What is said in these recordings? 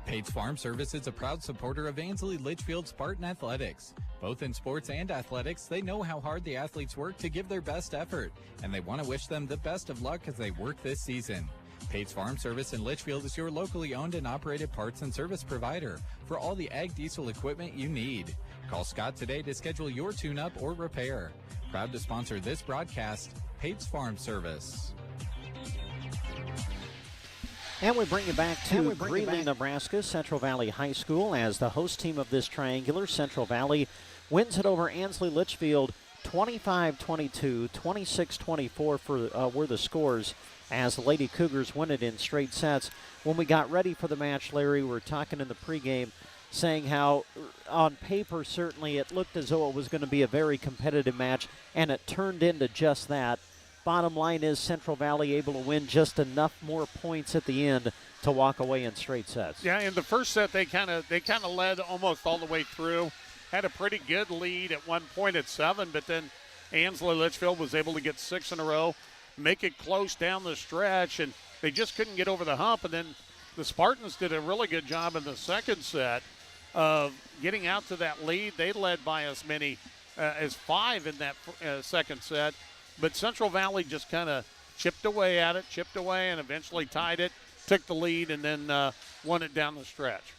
Pates Farm Service is a proud supporter of Ansley Litchfield Spartan Athletics. Both in sports and athletics, they know how hard the athletes work to give their best effort, and they want to wish them the best of luck as they work this season. Pates Farm Service in Litchfield is your locally owned and operated parts and service provider for all the ag diesel equipment you need. Call Scott today to schedule your tune-up or repair. Proud to sponsor this broadcast, Pates Farm Service. And we bring you back to Greeley, Nebraska, Central Valley High School, as the host team of this triangular, Central Valley, wins it over Ansley Litchfield 25-22, 26-24 were the scores, as the Lady Cougars win it in straight sets. When we got ready for the match, Larry, we were talking in the pregame, saying how on paper certainly it looked as though it was going to be a very competitive match, and it turned into just that. Bottom line is Central Valley able to win just enough more points at the end to walk away in straight sets. Yeah, in the first set they kind of led almost all the way through. Had a pretty good lead at one point at 7, but then Ansley Litchfield was able to get 6 in a row, make it close down the stretch, and they just couldn't get over the hump. And then the Spartans did a really good job in the second set of getting out to that lead. They led by as many as 5 in that second set. But Central Valley just kind of chipped away, and eventually tied it, took the lead, and then won it down the stretch.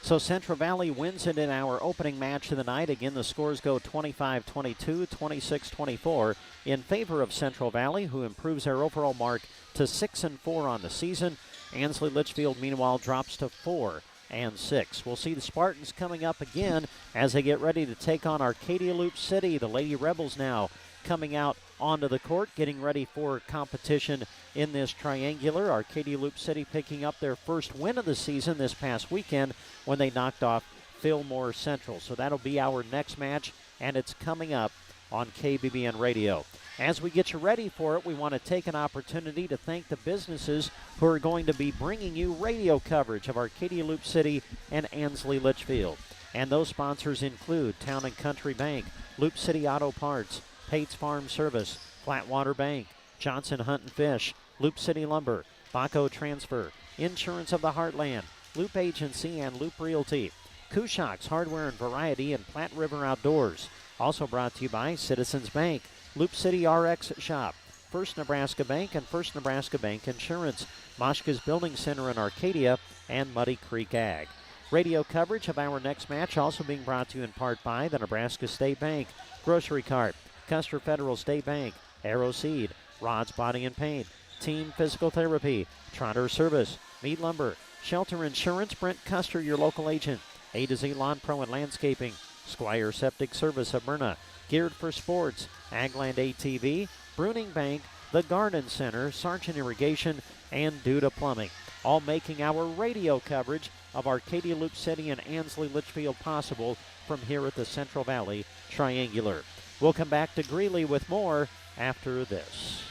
So Central Valley wins it in our opening match of the night. Again, the scores go 25-22, 26-24 in favor of Central Valley, who improves their overall mark to 6-4 on the season. Ansley Litchfield, meanwhile, drops to 4-6. We'll see the Spartans coming up again as they get ready to take on Arcadia Loup City. The Lady Rebels now coming out onto the court, getting ready for competition in this triangular. Arcadia Loup City picking up their first win of the season this past weekend when they knocked off Fillmore Central. So that'll be our next match, and it's coming up on KBBN Radio. As we get you ready for it, we want to take an opportunity to thank the businesses who are going to be bringing you radio coverage of Arcadia Loup City and Ansley Litchfield. And those sponsors include Town & Country Bank, Loup City Auto Parts, Pates Farm Service, Flatwater Bank, Johnson Hunt and Fish, Loup City Lumber, Baco Transfer, Insurance of the Heartland, Loup Agency and Loup Realty, Kushock's Hardware and Variety, and Platte River Outdoors. Also brought to you by Citizens Bank, Loup City RX Shop, First Nebraska Bank and First Nebraska Bank Insurance, Moshka's Building Center in Arcadia, and Muddy Creek Ag. Radio coverage of our next match also being brought to you in part by the Nebraska State Bank, Grocery Cart, Custer Federal State Bank, Arrow Seed, Rods Body and Paint, Team Physical Therapy, Trotter Service, Mead Lumber, Shelter Insurance, Brent Custer, your local agent, A to Z Lawn Pro and Landscaping, Squire Septic Service of Myrna, Geared for Sports, Agland ATV, Bruning Bank, The Garden Center, Sargent Irrigation, and Duda Plumbing, all making our radio coverage of Arcadia Loup City and Ansley Litchfield possible from here at the Central Valley Triangular. We'll come back to Greeley with more after this.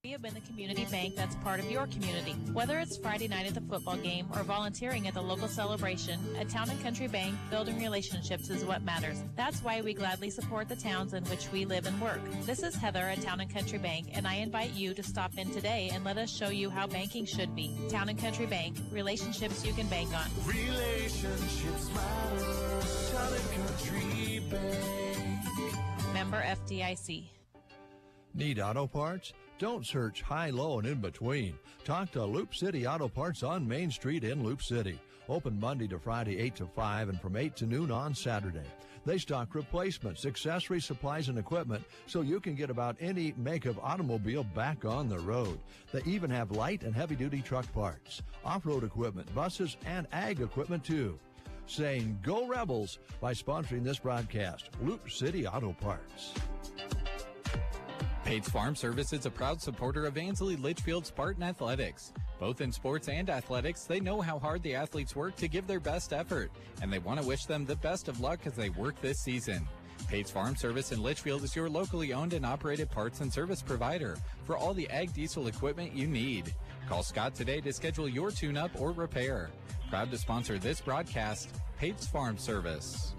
We have been the community bank that's part of your community. Whether it's Friday night at the football game or volunteering at the local celebration, at Town & Country Bank, building relationships is what matters. That's why we gladly support the towns in which we live and work. This is Heather at Town & Country Bank, and I invite you to stop in today and let us show you how banking should be. Town & Country Bank, relationships you can bank on. Relationships matter. Town & Country Bank. Member FDIC. Need auto parts? Don't search high, low, and in between. Talk to Loup City Auto Parts on Main Street in Loup City. Open Monday to Friday 8 to 5 and from 8 to noon on Saturday. They stock replacements, accessories, supplies, and equipment so you can get about any make of automobile back on the road. They even have light and heavy-duty truck parts, off-road equipment, buses, and ag equipment too. Saying Go Rebels by sponsoring this broadcast. Loup City Auto Parts. Pates Farm Service is a proud supporter of Ansley Litchfield Spartan Athletics. Both in sports and athletics, they know how hard the athletes work to give their best effort, and they want to wish them the best of luck as they work this season. Pates Farm Service in Litchfield is your locally owned and operated parts and service provider for all the ag diesel equipment you need. Call Scott today to schedule your tune-up or repair. Proud to sponsor this broadcast, Pates Farm Service.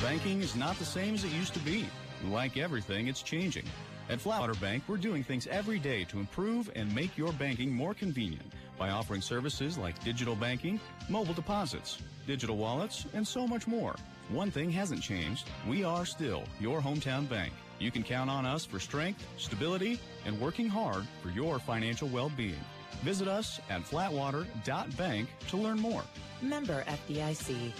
Banking is not the same as it used to be. Like everything, it's changing. At Flatwater Bank, we're doing things every day to improve and make your banking more convenient by offering services like digital banking, mobile deposits, digital wallets, and so much more. One thing hasn't changed. We are still your hometown bank. You can count on us for strength, stability, and working hard for your financial well-being. Visit us at flatwater.bank to learn more. Member FDIC.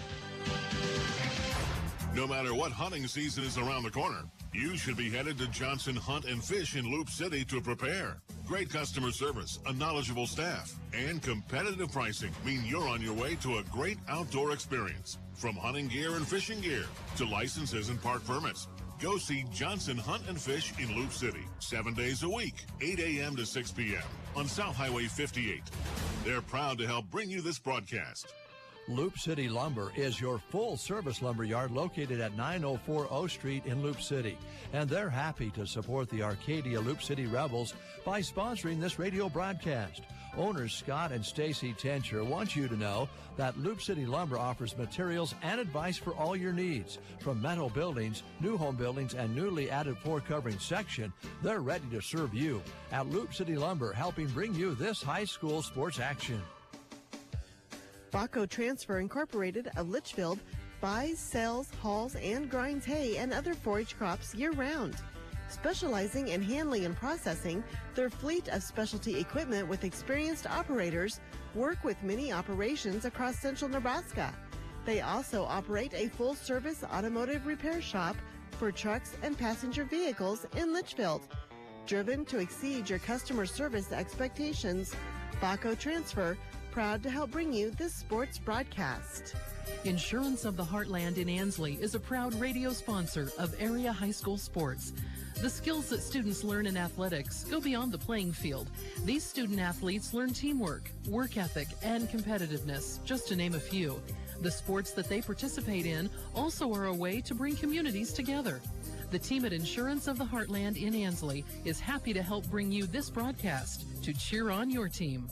No matter what hunting season is around the corner, you should be headed to Johnson Hunt and Fish in Loup City to prepare. Great customer service, a knowledgeable staff, and competitive pricing mean you're on your way to a great outdoor experience. From hunting gear and fishing gear to licenses and park permits. Go see Johnson Hunt and Fish in Loup City, 7 days a week, 8 a.m. to 6 p.m. on South Highway 58. They're proud to help bring you this broadcast. Loup City Lumber is your full-service lumber yard located at 904 O Street in Loup City. And they're happy to support the Arcadia Loup City Rebels by sponsoring this radio broadcast. Owners Scott and Stacy Tencher want you to know that Loup City Lumber offers materials and advice for all your needs. From metal buildings, new home buildings, and newly added floor covering section, they're ready to serve you. At Loup City Lumber, helping bring you this high school sports action. Baco Transfer Incorporated of Litchfield buys, sells, hauls, and grinds hay and other forage crops year-round. Specializing in handling and processing, their fleet of specialty equipment with experienced operators work with many operations across central Nebraska. They also operate a full-service automotive repair shop for trucks and passenger vehicles in Litchfield. Driven to exceed your customer service expectations, Baco Transfer, proud to help bring you this sports broadcast. Insurance of the Heartland in Ansley is a proud radio sponsor of area high school sports. The skills that students learn in athletics go beyond the playing field. These student athletes learn teamwork, work ethic, and competitiveness, just to name a few. The sports that they participate in also are a way to bring communities together. The team at Insurance of the Heartland in Ansley is happy to help bring you this broadcast to cheer on your team.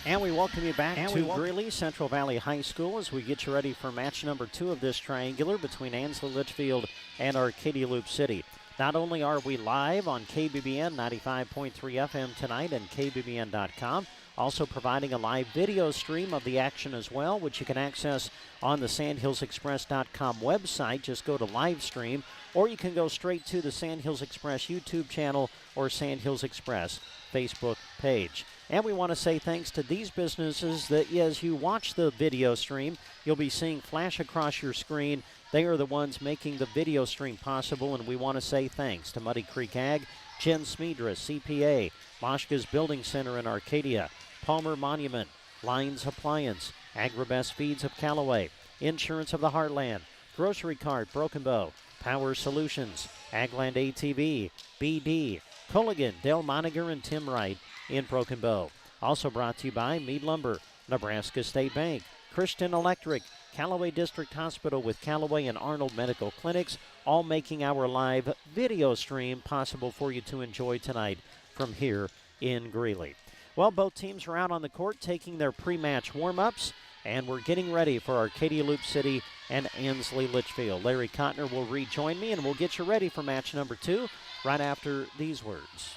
And we welcome you back to Greeley Central Valley High School as we get you ready for match number 2 of this triangular between Ansley Litchfield and Arcadia Loup City. Not only are we live on KBBN 95.3 FM tonight and KBBN.com, also providing a live video stream of the action as well, which you can access on the SandhillsExpress.com website. Just go to live stream, or you can go straight to the Sandhills Express YouTube channel or Sandhills Express Facebook page. And we want to say thanks to these businesses that as you watch the video stream, you'll be seeing flash across your screen. They are the ones making the video stream possible, and we want to say thanks to Muddy Creek Ag, Jen Smedra, CPA, Moshka's Building Center in Arcadia, Palmer Monument, Lines Appliance, Agribest Feeds of Callaway, Insurance of the Heartland, Grocery Cart Broken Bow, Power Solutions, Agland ATV, BD, Culligan, Del Moniger, and Tim Wright in Broken Bow. Also brought to you by Meade Lumber, Nebraska State Bank, Christian Electric, Callaway District Hospital with Callaway and Arnold Medical Clinics, all making our live video stream possible for you to enjoy tonight from here in Greeley. Well, both teams are out on the court taking their pre-match warm-ups, and we're getting ready for Arcadia Loup City and Ansley Litchfield. Larry Cotner will rejoin me, and we'll get you ready for match number 2 right after these words.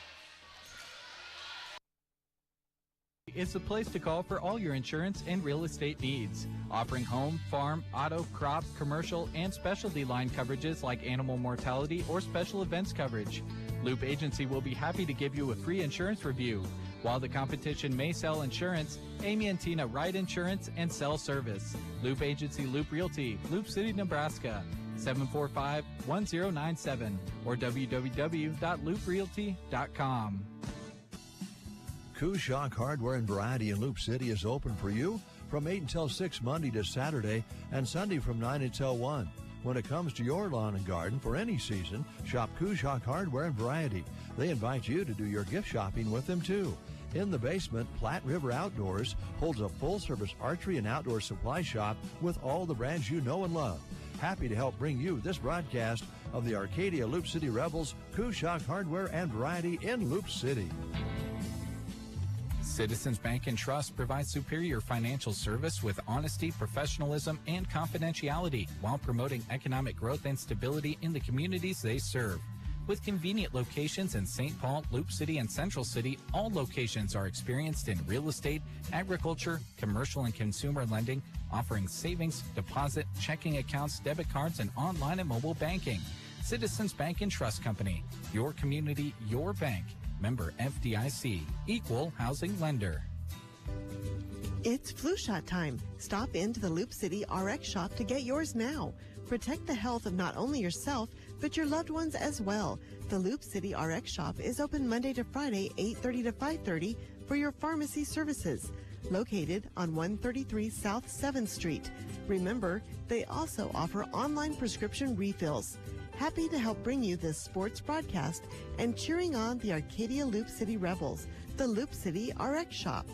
It's the place to call for all your insurance and real estate needs. Offering home, farm, auto, crop, commercial, and specialty line coverages like animal mortality or special events coverage. Loup Agency will be happy to give you a free insurance review. While the competition may sell insurance, Amy and Tina write insurance and sell service. Loup Agency, Loup Realty, Loup City, Nebraska, 745-1097 or www.louprealty.com. Kushock Hardware and Variety in Loup City is open for you from 8 until 6 Monday to Saturday and Sunday from 9 until 1. When it comes to your lawn and garden for any season, shop Kushock Hardware and Variety. They invite you to do your gift shopping with them too. In the basement, Platte River Outdoors holds a full-service archery and outdoor supply shop with all the brands you know and love. Happy to help bring you this broadcast of the Arcadia Loup City Rebels, Kushock Hardware and Variety in Loup City. Citizens Bank and Trust provides superior financial service with honesty, professionalism, and confidentiality while promoting economic growth and stability in the communities they serve. With convenient locations in St. Paul, Loup City, and Central City, all locations are experienced in real estate, agriculture, commercial and consumer lending, offering savings, deposit, checking accounts, debit cards, and online and mobile banking. Citizens Bank and Trust Company. Your community, your bank. Member FDIC. Equal housing lender. It's flu shot time. Stop into the Loup City RX shop to get yours now. Protect the health of not only yourself, but your loved ones as well. The Loup City RX shop is open Monday to Friday, 8:30 to 5:30 for your pharmacy services. Located on 133 South 7th Street. Remember, they also offer online prescription refills. Happy to help bring you this sports broadcast and cheering on the Arcadia Loup City Rebels, the Loup City RX shop.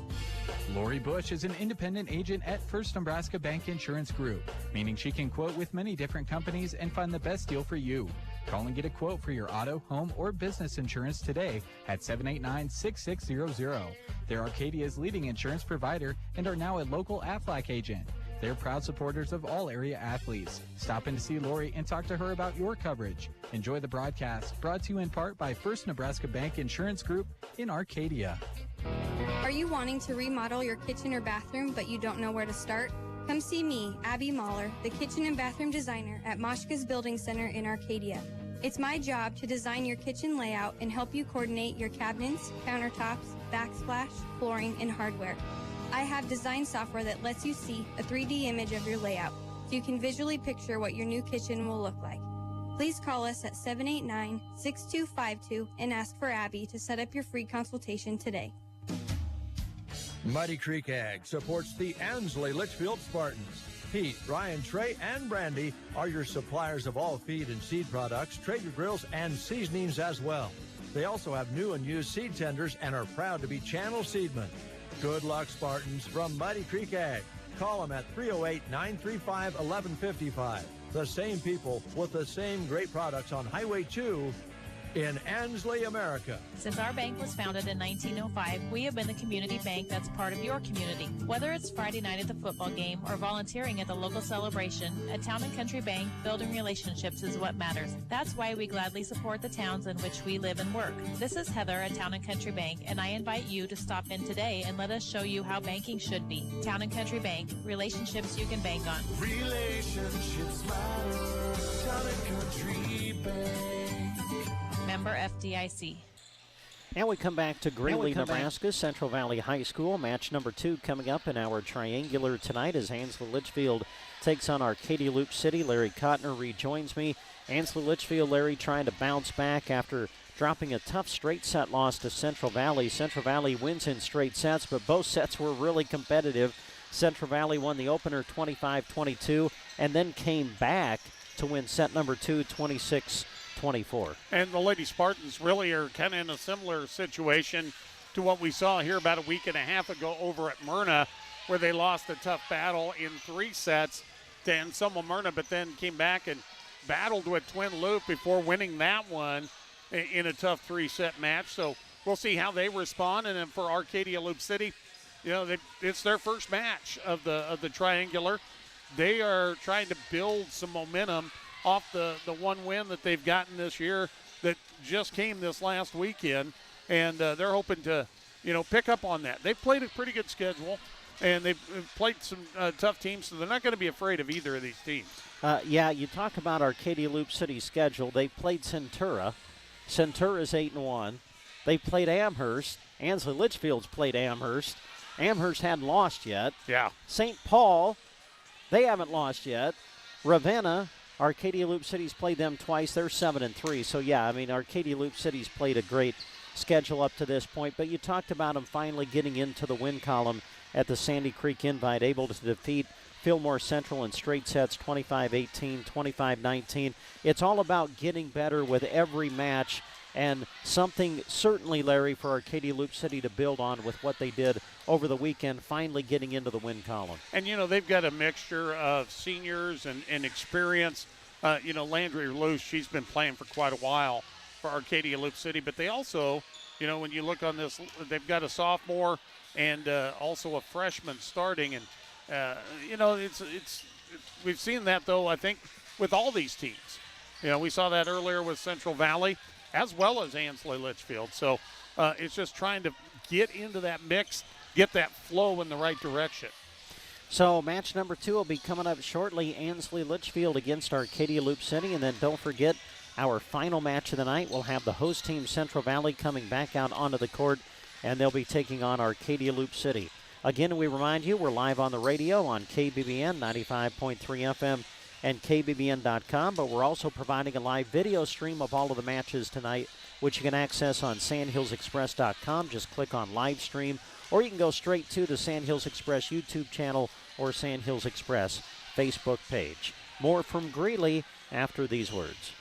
Lori Bush is an independent agent at First Nebraska Bank Insurance Group, meaning she can quote with many different companies and find the best deal for you. Call and get a quote for your auto, home, or business insurance today at 789-6600. They're Arcadia's leading insurance provider and are now a local Aflac agent. They're proud supporters of all area athletes. Stop in to see Lori and talk to her about your coverage. Enjoy the broadcast, brought to you in part by First Nebraska Bank Insurance Group in Arcadia. Are you wanting to remodel your kitchen or bathroom but you don't know where to start? Come see me, Abby Mahler, the kitchen and bathroom designer at Moshka's Building Center in Arcadia. It's my job to design your kitchen layout and help you coordinate your cabinets, countertops, backsplash, flooring, and hardware. I have design software that lets you see a 3D image of your layout, so you can visually picture what your new kitchen will look like. Please call us at 789-6252 and ask for Abby to set up your free consultation today. Muddy Creek Ag supports the Ansley Litchfield Spartans. Pete, Ryan, Trey, and Brandy are your suppliers of all feed and seed products, Traeger grills, and seasonings as well. They also have new and used seed tenders and are proud to be channel seedmen. Good luck, Spartans, from Muddy Creek Ag. Call them at 308-935-1155. The same people with the same great products on Highway 2 in Ansley, America. Since our bank was founded in 1905, we have been the community bank that's part of your community. Whether it's Friday night at the football game or volunteering at the local celebration, at Town and Country Bank, building relationships is what matters. That's why we gladly support the towns in which we live and work. This is Heather at Town and Country Bank, and I invite you to stop in today and let us show you how banking should be. Town and Country Bank, relationships you can bank on. Relationships matter. Town and Country Bank. Member FDIC. And we come back to Greeley, Nebraska, Central Valley High School. Match number 2 coming up in our triangular tonight as Ansley Litchfield takes on Arcadia Loup City. Larry Kottner rejoins me. Ansley Litchfield, Larry, trying to bounce back after dropping a tough straight set loss to Central Valley. Central Valley wins in straight sets, but both sets were really competitive. Central Valley won the opener 25-22 and then came back to win set number 2 26-24. And the Lady Spartans really are kind of in a similar situation to what we saw here about a week and a half ago over at Myrna, where they lost a tough battle in 3 sets to Anselmo Myrna, but then came back and battled with Twin Loup before winning that one in a tough 3-set match. So we'll see how they respond. And then for Arcadia Loup City, you know, it's their first match of the triangular. They are trying to build some momentum off the one win that they've gotten this year that just came this last weekend, and they're hoping to, you know, pick up on that. They've played a pretty good schedule, and they've played some tough teams, so they're not going to be afraid of either of these teams. Yeah, you talk about Arcadia Loup City's schedule. They played Centura. Centura's 8-1. They played Amherst. Ansley Litchfield's played Amherst. Amherst hadn't lost yet. Yeah. St. Paul, they haven't lost yet. Ravenna, Arcadia Loup City's played them twice. They're 7-3. So, yeah, I mean, Arcadia Loup City's played a great schedule up to this point. But you talked about them finally getting into the win column at the Sandy Creek Invite, able to defeat Fillmore Central in straight sets, 25-18, 25-19. It's all about getting better with every match, and something certainly, Larry, for Arcadia Loup City to build on with what they did over the weekend, finally getting into the win column. And, you know, they've got a mixture of seniors and experience. You know, Landry Luce, she's been playing for quite a while for Arcadia Loup City. But they also, you know, when you look on this, they've got a sophomore and also a freshman starting. And, you know, we've seen that, though, I think, with all these teams. You know, we saw that earlier with Central Valley. as well as Ansley Litchfield. So it's just trying to get into that mix, get that flow in the right direction. So match number 2 will be coming up shortly, Ansley Litchfield against Arcadia Loup City. And then don't forget, our final match of the night will have the host team Central Valley coming back out onto the court, and they'll be taking on Arcadia Loup City. Again, we remind you, we're live on the radio on KBBN 95.3 FM and KBBN.com, but we're also providing a live video stream of all of the matches tonight, which you can access on sandhillsexpress.com. Just click on live stream, or you can go straight to the Sandhills Express YouTube channel or Sandhills Express Facebook page. More from Greeley after these words.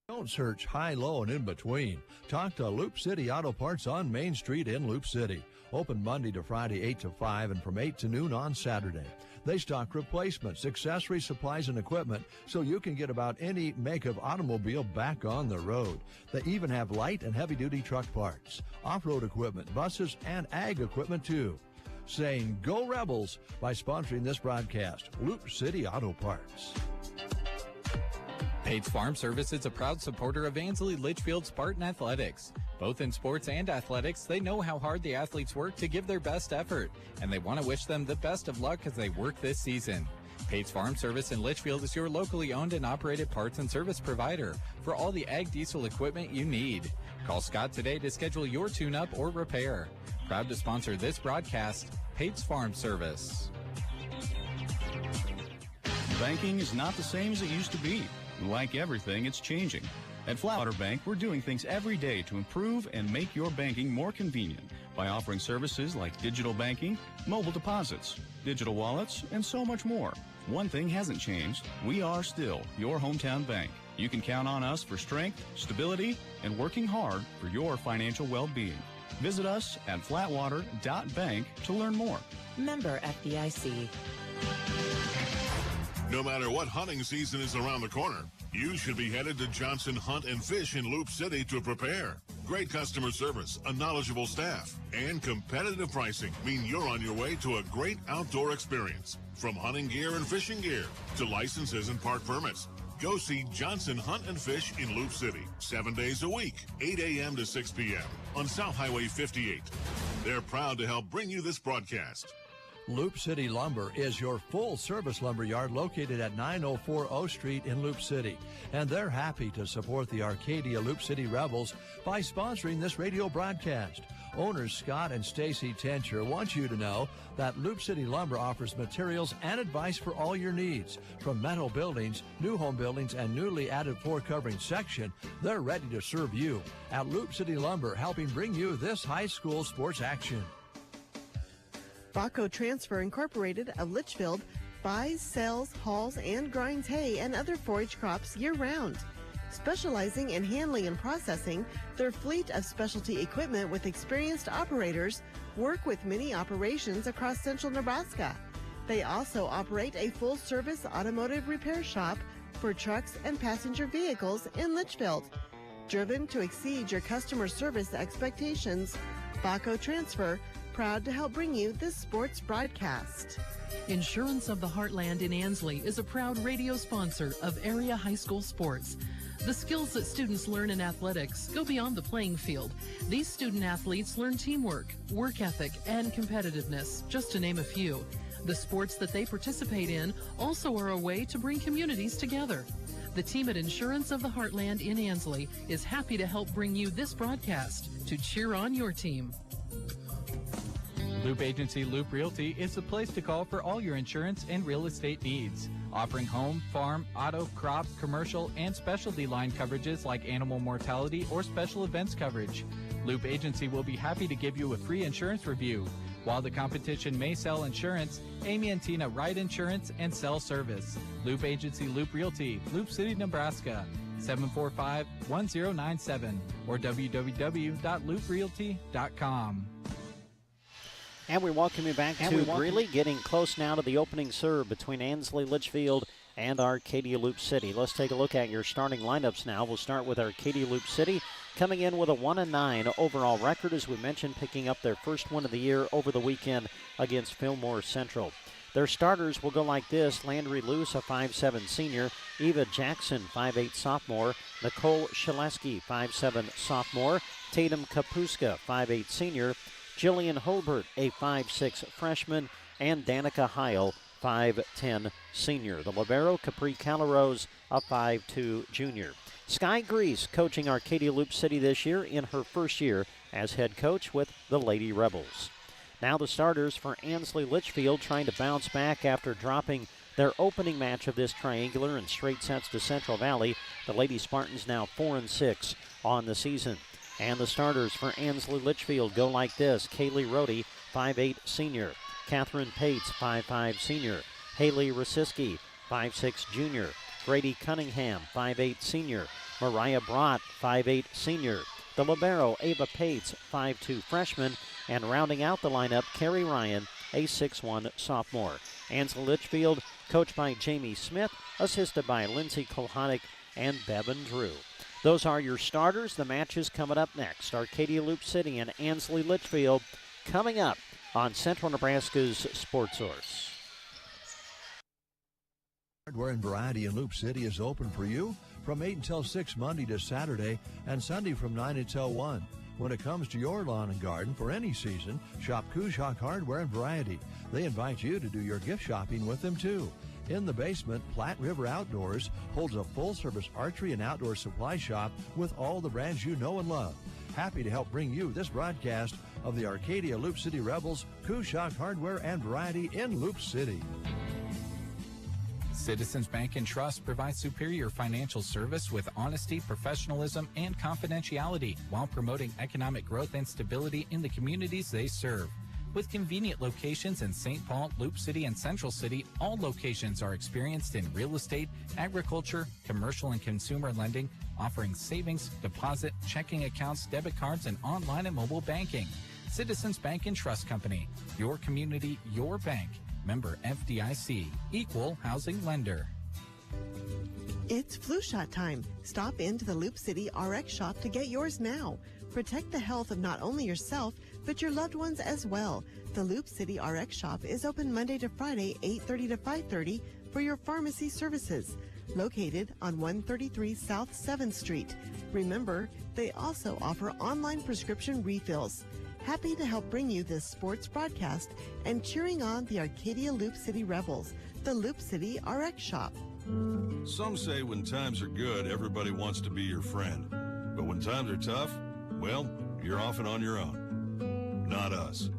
Don't search high, low, and in between. Talk to Loup City Auto Parts on Main Street in Loup City. Open Monday to Friday 8 to 5 and from 8 to noon on Saturday. They stock replacements, accessories, supplies, and equipment so you can get about any make of automobile back on the road. They even have light and heavy-duty truck parts, off-road equipment, buses, and ag equipment too. Saying Go Rebels by sponsoring this broadcast. Loup City Auto Parts. Pates Farm Service is a proud supporter of Ansley Litchfield Spartan Athletics. Both in sports and athletics, they know how hard the athletes work to give their best effort, and they want to wish them the best of luck as they work this season. Pates Farm Service in Litchfield is your locally owned and operated parts and service provider for all the ag diesel equipment you need. Call Scott today to schedule your tune-up or repair. Proud to sponsor this broadcast, Pates Farm Service. Banking is not the same as it used to be. Like everything, it's changing. At Flatwater Bank, we're doing things every day to improve and make your banking more convenient by offering services like digital banking, mobile deposits, digital wallets, and so much more. One thing hasn't changed. We are still your hometown bank. You can count on us for strength, stability, and working hard for your financial well-being. Visit us at flatwater.bank to learn more. Member FDIC. No matter what hunting season is around the corner, you should be headed to Johnson Hunt and Fish in Loup City to prepare. Great customer service, a knowledgeable staff, and competitive pricing mean you're on your way to a great outdoor experience. From hunting gear and fishing gear to licenses and park permits, go see Johnson Hunt and Fish in Loup City, 7 days a week, 8 a.m. to 6 p.m. on South Highway 58. They're proud to help bring you this broadcast. Loup City Lumber is your full-service lumber yard located at 904 O Street in Loup City. And they're happy to support the Arcadia Loup City Rebels by sponsoring this radio broadcast. Owners Scott and Stacy Tencher want you to know that Loup City Lumber offers materials and advice for all your needs. From metal buildings, new home buildings, and newly added floor covering section, they're ready to serve you. At Loup City Lumber, helping bring you this high school sports action. Baco Transfer Incorporated of Litchfield buys, sells, hauls, and grinds hay and other forage crops year-round. Specializing in handling and processing, their fleet of specialty equipment with experienced operators work with many operations across central Nebraska. They also operate a full-service automotive repair shop for trucks and passenger vehicles in Litchfield. Driven to exceed your customer service expectations, Baco Transfer, proud to help bring you this sports broadcast. Insurance of the Heartland in Ansley is a proud radio sponsor of area high school sports. The skills that students learn in athletics go beyond the playing field. These student athletes learn teamwork, work ethic, and competitiveness, just to name a few. The sports that they participate in also are a way to bring communities together. The team at Insurance of the Heartland in Ansley is happy to help bring you this broadcast to cheer on your team. Loup Agency Loup Realty is the place to call for all your insurance and real estate needs. Offering home, farm, auto, crop, commercial, and specialty line coverages like animal mortality or special events coverage. Loup Agency will be happy to give you a free insurance review. While the competition may sell insurance, Amy and Tina write insurance and sell service. Loup Agency Loup Realty, Loup City, Nebraska, 745-1097 or www.louprealty.com. And we welcome you back to Greeley, getting close now to the opening serve between Ansley Litchfield and Arcadia Loup City. Let's take a look at your starting lineups now. We'll start with Arcadia Loup City, coming in with a 1-9 overall record, as we mentioned, picking up their first win of the year over the weekend against Fillmore Central. Their starters will go like this: Landry Luce, a 5'7 senior; Eva Jackson, 5'8 sophomore; Nicole Shaleski, 5'7 sophomore; Tatum Kapuska, 5'8 senior; Jillian Holbert, a 5'6 freshman; and Danica Heil, 5'10 senior. The libero, Capri Calaros, a 5'2 junior. Sky Grease coaching Arcadia Loup City this year in her first year as head coach with the Lady Rebels. Now the starters for Ansley Litchfield, trying to bounce back after dropping their opening match of this triangular in straight sets to Central Valley. The Lady Spartans now 4-6 on the season. And the starters for Ansley Litchfield go like this: Kaylee Rohde, 5'8 senior; Catherine Pates, 5'5 senior; Haley Rosiski, 5'6 junior; Grady Cunningham, 5'8 senior; Mariah Brott, 5'8 senior; the libero, Ava Pates, 5'2 freshman; and rounding out the lineup, Carrie Ryan, a 6'1 sophomore. Ansley Litchfield, coached by Jamie Smith, assisted by Lindsay Kolhanek and Bevan Drew. Those are your starters. The matches coming up next. Arcadia Loup City and Ansley Litchfield coming up on Central Nebraska's Sports Source. Hardware and Variety in Loup City is open for you from 8 until 6 Monday to Saturday, and Sunday from 9 until 1. When it comes to your lawn and garden for any season, shop Kushak Hardware and Variety. They invite you to do your gift shopping with them too. In the basement, Platte River Outdoors holds a full-service archery and outdoor supply shop with all the brands you know and love. Happy to help bring you this broadcast of the Arcadia Loup City Rebels, Kushak Hardware and Variety in Loup City. Citizens Bank and Trust provides superior financial service with honesty, professionalism, and confidentiality while promoting economic growth and stability in the communities they serve. With convenient locations in St. Paul, Loup City, and Central City, all locations are experienced in real estate, agriculture, commercial and consumer lending, offering savings, deposit, checking accounts, debit cards, and online and mobile banking. Citizens Bank and Trust Company, your community, your bank. Member FDIC, equal housing lender. It's flu shot time. Stop into the Loup City RX shop to get yours now. Protect the health of not only yourself, but your loved ones as well. The Loup City RX shop is open Monday to Friday, 8:30 to 5:30 for your pharmacy services. Located on 133 South 7th Street. Remember, they also offer online prescription refills. Happy to help bring you this sports broadcast and cheering on the Arcadia Loup City Rebels, the Loup City RX shop. Some say when times are good, everybody wants to be your friend. But when times are tough, well, you're often on your own. Not us.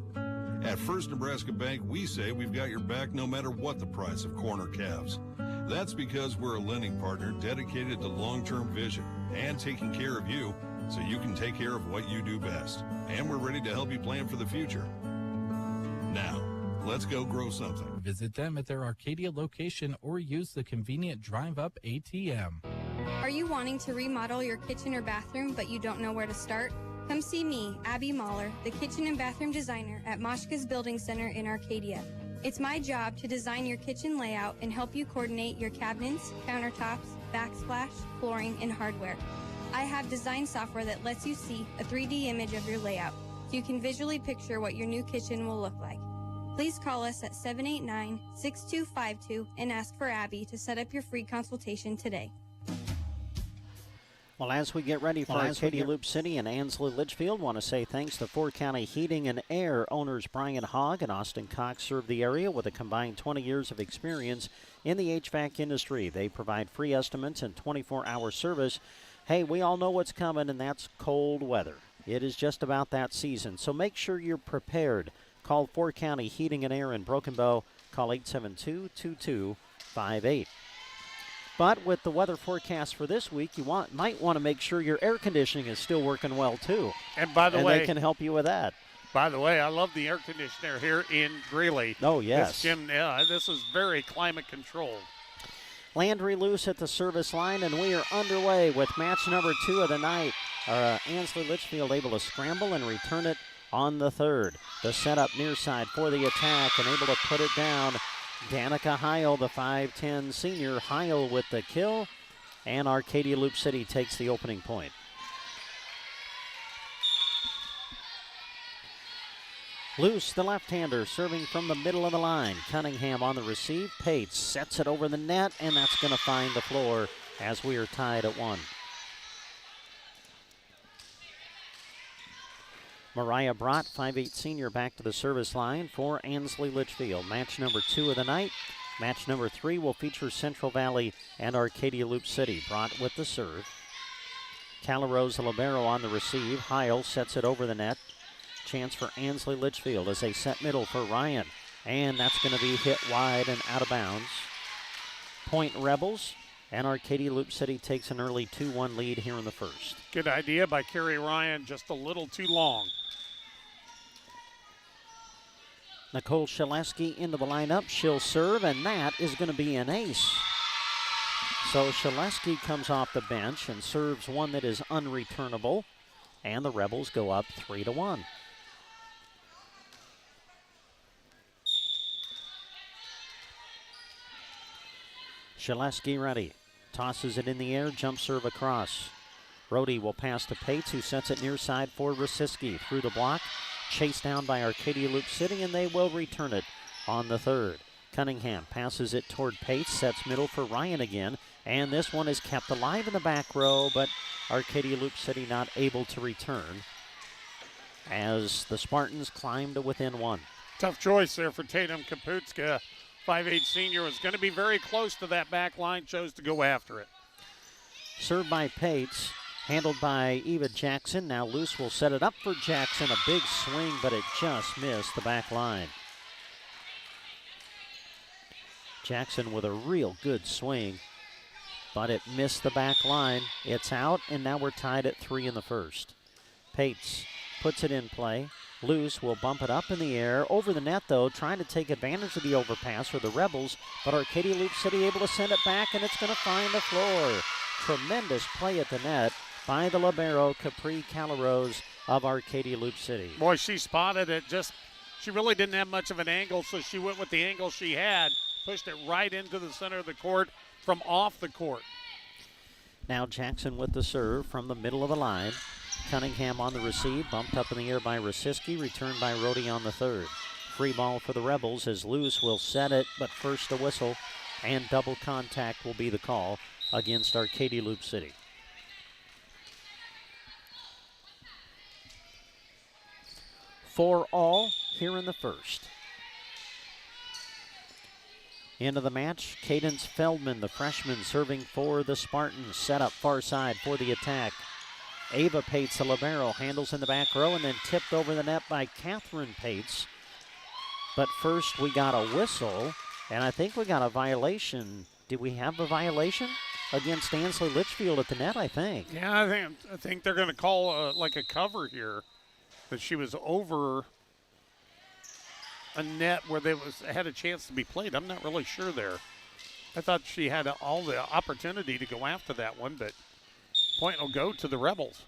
At First Nebraska Bank, we say we've got your back no matter what the price of corn or calves. That's because we're a lending partner dedicated to long-term vision and taking care of you so you can take care of what you do best. And we're ready to help you plan for the future. Now, let's go grow something. Visit them at their Arcadia location or use the convenient drive-up ATM. Are you wanting to remodel your kitchen or bathroom but you don't know where to start? Come see me, Abby Mahler, the kitchen and bathroom designer at Moshka's Building Center in Arcadia. It's my job to design your kitchen layout and help you coordinate your cabinets, countertops, backsplash, flooring, and hardware. I have design software that lets you see a 3D image of your layout so you can visually picture what your new kitchen will look like. Please call us at 789-6252 and ask for Abby to set up your free consultation today. Well, as we get ready for Arcadia Loup City and Ansley Litchfield, want to say thanks to 4 County Heating and Air owners Brian Hogg and Austin Cox serve the area with a combined 20 years of experience in the HVAC industry. They provide free estimates and 24-hour service. Hey, we all know what's coming, and that's cold weather. It is just about that season, so make sure you're prepared. Call 4 County Heating and Air in Broken Bow. Call 872-2258. But with the weather forecast for this week, you might want to make sure your air conditioning is still working well, too. And by the way, they can help you with that. By the way, I love the air conditioner here in Greeley. Oh, yes. This is very climate controlled. Landry Luce at the service line, and we are underway with match number 2 of the night. Ansley Litchfield able to scramble and return it on the third. The setup near side for the attack and able to put it down. Danica Heil, the 5'10 senior. Heil with the kill, and Arcadia Loup City takes the opening point. Loose, the left-hander, serving from the middle of the line. Cunningham on the receive. Pates sets it over the net, and that's going to find the floor as we are tied at 1. Mariah Brott, 5'8" senior, back to the service line for Ansley Litchfield. Match number 2 of the night. Match number 3 will feature Central Valley and Arcadia Loup City. Brott with the serve. Calarose, the libero, on the receive. Heil sets it over the net. Chance for Ansley Litchfield as they set middle for Ryan. And that's going to be hit wide and out of bounds. Point Rebels, and Arcadia Loup City takes an early 2-1 lead here in the first. Good idea by Kerry Ryan, just a little too long. Nicole Shaleski into the lineup. She'll serve, and that is going to be an ace. So Shaleski comes off the bench and serves one that is unreturnable, and the Rebels go up 3-1. Shaleski ready. Tosses it in the air, jump serve across. Brody will pass to Pates, who sets it near side for Rosiski. Through the block, chased down by Arcadia Loup City, and they will return it on the third. Cunningham passes it toward Pates, sets middle for Ryan again, and this one is kept alive in the back row, but Arcadia Loup City not able to return as the Spartans climb to within 1. Tough choice there for Tatum Kaputska. 5'8" senior was going to be very close to that back line, chose to go after it. Served by Pates, handled by Eva Jackson. Now Luce will set it up for Jackson. A big swing, but it just missed the back line. Jackson with a real good swing, but it missed the back line. It's out, and now we're tied at 3 in the first. Pates puts it in play. Luce will bump it up in the air. Over the net, though, trying to take advantage of the overpass for the Rebels, but Arcadia Loup City able to send it back, and it's going to find the floor. Tremendous play at the net by the libero, Capri Calarose of Arcadia Loup City. Boy, she spotted it. She really didn't have much of an angle, so she went with the angle she had, pushed it right into the center of the court from off the court. Now Jackson with the serve from the middle of the line. Cunningham on the receive, bumped up in the air by Rosiski, returned by Rhodey on the third. Free ball for the Rebels as Luce will set it, but first a whistle, and double contact will be the call against Arcadia Loup City. For all here in the first. Into the match, Cadence Feldman, the freshman, serving for the Spartans. Set up far side for the attack. Ava Pates, the libero, handles in the back row and then tipped over the net by Catherine Pates. But first we got a whistle, and I think we got a violation. Did we have a violation against Ansley Litchfield at the net, I think? Yeah, I think they're going to call like a cover here, that she was over a net where they had a chance to be played. I'm not really sure there. I thought she had all the opportunity to go after that one, but point will go to the Rebels.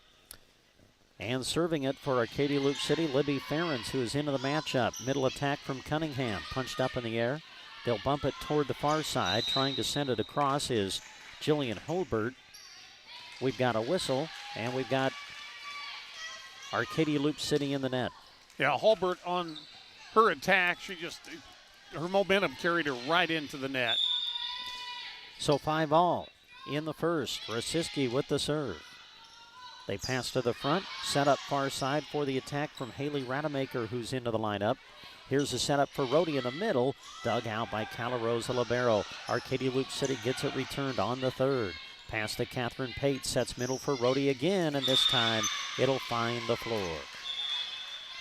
And serving it for Arcadia Loup City, Libby Ferens, who is into the matchup. Middle attack from Cunningham, punched up in the air. They'll bump it toward the far side. Trying to send it across is Jillian Holbert. We've got a whistle, and we've got Arcadia Loup City in the net. Yeah, Holbert on her attack, her momentum carried her right into the net. So 5-all in the first. Rosiski with the serve. They pass to the front, set up far side for the attack from Haley Rademacher, who's into the lineup. Here's a setup for Rhodey in the middle, dug out by Calarose, the libero. Arcadia Loup City gets it returned on the third. Pass to Catherine Pates, sets middle for Rhodey again, and this time it'll find the floor.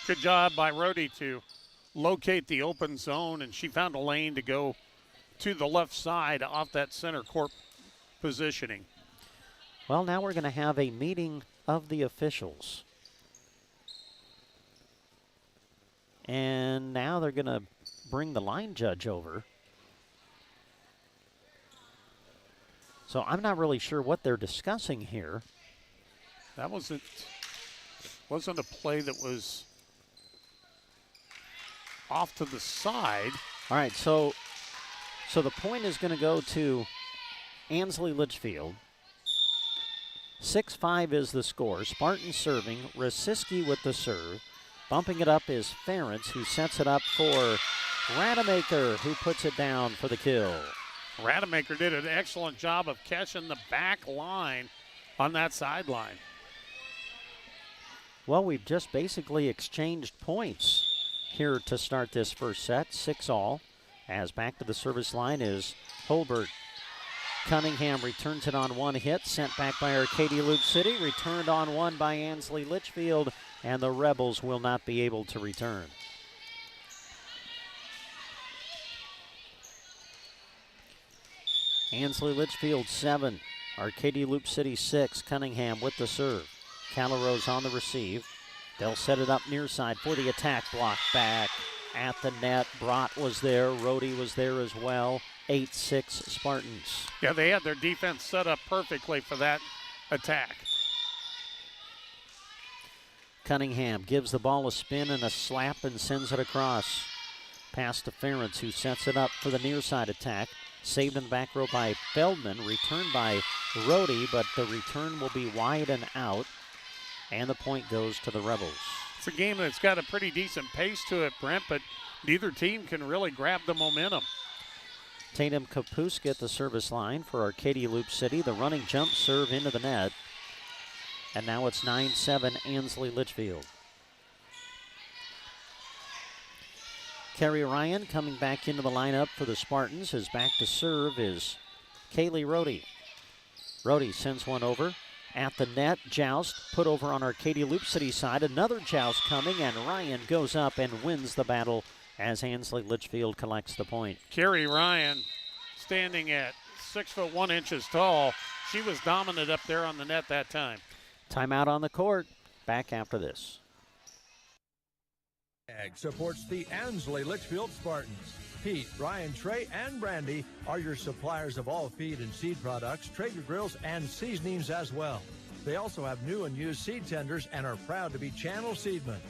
Good job by Rhodey to locate the open zone, and she found a lane to go to the left side off that center court positioning. Well, now we're going to have a meeting of the officials. And now they're going to bring the line judge over. So I'm not really sure what they're discussing here. That wasn't a play that was off to the side. All right, so the point is going to go to Ansley Litchfield. 6-5 is the score. Spartan serving. Rosiski with the serve. Bumping it up is Ferentz, who sets it up for Rademacher, who puts it down for the kill. Rademacher did an excellent job of catching the back line on that sideline. Well, we've just basically exchanged points here to start this first set, 6-all, as back to the service line is Holbert. Cunningham returns it on one hit, sent back by Arcadia Loup City, returned on one by Ansley Litchfield, and the Rebels will not be able to return. Ansley Litchfield 7, Arcadia Loup City 6, Cunningham with the serve. Callarose on the receive. They'll set it up near side for the attack, block back at the net. Brott was there, Rohde was there as well. 8-6 Spartans. Yeah, they had their defense set up perfectly for that attack. Cunningham gives the ball a spin and a slap and sends it across. Pass to Ferentz, who sets it up for the near side attack. Saved in the back row by Feldman, returned by Rohde, but the return will be wide and out, and the point goes to the Rebels. It's a game that's got a pretty decent pace to it, Brent, but neither team can really grab the momentum. Tatum Kapuska at the service line for Arcadia Loup City. The running jump serve into the net. And now it's 9-7 Ansley Litchfield. Kerry Ryan coming back into the lineup for the Spartans. His back to serve is Kaylee Rohde. Rohde sends one over at the net. Joust put over on Arcadia Loup City side. Another joust coming, and Ryan goes up and wins the battle as Ansley Litchfield collects the point. Kerry Ryan standing at 6'1" tall. She was dominant up there on the net that time. Timeout on the court. Back after this. Ag supports the Ansley Litchfield Spartans. Pete, Ryan, Trey, and Brandy are your suppliers of all feed and seed products, Traeger grills, and seasonings as well. They also have new and used seed tenders and are proud to be Channel Seedmen.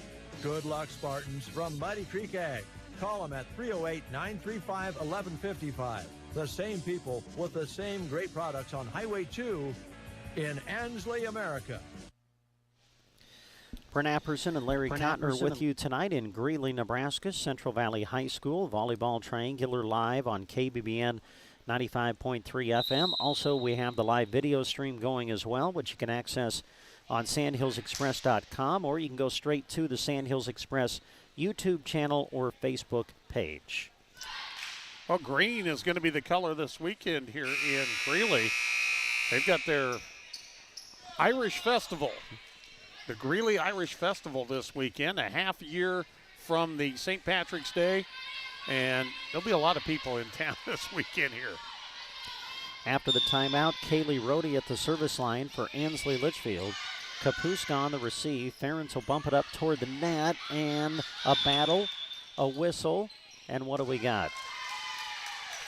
Good luck, Spartans, from Mighty Creek Ag. Call them at 308-935-1155. The same people with the same great products on Highway 2 in Ansley, America. Brent Apperson and Larry Cotner with you tonight in Greeley, Nebraska. Central Valley High School Volleyball Triangular live on KBBN 95.3 FM. Also, we have the live video stream going as well, which you can access on sandhillsexpress.com, or you can go straight to the Sandhills Express YouTube channel or Facebook page. Well, green is going to be the color this weekend here in Greeley. They've got their Irish Festival, the Greeley Irish Festival this weekend, a half year from the St. Patrick's Day, and there'll be a lot of people in town this weekend here. After the timeout, Kaylee Rohde at the service line for Ansley Litchfield. Kapuska on the receive. Ferentz will bump it up toward the net, and a battle, a whistle, and what do we got?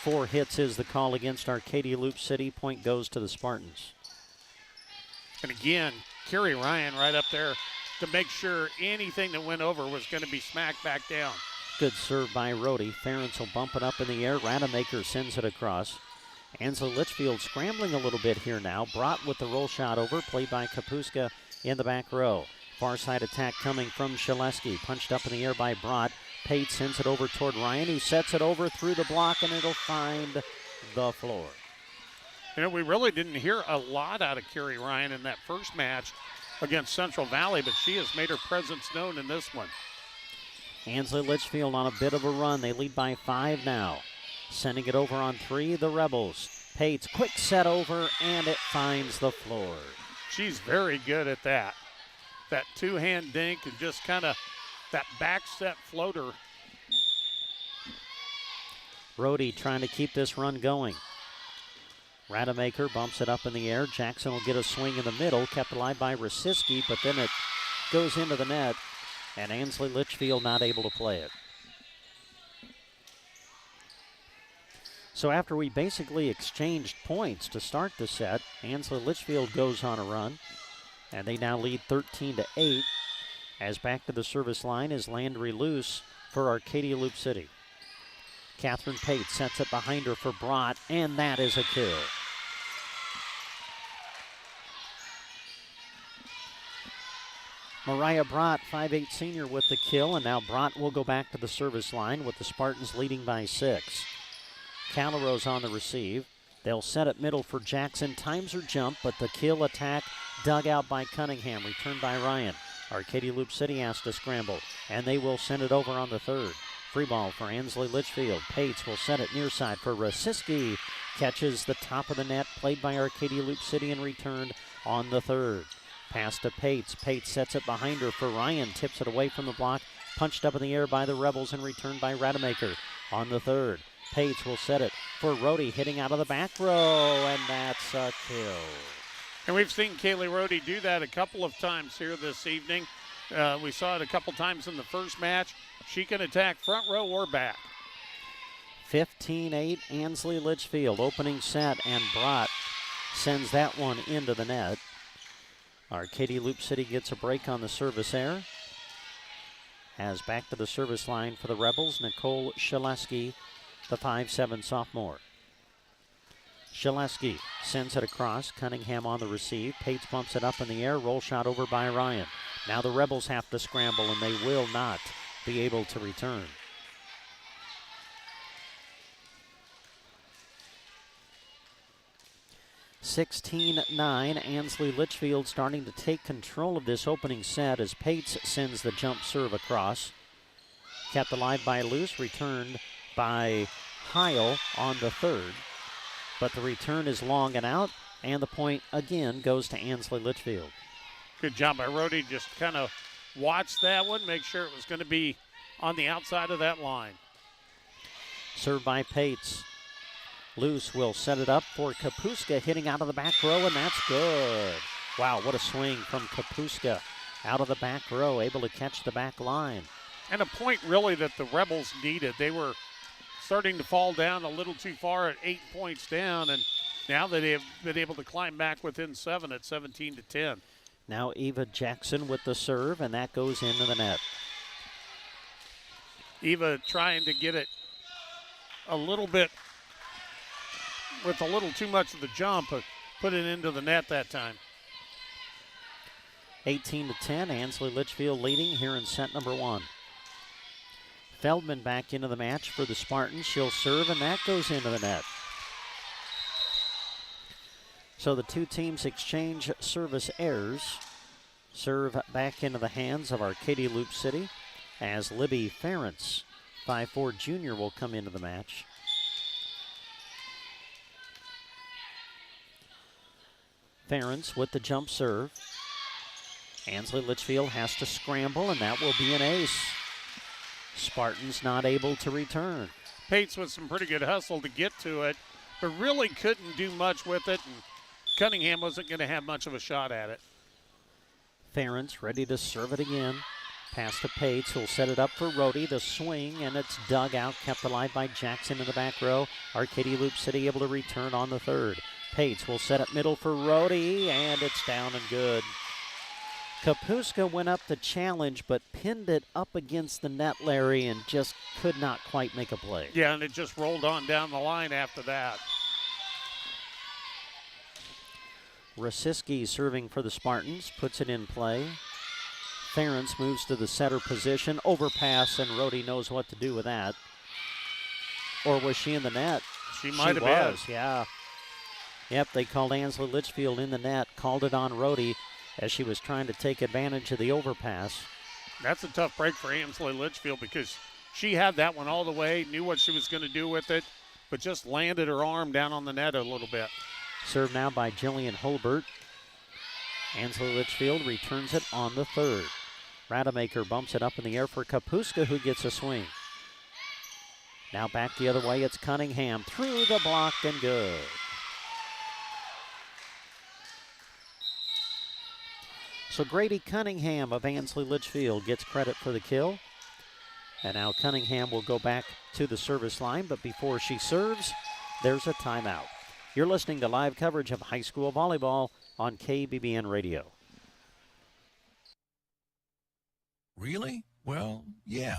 4 hits is the call against Arcadia Loup City. Point goes to the Spartans. And again, Kerry Ryan right up there to make sure anything that went over was going to be smacked back down. Good serve by Rohde. Ferentz will bump it up in the air. Rademacher sends it across. Ansley Litchfield scrambling a little bit here now. Brott with the roll shot over, played by Kapuska in the back row. Far side attack coming from Shaleski. Punched up in the air by Brott. Pate sends it over toward Ryan, who sets it over through the block, and it'll find the floor. You know, we really didn't hear a lot out of Kerry Ryan in that first match against Central Valley, but she has made her presence known in this one. Ansley Litchfield on a bit of a run. They lead by 5 now. Sending it over on 3, the Rebels. Pates, quick set over, and it finds the floor. She's very good at that. That two-hand dink and just kind of that back set floater. Rohde trying to keep this run going. Rademacher bumps it up in the air. Jackson will get a swing in the middle, kept alive by Rosiski, but then it goes into the net, and Ansley Litchfield not able to play it. So after we basically exchanged points to start the set, Ansley Litchfield goes on a run, and they now lead 13-8. As back to the service line is Landry Luce for Arcadia Loup City. Catherine Pate sets it behind her for Brott, and that is a kill. Mariah Brott, 5'8 senior with the kill, and now Brott will go back to the service line with the Spartans leading by 6. Calaro's on the receive. They'll set it middle for Jackson. Times her jump, but the kill attack dug out by Cunningham. Returned by Ryan. Arcadia Loup City has to scramble, and they will send it over on the 3rd. Free ball for Ansley Litchfield. Pates will set it near side for Rosiski. Catches the top of the net, played by Arcadia Loup City and returned on the 3rd. Pass to Pates. Pates sets it behind her for Ryan. Tips it away from the block. Punched up in the air by the Rebels and returned by Rademacher on the 3rd. Pates will set it for Rohde, hitting out of the back row, and that's a kill. And we've seen Kaylee Rohde do that a couple of times here this evening. We saw it a couple times in the first match. She can attack front row or back. 15-8 Ansley Litchfield. Opening set, and Brott sends that one into the net. Arcadia Loup City gets a break on the service error. Has back to the service line for the Rebels, Nicole Shaleski, the 5'7 sophomore. Shaleski sends it across. Cunningham on the receive. Pates bumps it up in the air. Roll shot over by Ryan. Now the Rebels have to scramble, and they will not be able to return. (16-9) Ansley Litchfield starting to take control of this opening set as Pates sends the jump serve across. Kept alive by Luce, returned by Heil on the 3rd. But the return is long and out, and the point again goes to Ansley Litchfield. Good job by Rohde. Just kind of watched that one, make sure it was going to be on the outside of that line. Served by Pates. Luce will set it up for Kapuska, hitting out of the back row, and that's good. Wow, what a swing from Kapuska. Out of the back row, able to catch the back line. And a point really that the Rebels needed. They were starting to fall down a little too far at 8 points down, and now that they have been able to climb back within 7 at 17-10. Now Eva Jackson with the serve, and that goes into the net. Eva trying to get it a little bit with a little too much of the jump, put it into the net that time. 18-10, Ansley Litchfield leading here in set number 1. Feldman back into the match for the Spartans. She'll serve, and that goes into the net. So the two teams exchange service errors. Serve back into the hands of Arcadia Loup City as Libby Ferentz, 5'4 junior, will come into the match. Ferentz with the jump serve. Ansley Litchfield has to scramble, and that will be an ace. Spartans not able to return. Pates with some pretty good hustle to get to it, but really couldn't do much with it, and Cunningham wasn't going to have much of a shot at it. Ferentz ready to serve it again. Pass to Pates, who'll set it up for Rohde. The swing, and it's dug out, kept alive by Jackson in the back row. Arcadia Loup City able to return on the 3rd. Pates will set it middle for Rohde, and it's down and good. Kapuska went up the challenge, but pinned it up against the net, Larry, and just could not quite make a play. Yeah, and it just rolled on down the line after that. Rosiski serving for the Spartans, puts it in play. Ferentz moves to the setter position, overpass, and Rohde knows what to do with that. Or was she in the net? She might have been. Yeah. Yep, they called Ansley Litchfield in the net, called it on Rohde as she was trying to take advantage of the overpass. That's a tough break for Ansley Litchfield because she had that one all the way, knew what she was going to do with it, but just landed her arm down on the net a little bit. Served now by Jillian Holbert. Ansley Litchfield returns it on the 3rd. Rademacher bumps it up in the air for Kapuska, who gets a swing. Now back the other way, it's Cunningham through the block and good. So Grady Cunningham of Ansley Litchfield gets credit for the kill. And now Cunningham will go back to the service line, but before she serves, there's a timeout. You're listening to live coverage of high school volleyball on KBBN Radio. Really? Well, yeah.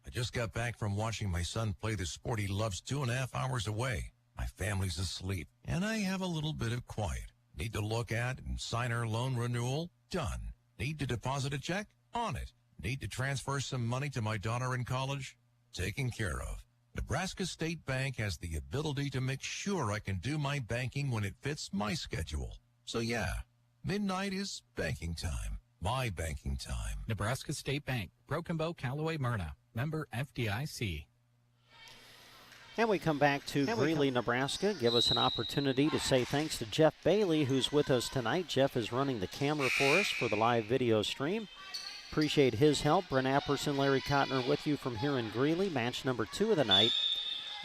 I just got back from watching my son play the sport he loves 2.5 hours away. My family's asleep, and I have a little bit of quiet. Need to look at and sign our loan renewal? Done. Need to deposit a check? On it. Need to transfer some money to my daughter in college? Taken care of. Nebraska State Bank has the ability to make sure I can do my banking when it fits my schedule. So yeah, midnight is banking time. My banking time. Nebraska State Bank, Broken Bow, Callaway, Myrna. Member FDIC. And we come back to Greeley, Nebraska. Give us an opportunity to say thanks to Jeff Bailey, who's with us tonight. Jeff is running the camera for us for the live video stream. Appreciate his help. Brent Apperson, Larry Cotner with you from here in Greeley. Match number 2 of the night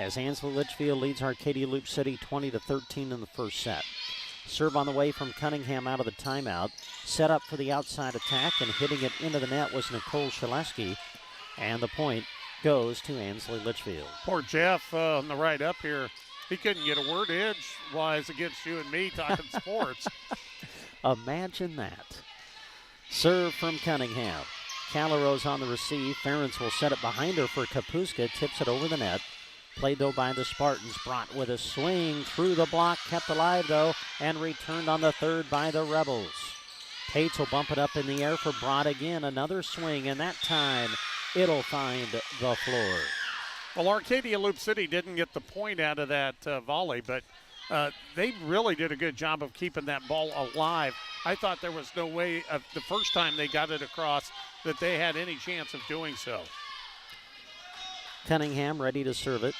as Ansley Litchfield leads Arcadia Loup City 20-13 in the first set. Serve on the way from Cunningham out of the timeout. Set up for the outside attack, and hitting it into the net was Nicole Shaleski. And the point goes to Ansley Litchfield. Poor Jeff on the right up here. He couldn't get a word edgewise against you and me talking sports. Imagine that. Serve from Cunningham. Calleros on the receive. Ferentz will set it behind her for Kapuska. Tips it over the net. Played, though, by the Spartans. Brought with a swing through the block. Kept alive, though, and returned on the third by the Rebels. Pates will bump it up in the air for Brott again. Another swing, and that time it'll find the floor. Well, Arcadia Loup City didn't get the point out of that volley, but they really did a good job of keeping that ball alive. I thought there was no way the first time they got it across that they had any chance of doing so. Cunningham ready to serve it.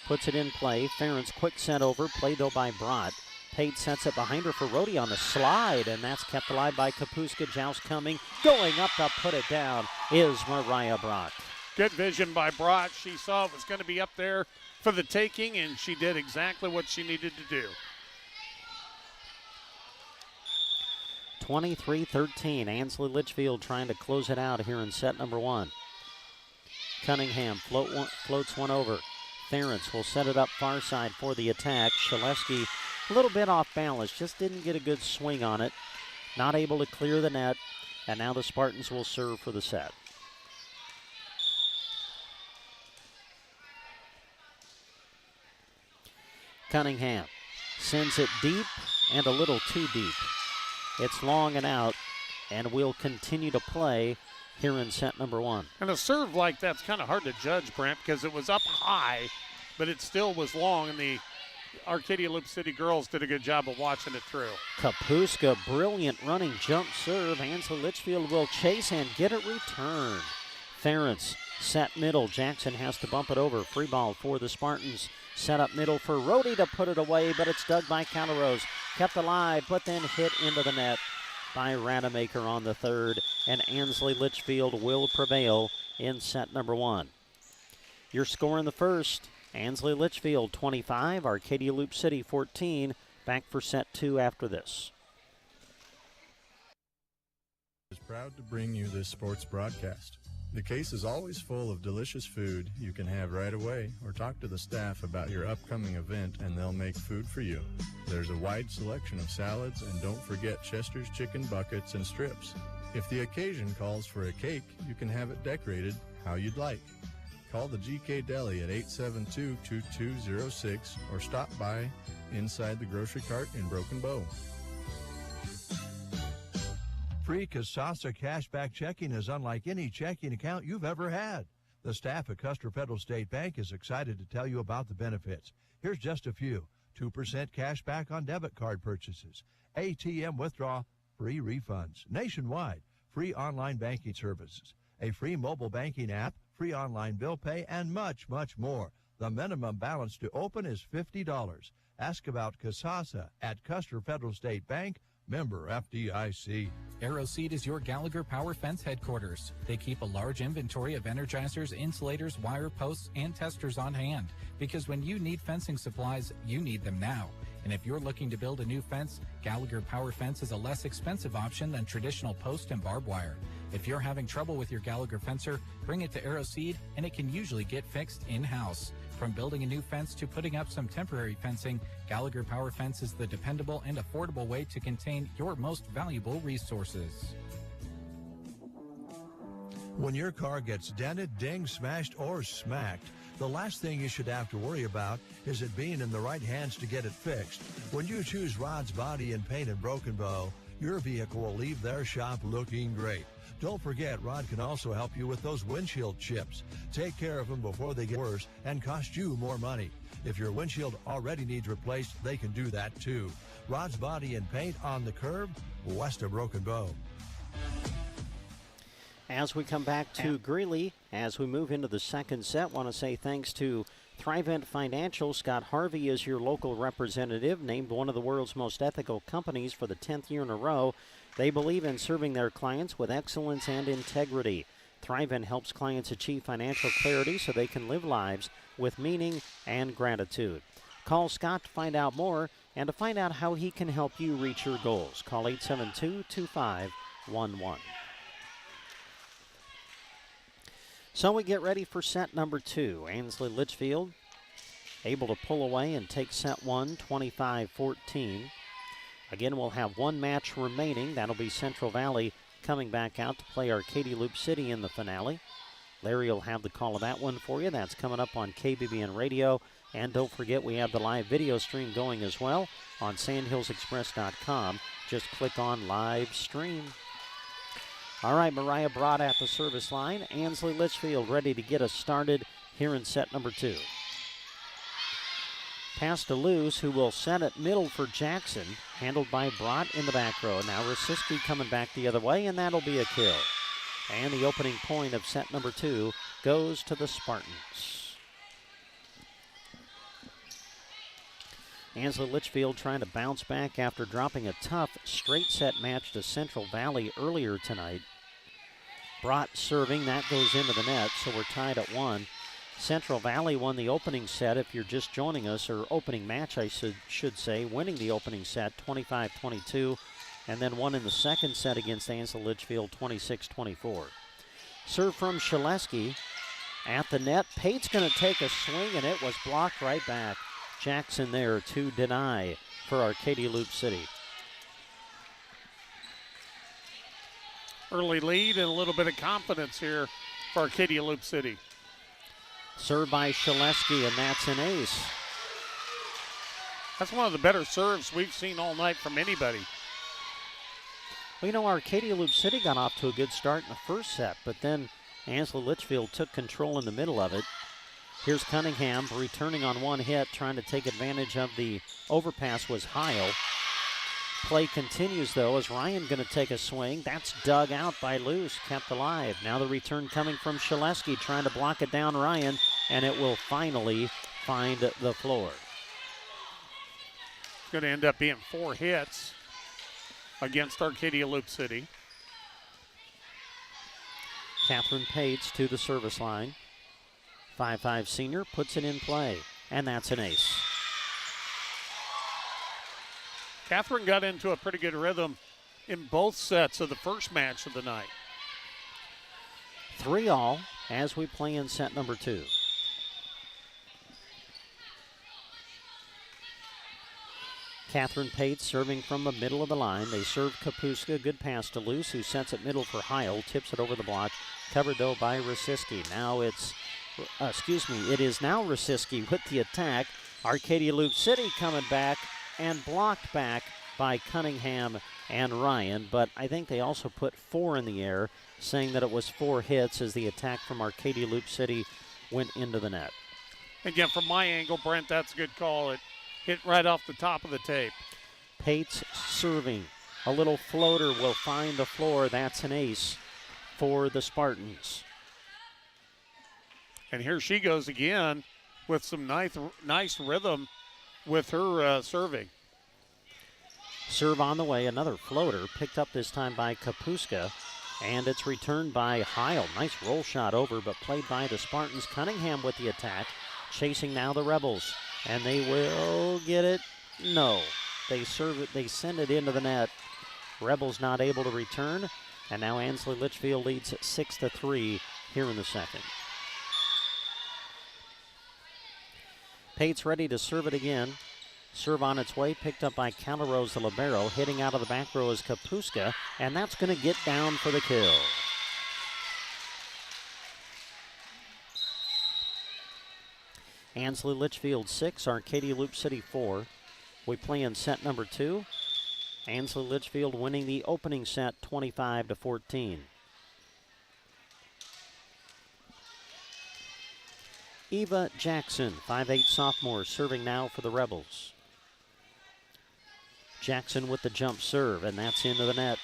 Puts it in play. Ferentz quick set over. Played, though, by Brott. Pate sets it behind her for Rhodey on the slide, and that's kept alive by Kapuska. Joust coming. Going up to put it down is Mariah Brock. Good vision by Brott. She saw it was going to be up there for the taking, and she did exactly what she needed to do. 23-13. Ansley Litchfield trying to close it out here in set number 1. Cunningham floats one over. Ferentz will set it up far side for the attack. Shaleski a little bit off balance, just didn't get a good swing on it. Not able to clear the net, and now the Spartans will serve for the set. Cunningham sends it deep and a little too deep. It's long and out, and will continue to play here in set number 1. And a serve like that's kind of hard to judge, Brent, because it was up high, but it still was long, and the Arcadia Loup City girls did a good job of watching it through. Kapuska, brilliant running jump serve. Ansley Litchfield will chase and get it returned. Ferentz set middle. Jackson has to bump it over. Free ball for the Spartans. Set up middle for Rhodey to put it away, but it's dug by Calleros. Kept alive, but then hit into the net by Rademacher on the third, and Ansley Litchfield will prevail in set number 1. Your score in the first, Ansley Litchfield 25, Arcadia Loup City 14. Back for set 2 after this. Is proud to bring you this sports broadcast. The case is always full of delicious food you can have right away, or talk to the staff about your upcoming event and they'll make food for you. There's a wide selection of salads, and don't forget Chester's chicken buckets and strips. If the occasion calls for a cake, you can have it decorated how you'd like. Call the GK Deli at 872-2206 or stop by inside the grocery cart in Broken Bow. Free Casasa cashback checking is unlike any checking account you've ever had. The staff at Custer Federal State Bank is excited to tell you about the benefits. Here's just a few. 2% cash back on debit card purchases. ATM withdrawal, free refunds. Nationwide, free online banking services. A free mobile banking app, free online bill pay, and much, much more. The minimum balance to open is $50. Ask about Casasa at Custer Federal State Bank, member FDIC. Aeroseed is your Gallagher Power Fence headquarters. They keep a large inventory of energizers, insulators, wire posts, and testers on hand. Because when you need fencing supplies, you need them now. And if you're looking to build a new fence, Gallagher Power Fence is a less expensive option than traditional post and barbed wire. If you're having trouble with your Gallagher fencer, bring it to Aeroseed, and it can usually get fixed in-house. From building a new fence to putting up some temporary fencing, Gallagher Power Fence is the dependable and affordable way to contain your most valuable resources. When your car gets dented, dinged, smashed, or smacked, the last thing you should have to worry about is it being in the right hands to get it fixed. When you choose Rod's Body and Paint in Broken Bow, your vehicle will leave their shop looking great. Don't forget, Rod can also help you with those windshield chips. Take care of them before they get worse and cost you more money. If your windshield already needs replaced, they can do that too. Rod's Body and Paint on the curb, west of Broken Bow. As we come back to Greeley, as we move into the second set, want to say thanks to Thrivent Financial. Scott Harvey is your local representative, named one of the world's most ethical companies for the 10th year in a row. They believe in serving their clients with excellence and integrity. Thrivent helps clients achieve financial clarity so they can live lives with meaning and gratitude. Call Scott to find out more and to find out how he can help you reach your goals. Call 872-2511. So we get ready for set number 2. Ansley Litchfield able to pull away and take set 1, 25-14. Again, we'll have one match remaining. That'll be Central Valley coming back out to play Arcadia Loup City in the finale. Larry will have the call of that one for you. That's coming up on KBBN Radio. And don't forget, we have the live video stream going as well on sandhillsexpress.com. Just click on live stream. All right, Mariah Broad at the service line. Ansley Litchfield ready to get us started here in set number 2. Pass to Luz, who will set it middle for Jackson, handled by Brott in the back row. Now Rosiski coming back the other way, and that'll be a kill. And the opening point of set number 2 goes to the Spartans. Ansley Litchfield trying to bounce back after dropping a tough straight set match to Central Valley earlier tonight. Brott serving, that goes into the net, so we're tied at 1. Central Valley won the opening set, if you're just joining us, or opening match, I should say, winning the opening set 25-22, and then won in the second set against Ansley Litchfield 26-24. Serve from Shaleski at the net. Pate's going to take a swing, and it was blocked right back. Jackson there to deny for Arcadia Loup City. Early lead and a little bit of confidence here for Arcadia Loup City. Serve by Shaleski, and that's an ace. That's one of the better serves we've seen all night from anybody. Well, you know, Arcadia Loup City got off to a good start in the first set, but then Ansley Litchfield took control in the middle of it. Here's Cunningham returning on one hit, trying to take advantage of the overpass was Heil. Play continues, though, as Ryan going to take a swing. That's dug out by Luce, kept alive. Now the return coming from Shaleski, trying to block it down Ryan, and it will finally find the floor. It's going to end up being 4 hits against Arcadia Loup City. Catherine Pates to the service line. 5'5" senior puts it in play, and that's an ace. Catherine got into a pretty good rhythm in both sets of the first match of the night. 3-all as we play in set number 2. Catherine Pates serving from the middle of the line. They serve Kapuska. Good pass to Luce, who sets it middle for Heil. Tips it over the block. Covered, though, by Rosiski. Now it's, it is now Rosiski with the attack. Arcadia Loup City coming back and blocked back by Cunningham and Ryan. But I think they also put 4 in the air, saying that it was 4 hits as the attack from Arcadia Loup City went into the net. Again, from my angle, Brent, that's a good call. It hit right off the top of the tape. Pates serving. A little floater will find the floor. That's an ace for the Spartans. And here she goes again with some nice rhythm with her serving. Serve on the way, another floater, picked up this time by Kapuska, and it's returned by Heil. Nice roll shot over, but played by the Spartans. Cunningham with the attack, chasing now the Rebels, and they will get it. No, they serve it, they send it into the net. Rebels not able to return, and now Ansley Litchfield leads 6-3 here in the second. Pates ready to serve it again. Serve on its way, picked up by Calderos, the libero. Hitting out of the back row is Kapuska, and that's going to get down for the kill. Ansley Litchfield 6, Arcadia Loup City 4. We play in set number 2. Ansley Litchfield winning the opening set 25-14. Eva Jackson, 5'8" sophomore, serving now for the Rebels. Jackson with the jump serve, and that's into the net.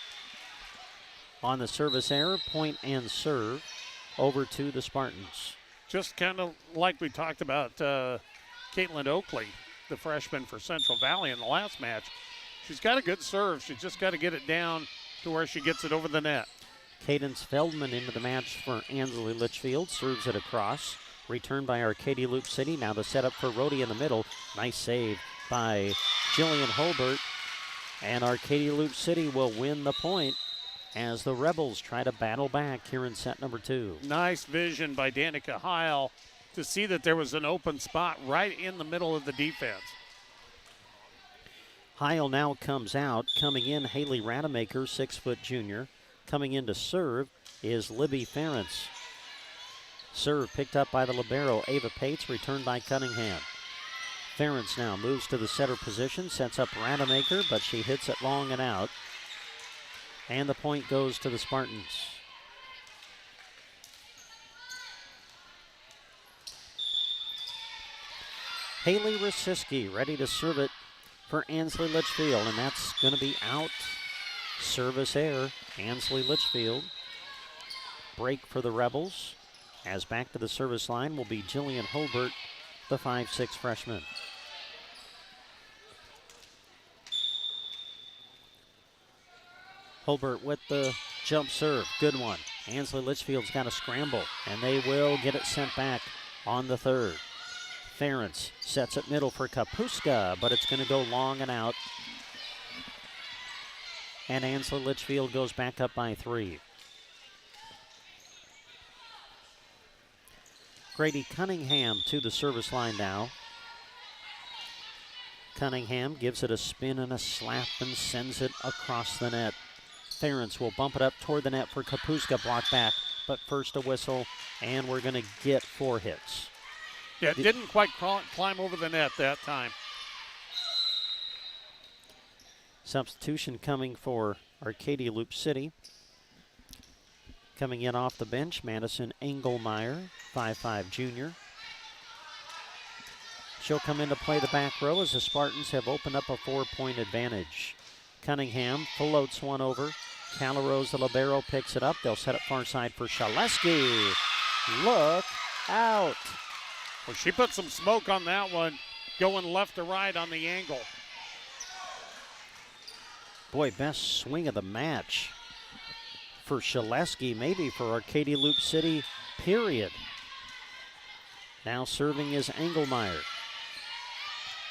On the service error, point and serve over to the Spartans. Just kind of like we talked about Caitlin Oakley, the freshman for Central Valley in the last match. She's got a good serve. She's just got to get it down to where she gets it over the net. Cadence Feldman into the match for Ansley Litchfield. Serves it across. Returned by Arcadia Loup City. Now the setup for Rhodey in the middle. Nice save by Jillian Holbert. And Arcadia Loup City will win the point as the Rebels try to battle back here in set number 2. Nice vision by Danica Heil to see that there was an open spot right in the middle of the defense. Heil now comes out. Coming in, Haley Rademacher, 6-foot junior. Coming in to serve is Libby Ferentz. Serve picked up by the libero, Ava Pates, returned by Cunningham. Ferentz now moves to the setter position, sets up Rademacher, but she hits it long and out. And the point goes to the Spartans. Haley Rosiski ready to serve it for Ansley Litchfield, and that's going to be out. Service error, Ansley Litchfield. Break for the Rebels, as back to the service line will be Jillian Holbert, the 5'6" freshman. Holbert with the jump serve, good one. Ansley Litchfield's got a scramble, and they will get it sent back on the third. Ferentz sets it middle for Kapuska, but it's going to go long and out. And Ansley Litchfield goes back up by 3. Grady Cunningham to the service line now. Cunningham gives it a spin and a slap and sends it across the net. Ferentz will bump it up toward the net for Kapuska, blocked back, but first a whistle, and we're going to get 4 hits. Yeah, it didn't quite climb over the net that time. Substitution coming for Arcadia Loup City. Coming in off the bench, Madison Engelmeyer, 5'5" junior. She'll come in to play the back row as the Spartans have opened up a 4-point advantage. Cunningham floats one over. Callarose, the libero, picks it up. They'll set it far side for Shaleski. Look out. Well, she put some smoke on that one, going left to right on the angle. Boy, best swing of the match for Shaleski, maybe for Arcadia Loup City, period. Now serving is Engelmeyer.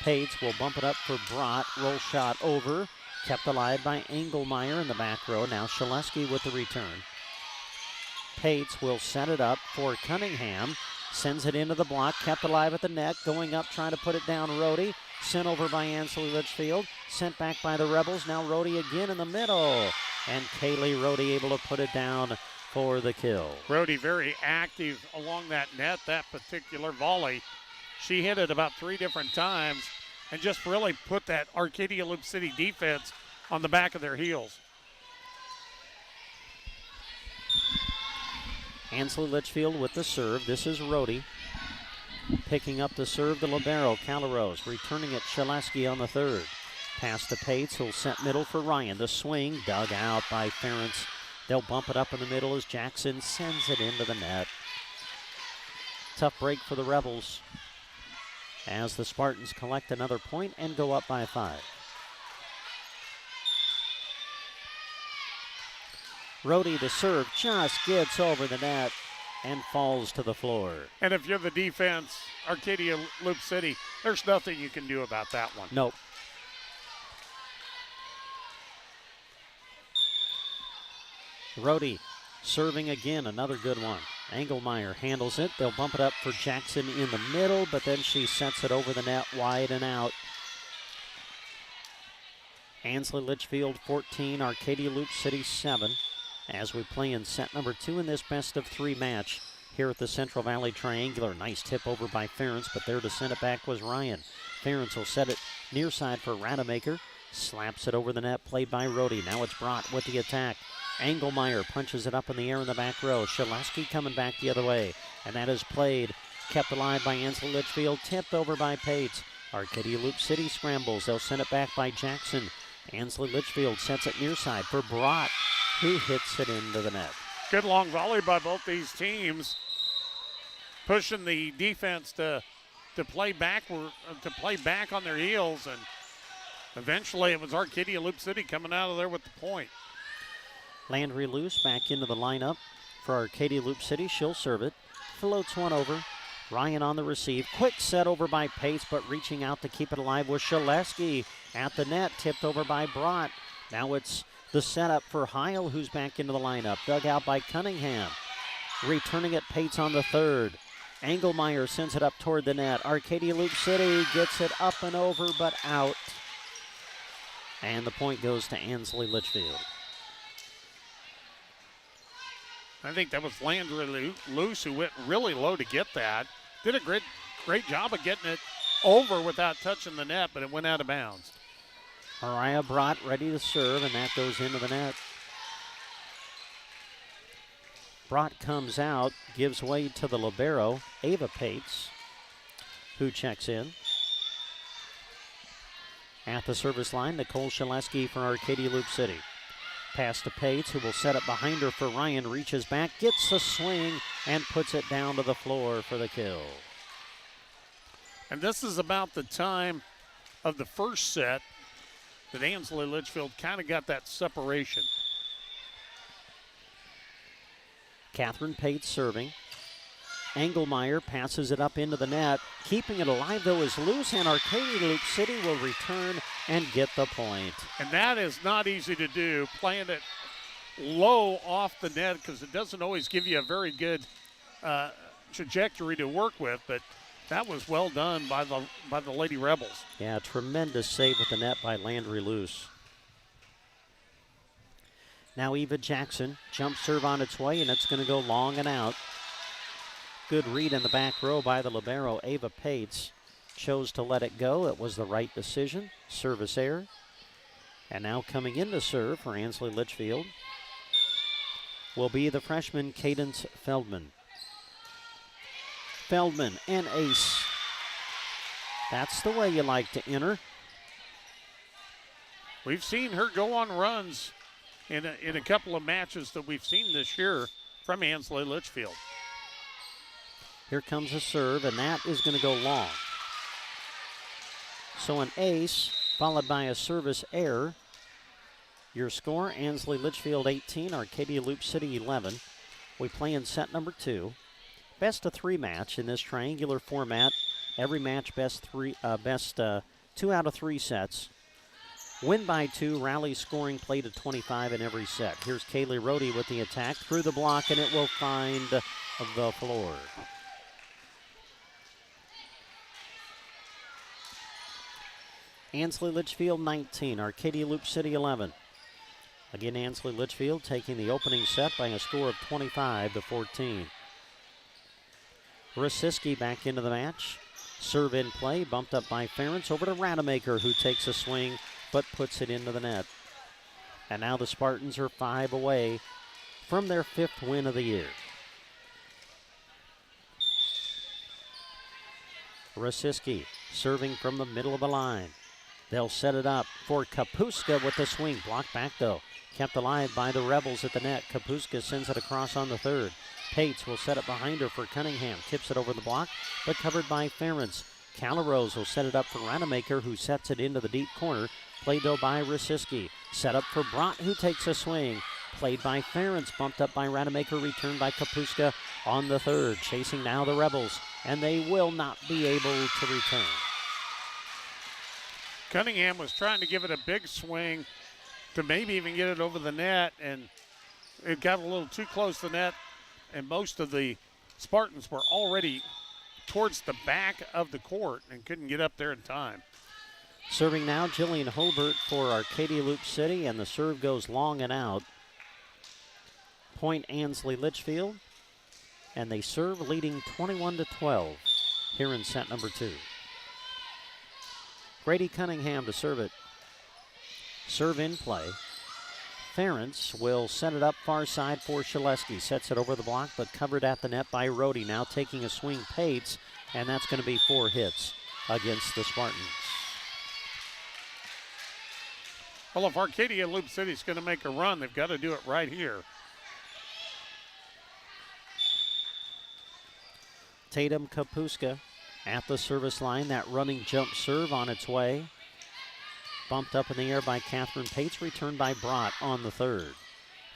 Pates will bump it up for Brott. Roll shot over. Kept alive by Engelmeyer in the back row. Now Shaleski with the return. Pates will set it up for Cunningham. Sends it into the block. Kept alive at the net. Going up, trying to put it down. Rhodey. Sent over by Ansley Litchfield. Sent back by the Rebels. Now Rhodey again in the middle. And Kaylee Rhodey able to put it down for the kill. Rhodey very active along that net, that particular volley. She hit it about 3 different times and just really put that Arcadia Loup City defense on the back of their heels. Ansley Litchfield with the serve. This is Rhodey. Picking up the serve, the libero, Callarose. Returning it, Shaleski on the third. Pass to Pates, who'll set middle for Ryan. The swing dug out by Ferentz. They'll bump it up in the middle as Jackson sends it into the net. Tough break for the Rebels as the Spartans collect another point and go up by 5. Rhodey to serve, just gets over the net and falls to the floor. And if you're the defense, Arcadia Loup City, there's nothing you can do about that one. Nope. Rhodey serving again, another good one. Engelmeyer handles it. They'll bump it up for Jackson in the middle, but then she sets it over the net wide and out. Ansley Litchfield 14, Arcadia Loup City 7. As we play in set number 2 in this best-of-3 match here at the Central Valley Triangular. Nice tip over by Ferentz, but there to send it back was Ryan. Ferentz will set it near side for Rademacher. Slaps it over the net, played by Rhodey. Now it's Brott with the attack. Engelmeyer punches it up in the air in the back row. Shaleski coming back the other way, and that is played Kept alive by Ansley Litchfield, tipped over by Pates. Arcadia Loup City scrambles. They'll send it back by Jackson. Ansley Litchfield sets it near side for Brott, who hits it into the net. Good long volley by both these teams, pushing the defense to play back on their heels, and eventually it was Arcadia Loup City coming out of there with the point. Landry Luce back into the lineup for Arcadia Loup City. She'll serve it. Floats one over. Ryan on the receive. Quick set over by Pace, but reaching out to keep it alive was Shaleski at the net. Tipped over by Brott. Now it's the setup for Heil, who's back into the lineup. Dug out by Cunningham. Returning it, Pates on the third. Engelmeyer sends it up toward the net. Arcadia Loup City gets it up and over, but out. And the point goes to Ansley Litchfield. I think that was Landry Luce who went really low to get that. Did a great job of getting it over without touching the net, but it went out of bounds. Mariah Brott ready to serve, and that goes into the net. Brott comes out, gives way to the libero, Ava Pates, who checks in. At the service line, Nicole Shaleski for Arcadia Loup City. Pass to Pates, who will set it behind her for Ryan. Reaches back, gets the swing, and puts it down to the floor for the kill. And this is about the time of the first set that Ansley Litchfield kind of got that separation. Catherine Pates serving. Engelmeyer passes it up into the net. Keeping it alive, though, is loose, and Arcadia Loup City will return and get the point. And that is not easy to do, playing it low off the net, because it doesn't always give you a very good trajectory to work with, but that was well done by the Lady Rebels. Yeah, tremendous save at the net by Landry Luce. Now Eva Jackson, jump serve on its way, and it's going to go long and out. Good read in the back row by the libero. Ava Pates chose to let it go. It was the right decision. Service error. And now coming in to serve for Ansley Litchfield will be the freshman Cadence Feldman. Feldman, an ace. That's the way you like to enter. We've seen her go on runs in a couple of matches that we've seen this year from Ansley Litchfield. Here comes a serve, and that is going to go long. So an ace followed by a service error. Your score, Ansley Litchfield 18, Arcadia Loup City 11. We play in set number 2. Best of 3 match in this triangular format. Every match best 2 out of 3 sets. Win by 2, rally scoring, play to 25 in every set. Here's Kaylee Rohde with the attack through the block, and it will find the floor. Ansley Litchfield 19, Arcadia Loup City 11. Again, Ansley Litchfield taking the opening set by a score of 25-14. Rosiski back into the match. Serve in play, bumped up by Ferentz over to Rademacher, who takes a swing but puts it into the net. And now the Spartans are 5 away from their 5th win of the year. Rosiski serving from the middle of the line. They'll set it up for Kapuska with the swing. Blocked back, though. Kept alive by the Rebels at the net. Kapuska sends it across on the third. Pates will set it behind her for Cunningham. Tips it over the block, but covered by Ferentz. Calarose will set it up for Rademacher, who sets it into the deep corner. Played, though, by Rosiski. Set up for Brott, who takes a swing. Played by Ferentz. Bumped up by Rademacher. Returned by Kapuska on the third. Chasing now the Rebels, and they will not be able to return. Cunningham was trying to give it a big swing to maybe even get it over the net, and it got a little too close to the net, and most of the Spartans were already towards the back of the court and couldn't get up there in time. Serving now, Jillian Holbert for Arcadia Loup City, and the serve goes long and out. Point Ansley Litchfield, and they serve leading 21-12 here in set number 2. Grady Cunningham to serve it. Serve in play. Ferentz will set it up far side for Shaleski. Sets it over the block, but covered at the net by Rohde. Now taking a swing, Pates, and that's going to be 4 hits against the Spartans. Well, if Arcadia Loup City is going to make a run, they've got to do it right here. Tatum Kapuska at the service line. That running jump serve on its way. Bumped up in the air by Catherine Pates, returned by Brott on the third.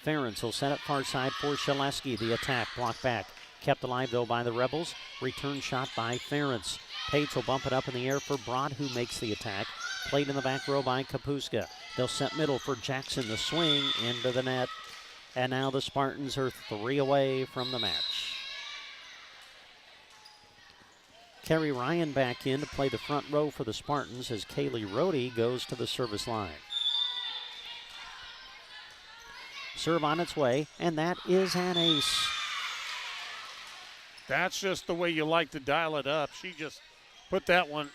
Ferentz will set it far side for Shaleski. The attack blocked back. Kept alive, though, by the Rebels. Return shot by Ferentz. Pates will bump it up in the air for Brott, who makes the attack. Played in the back row by Kapuska. They'll set middle for Jackson. The swing into the net. And now the Spartans are 3 away from the match. Kerry Ryan back in to play the front row for the Spartans as Kaylee Rohde goes to the service line. Serve on its way, and that is an ace. That's just the way you like to dial it up. She just put that one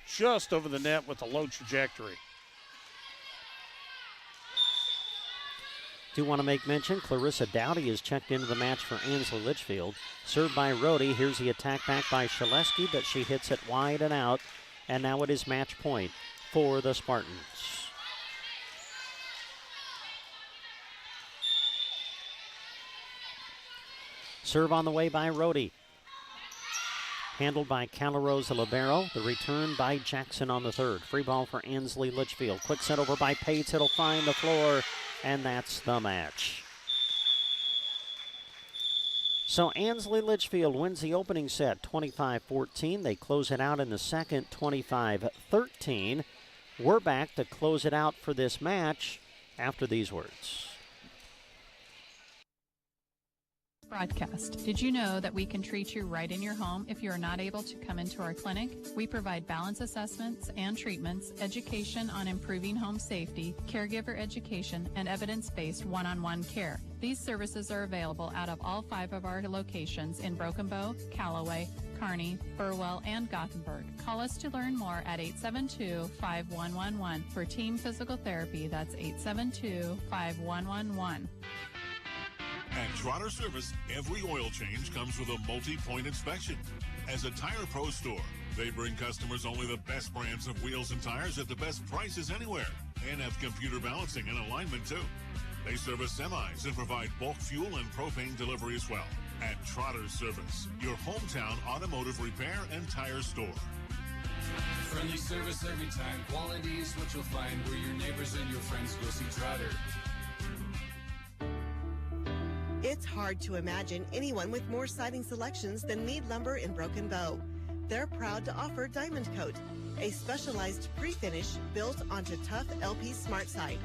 just over the net with a low trajectory. Do want to make mention, Clarissa Dowdy is checked into the match for Ansley Litchfield. Served by Rohde. Here's the attack back by Shaleski, but she hits it wide and out. And now it is match point for the Spartans. Serve on the way by Rohde. Handled by Calarosa Libero. The return by Jackson on the third. Free ball for Ansley Litchfield. Quick set over by Pates. It'll find the floor. And that's the match. So Ansley Litchfield wins the opening set 25-14. They close it out in the second 25-13. We're back to close it out for this match after these words. Broadcast. Did you know that we can treat you right in your home if you are not able to come into our clinic? We provide balance assessments and treatments, education on improving home safety, caregiver education, and evidence-based one-on-one care. These services are available out of all 5 of our locations in Broken Bow, Callaway, Kearney, Burwell, and Gothenburg. Call us to learn more at 872-5111. For team physical therapy, that's 872-5111. At Trotter Service, every oil change comes with a multi-point inspection. As a Tire Pro store, they bring customers only the best brands of wheels and tires at the best prices anywhere, and have computer balancing and alignment too. They service semis and provide bulk fuel and propane delivery as well. At Trotter Service, your hometown automotive repair and tire store. Friendly service every time. Quality is what you'll find where your neighbors and your friends go see Trotter. It's hard to imagine anyone with more siding selections than Mead Lumber in Broken Bow. They're proud to offer Diamond Coat, a specialized pre-finish built onto tough LP Smart Side.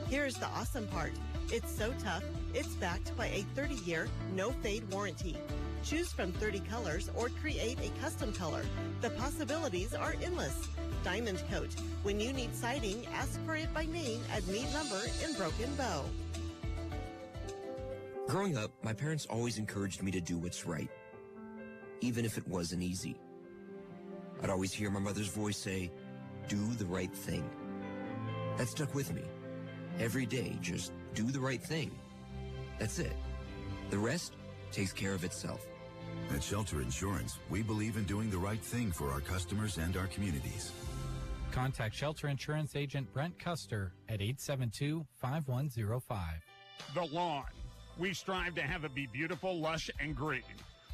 Here's the awesome part. It's so tough, it's backed by a 30-year, no-fade warranty. Choose from 30 colors or create a custom color. The possibilities are endless. Diamond Coat. When you need siding, ask for it by name at Mead Lumber in Broken Bow. Growing up, my parents always encouraged me to do what's right, even if it wasn't easy. I'd always hear my mother's voice say, "Do the right thing." That stuck with me. Every day, just do the right thing. That's it. The rest takes care of itself. At Shelter Insurance, we believe in doing the right thing for our customers and our communities. Contact Shelter Insurance Agent Brent Custer at 872-5105. The lawn. We strive to have it be beautiful, lush, and green.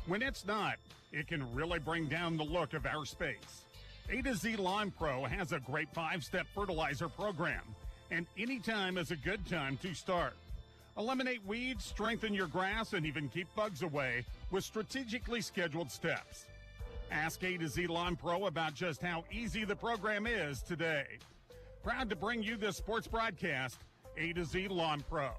When it's not, it can really bring down the look of our space. A to Z Lawn Pro has a great 5-step fertilizer program, and any time is a good time to start. Eliminate weeds, strengthen your grass, and even keep bugs away with strategically scheduled steps. Ask A to Z Lawn Pro about just how easy the program is today. Proud to bring you this sports broadcast, A to Z Lawn Pro.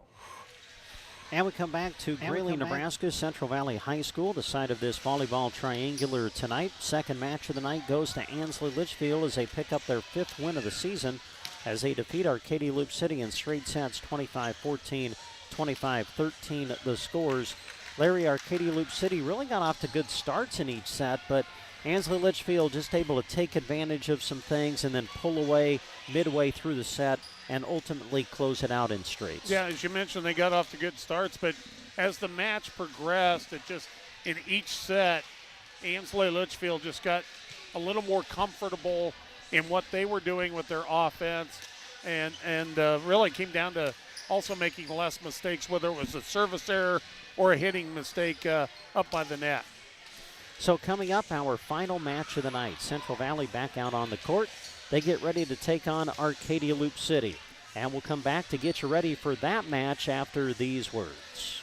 And we come back to Greeley, Nebraska, Central Valley High School, the site of this volleyball triangular tonight. Second match of the night goes to Ansley Litchfield as they pick up their 5th win of the season as they defeat Arcadia Loup City in straight sets, 25-14, 25-13 the scores. Larry, Arcadia Loup City really got off to good starts in each set, but Ansley Litchfield just able to take advantage of some things and then pull away midway through the set and ultimately close it out in straights. Yeah, as you mentioned, they got off to good starts, but as the match progressed, it just, in each set, Ansley Litchfield just got a little more comfortable in what they were doing with their offense, and really came down to also making less mistakes, whether it was a service error or a hitting mistake up by the net. So coming up, our final match of the night. Central Valley back out on the court. They get ready to take on Arcadia Loup City. And we'll come back to get you ready for that match after these words.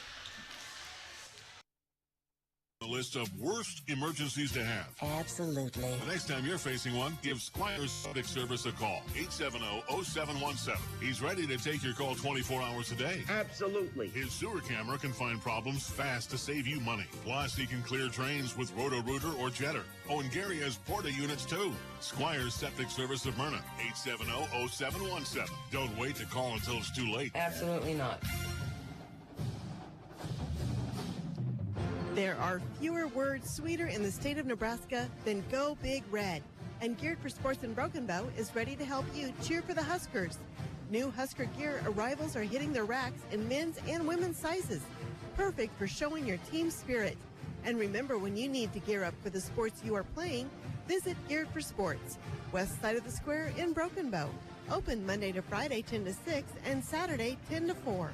A list of worst emergencies to have. Absolutely. The next time you're facing one, give Squires Septic Service a call. 870-0717. He's ready to take your call 24 hours a day. Absolutely. His sewer camera can find problems fast to save you money. Plus, he can clear drains with Roto-Rooter or Jetter. Oh, and Gary has Porta units, too. Squires Septic Service of Myrna. 870-0717. Don't wait to call until it's too late. Absolutely not. There are fewer words sweeter in the state of Nebraska than Go Big Red. And Geared for Sports in Broken Bow is ready to help you cheer for the Huskers. New Husker gear arrivals are hitting their racks in men's and women's sizes. Perfect for showing your team spirit. And remember, when you need to gear up for the sports you are playing, visit Geared for Sports, west side of the square in Broken Bow. Open Monday to Friday 10 to 6 and Saturday 10 to 4.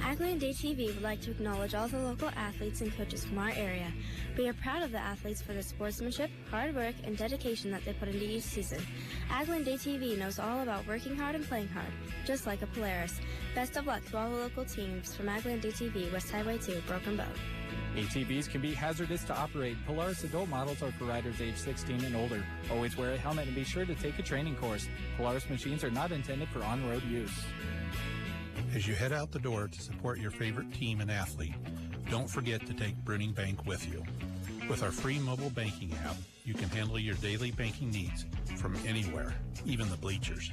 Agland ATV would like to acknowledge all the local athletes and coaches from our area. We are proud of the athletes for the sportsmanship, hard work, and dedication that they put into each season. Agland ATV knows all about working hard and playing hard, just like a Polaris. Best of luck to all the local teams from Agland ATV, West Highway 2, Broken Bow. ATVs can be hazardous to operate. Polaris adult models are for riders age 16 and older. Always wear a helmet and be sure to take a training course. Polaris machines are not intended for on-road use. As you head out the door to support your favorite team and athlete, don't forget to take Bruning Bank with you. With our free mobile banking app, you can handle your daily banking needs from anywhere, even the bleachers.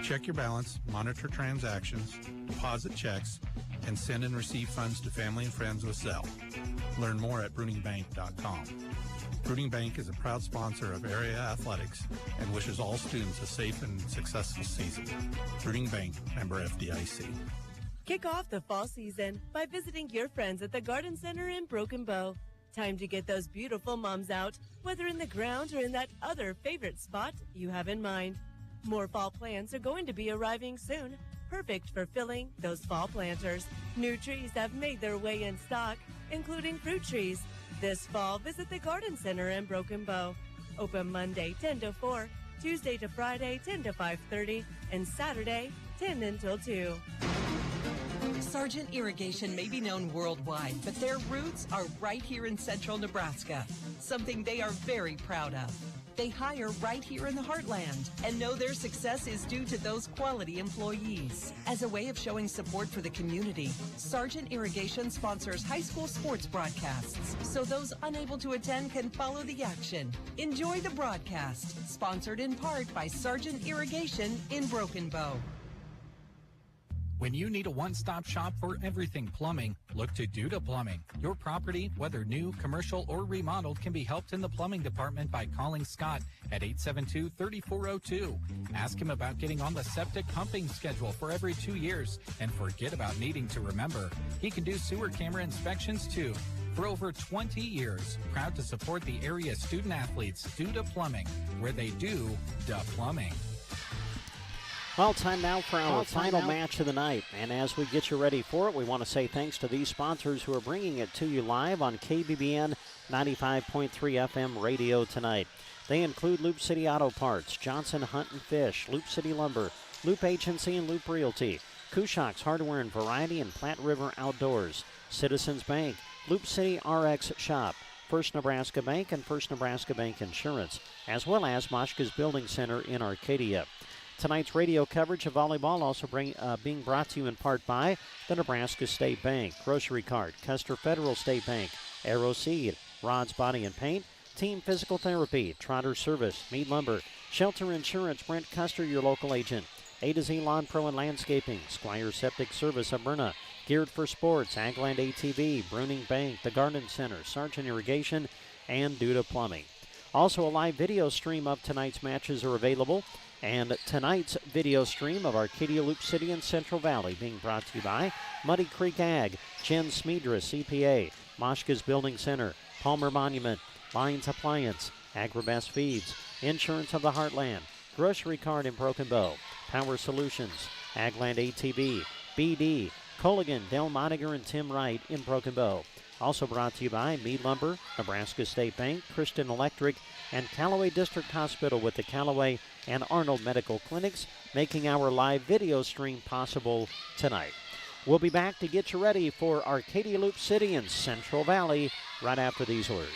Check your balance, monitor transactions, deposit checks, and send and receive funds to family and friends with Zelle. Learn more at BruningBank.com. Bruning Bank is a proud sponsor of area athletics and wishes all students a safe and successful season. Bruning Bank, member FDIC. Kick off the fall season by visiting your friends at the Garden Center in Broken Bow. Time to get those beautiful mums out, whether in the ground or in that other favorite spot you have in mind. More fall plants are going to be arriving soon, perfect for filling those fall planters. New trees have made their way in stock, including fruit trees. This fall, visit the Garden Center in Broken Bow. Open Monday 10 to 4, Tuesday to Friday 10 to 5:30, and Saturday 10 until 2. Sargent Irrigation may be known worldwide, but their roots are right here in central Nebraska, something they are very proud of. They hire right here in the heartland and know their success is due to those quality employees. As a way of showing support for the community, Sargent Irrigation sponsors high school sports broadcasts, so those unable to attend can follow the action. Enjoy the broadcast, sponsored in part by Sargent Irrigation in Broken Bow. When you need a one-stop shop for everything plumbing, look to Duda Plumbing. Your property, whether new, commercial, or remodeled, can be helped in the plumbing department by calling Scott at 872-3402. Ask him about getting on the septic pumping schedule for every 2 years, and forget about needing to remember. He can do sewer camera inspections, too. For over 20 years, proud to support the area student athletes, Duda Plumbing, where they do the plumbing. Well, time now for our final match of the night. And as we get you ready for it, we want to say thanks to these sponsors who are bringing it to you live on KBBN 95.3 FM radio tonight. They include Loup City Auto Parts, Johnson Hunt and Fish, Loup City Lumber, Loup Agency and Loup Realty, Kushock's Hardware and Variety, and Platte River Outdoors, Citizens Bank, Loup City RX Shop, First Nebraska Bank, and First Nebraska Bank Insurance, as well as Moshka's Building Center in Arcadia. Tonight's radio coverage of volleyball also being brought to you in part by the Nebraska State Bank, Grocery Cart, Custer Federal State Bank, Arrow Seed, Rod's Body and Paint, Team Physical Therapy, Trotter Service, Mead Lumber, Shelter Insurance, Brent Custer, your local agent, A to Z Lawn Pro and Landscaping, Squire Septic Service of Myrna, Geared for Sports, Agland ATV, Bruning Bank, the Garden Center, Sargent Irrigation, and Duda Plumbing. Also, a live video stream of tonight's matches are available And tonight's video stream of Arcadia, Loup City, and Central Valley being brought to you by Muddy Creek Ag, Jen Smedra, CPA, Moshka's Building Center, Palmer Monument, Lions Appliance, Agribest Feeds, Insurance of the Heartland, Grocery Card in Broken Bow, Power Solutions, Agland ATV, BD, Colligan, Del Moniger, and Tim Wright in Broken Bow. Also brought to you by Mead Lumber, Nebraska State Bank, Christian Electric, and Callaway District Hospital with the Callaway and Arnold Medical Clinics, making our live video stream possible tonight. We'll be back to get you ready for Arcadia, Loup City, and Central Valley right after these words.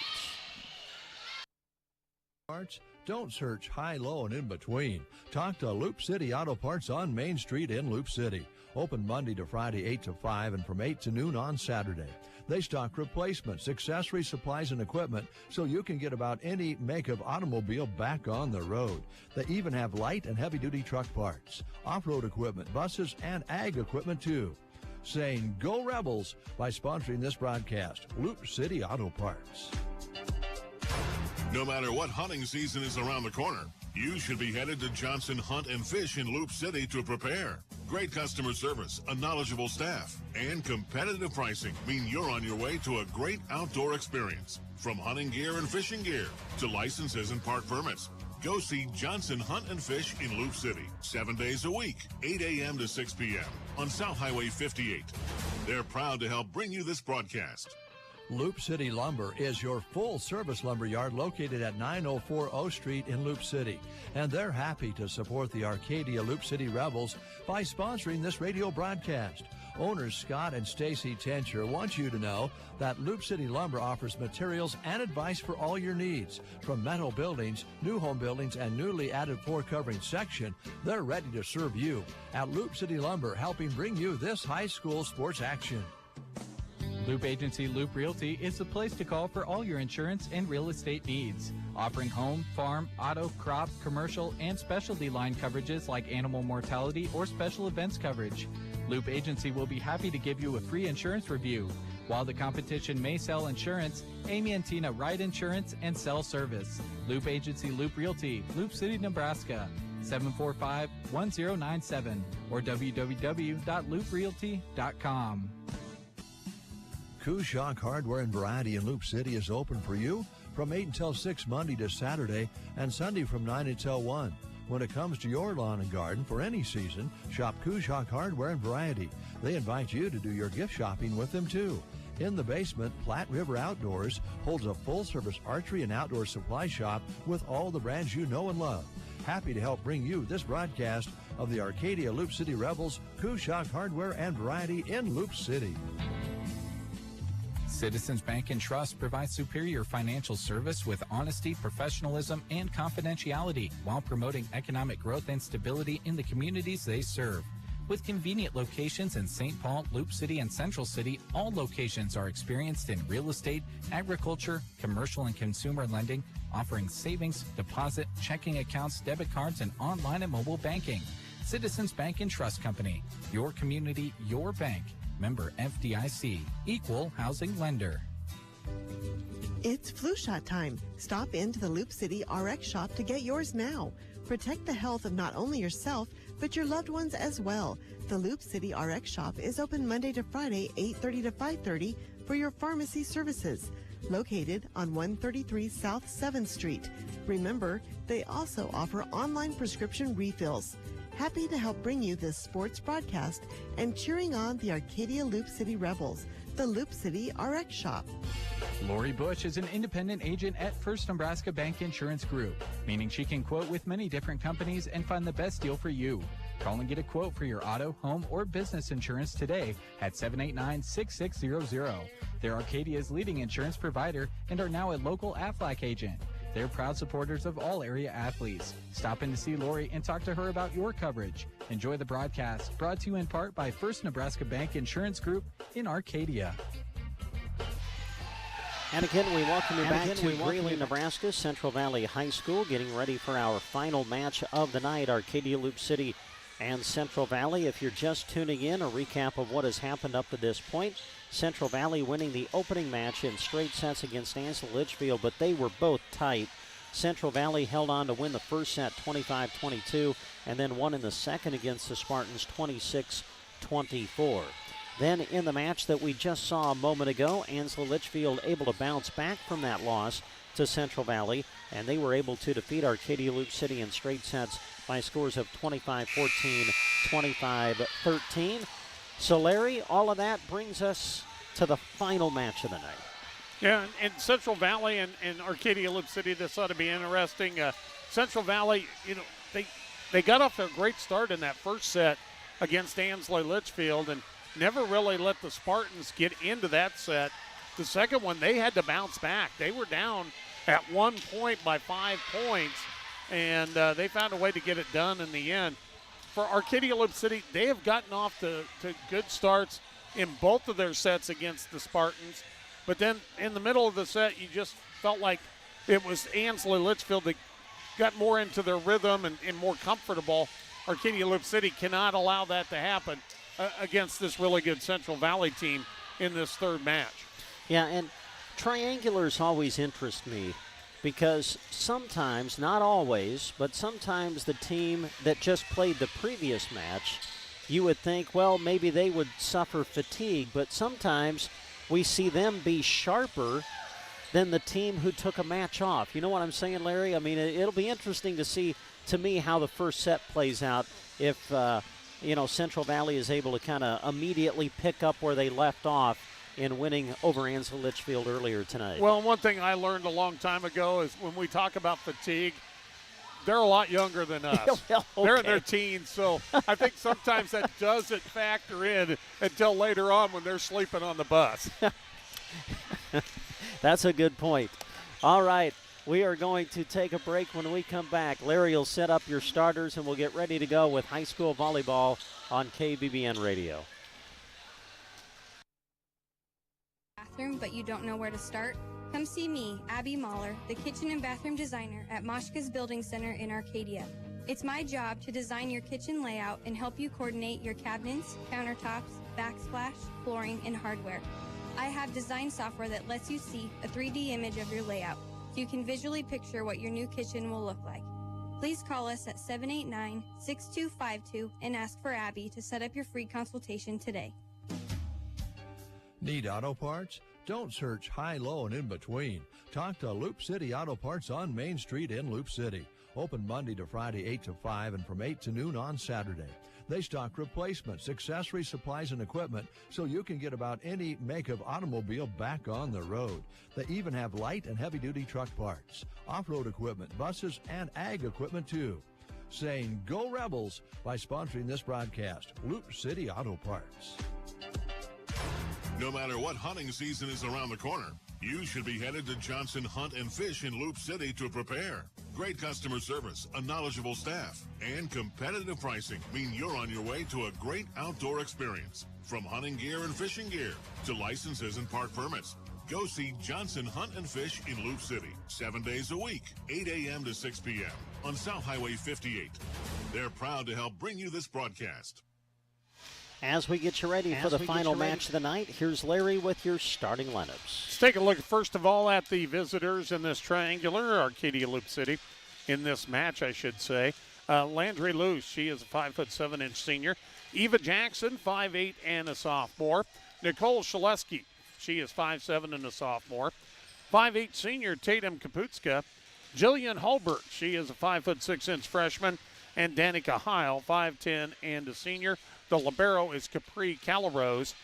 Don't search high, low, and in between. Talk to Loup City Auto Parts on Main Street in Loup City. Open Monday to Friday 8 to 5 and from 8 to noon on Saturday. They stock replacements, accessories, supplies, and equipment so you can get about any make of automobile back on the road. They even have light and heavy-duty truck parts, off-road equipment, buses, and ag equipment too. Saying Go Rebels by sponsoring this broadcast. Loup City Auto Parts. No matter what hunting season is around the corner, you should be headed to Johnson Hunt and Fish in Loup City to prepare. Great customer service, a knowledgeable staff, and competitive pricing mean you're on your way to a great outdoor experience. From hunting gear and fishing gear to licenses and park permits, go see Johnson Hunt and Fish in Loup City, 7 days a week, 8 a.m. to 6 p.m. on South Highway 58. They're proud to help bring you this broadcast. Loup City Lumber is your full-service lumber yard located at 904 O Street in Loup City. And they're happy to support the Arcadia Loup City Rebels by sponsoring this radio broadcast. Owners Scott and Stacy Tencher want you to know that Loup City Lumber offers materials and advice for all your needs. From metal buildings, new home buildings, and newly added floor covering section, they're ready to serve you. At Loup City Lumber, helping bring you this high school sports action. Loup Agency Loup Realty is the place to call for all your insurance and real estate needs. Offering home, farm, auto, crop, commercial, and specialty line coverages like animal mortality or special events coverage. Loup Agency will be happy to give you a free insurance review. While the competition may sell insurance, Amy and Tina write insurance and sell service. Loup Agency Loup Realty, Loup City, Nebraska, 745-1097 or www.louprealty.com. Kushock Hardware and Variety in Loup City is open for you from 8 until 6 Monday to Saturday and Sunday from 9 until 1. When it comes to your lawn and garden for any season, shop Kushock Hardware and Variety. They invite you to do your gift shopping with them too. In the basement, Platte River Outdoors holds a full-service archery and outdoor supply shop with all the brands you know and love. Happy to help bring you this broadcast of the Arcadia Loup City Rebels, Kushock Hardware and Variety in Loup City. Citizens Bank and Trust provides superior financial service with honesty, professionalism, and confidentiality while promoting economic growth and stability in the communities they serve. With convenient locations in St. Paul, Loup City, and Central City, all locations are experienced in real estate, agriculture, commercial and consumer lending, offering savings, deposit, checking accounts, debit cards, and online and mobile banking. Citizens Bank and Trust Company, your community, your bank. Member FDIC, Equal Housing Lender. It's flu shot time. Stop into the Loup City RX shop to get yours now. Protect the health of not only yourself, but your loved ones as well. The Loup City RX shop is open Monday to Friday, 8:30 to 5:30 for your pharmacy services. Located on 133 South 7th Street. Remember, they also offer online prescription refills. Happy to help bring you this sports broadcast and cheering on the Arcadia Loup City Rebels, the Loup City RX Shop. Lori Bush is an independent agent at First Nebraska Bank Insurance Group, meaning she can quote with many different companies and find the best deal for you. Call and get a quote for your auto, home, or business insurance today at 789-6600. They're Arcadia's leading insurance provider and are now a local Aflac agent. They're proud supporters of all area athletes. Stop in to see Lori and talk to her about your coverage. Enjoy the broadcast, brought to you in part by First Nebraska Bank Insurance Group in Arcadia. And again, we welcome you back to Greeley, Nebraska, Central Valley High School, getting ready for our final match of the night, Arcadia, Loup City, and Central Valley. If you're just tuning in, a recap of what has happened up to this point. Central Valley winning the opening match in straight sets against Ansley Litchfield, but they were both tight. Central Valley held on to win the first set 25-22 and then won in the second against the Spartans 26-24. Then in the match that we just saw a moment ago, Ansley Litchfield able to bounce back from that loss to Central Valley, and they were able to defeat Arcadia Loup City in straight sets by scores of 25-14, 25-13. So, Larry, all of that brings us to the final match of the night. Yeah, and Central Valley and Arcadia Loup City, this ought to be interesting. Central Valley, they got off to a great start in that first set against Ansley Litchfield and never really let the Spartans get into that set. The second one, they had to bounce back. They were down at 1 point by 5 points, and they found a way to get it done in the end. For Arcadia Loup City, they have gotten off to good starts in both of their sets against the Spartans. But then in the middle of the set, you just felt like it was Ansley Litchfield that got more into their rhythm and more comfortable. Arcadia Loup City cannot allow that to happen against this really good Central Valley team in this third match. Yeah, and triangulars always interest me because sometimes, not always, but sometimes the team that just played the previous match, you would think, well, maybe they would suffer fatigue, but sometimes we see them be sharper than the team who took a match off. You know what I'm saying, Larry? I mean, it'll be interesting to see, to me, how the first set plays out if, Central Valley is able to kind of immediately pick up where they left off in winning over Ansley Litchfield earlier tonight. Well, one thing I learned a long time ago is when we talk about fatigue, they're a lot younger than us. Well, okay. They're in their teens, so I think sometimes that doesn't factor in until later on when they're sleeping on the bus. That's a good point. All right, we are going to take a break. When we come back, Larry will set up your starters, and we'll get ready to go with high school volleyball on KBBN Radio. Bathroom, but you don't know where to start? Come see me, Abby Mahler, the kitchen and bathroom designer at Moshka's Building Center in Arcadia. It's my job to design your kitchen layout and help you coordinate your cabinets, countertops, backsplash, flooring, and hardware. I have design software that lets you see a 3D image of your layout, so you can visually picture what your new kitchen will look like. Please call us at 789-6252 and ask for Abby to set up your free consultation today. Need auto parts? Don't search high, low, and in between. Talk to Loup City Auto Parts on Main Street in Loup City. Open Monday to Friday 8 to 5 and from 8 to noon on Saturday. They stock replacements, accessories, supplies, and equipment so you can get about any make of automobile back on the road. They even have light and heavy-duty truck parts, off-road equipment, buses, and ag equipment too. Saying go Rebels by sponsoring this broadcast. Loup City Auto Parts. No matter what hunting season is around the corner, you should be headed to Johnson Hunt and Fish in Loup City to prepare. Great customer service, a knowledgeable staff, and competitive pricing mean you're on your way to a great outdoor experience. From hunting gear and fishing gear to licenses and park permits, go see Johnson Hunt and Fish in Loup City, 7 days a week, 8 a.m. to 6 p.m. on South Highway 58. They're proud to help bring you this broadcast. As we get you ready for the final match of the night, here's Larry with your starting lineups. Let's take a look, first of all, at the visitors in this triangular, Arcadia Loup City, in this match, I should say. Landry Luce, she is a 5'7" senior. Eva Jackson, 5'8" and a sophomore. Nicole Shaleski, she is 5'7" and a sophomore. 5'8" senior Tatum Kaputska. Jillian Hulbert, she is a 5'6" freshman. And Danica Heil, 5'10" and a senior. The libero is Capri Calarose,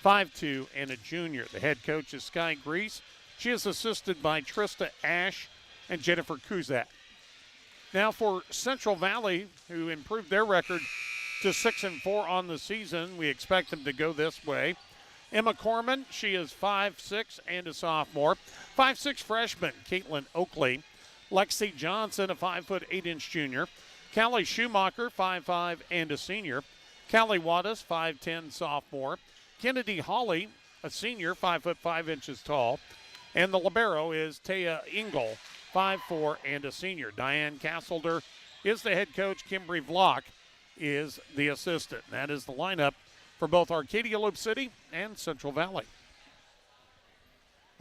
5'2" and a junior. The head coach is Sky Grease. She is assisted by Trista Ash and Jennifer Kuzak. Now for Central Valley, who improved their record to 6-4 on the season, we expect them to go this way. Emma Corman, she is 5'6" and a sophomore. 5'6" freshman Caitlin Oakley. Lexi Johnson, a 5'8" junior. Callie Schumacher, 5'5" and a senior. Callie Wattis, 5'10", sophomore. Kennedy Hawley, a senior, 5'5" tall. And the libero is Taya Engel, 5'4" and a senior. Diane Castleter is the head coach. Kimberly Vlock is the assistant. That is the lineup for both Arcadia Loup City and Central Valley.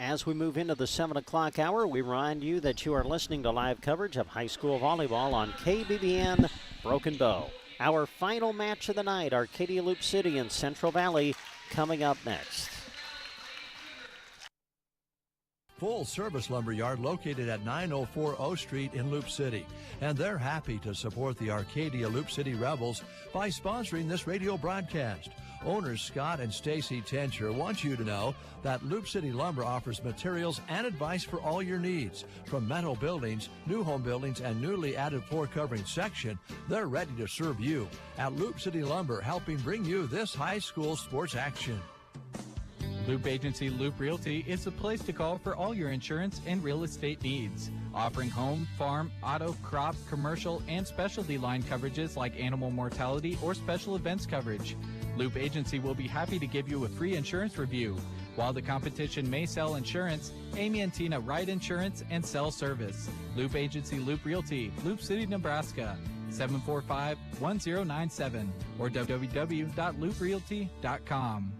As we move into the 7 o'clock hour, we remind you that you are listening to live coverage of high school volleyball on KBBN Broken Bow. Our final match of the night, Arcadia Loup City and Central Valley, coming up next. Full Service Lumberyard located at 904 O Street in Loup City. And they're happy to support the Arcadia Loup City Rebels by sponsoring this radio broadcast. Owners Scott and Stacy Tencher want you to know that Loup City Lumber offers materials and advice for all your needs. From metal buildings, new home buildings, and newly added floor covering section, they're ready to serve you. At Loup City Lumber, helping bring you this high school sports action. Loup Agency Loup Realty is the place to call for all your insurance and real estate needs. Offering home, farm, auto, crop, commercial, and specialty line coverages like animal mortality or special events coverage. Loup Agency will be happy to give you a free insurance review. While the competition may sell insurance, Amy and Tina write insurance and sell service. Loup Agency Loup Realty, Loup City, Nebraska, 745-1097 or www.louprealty.com.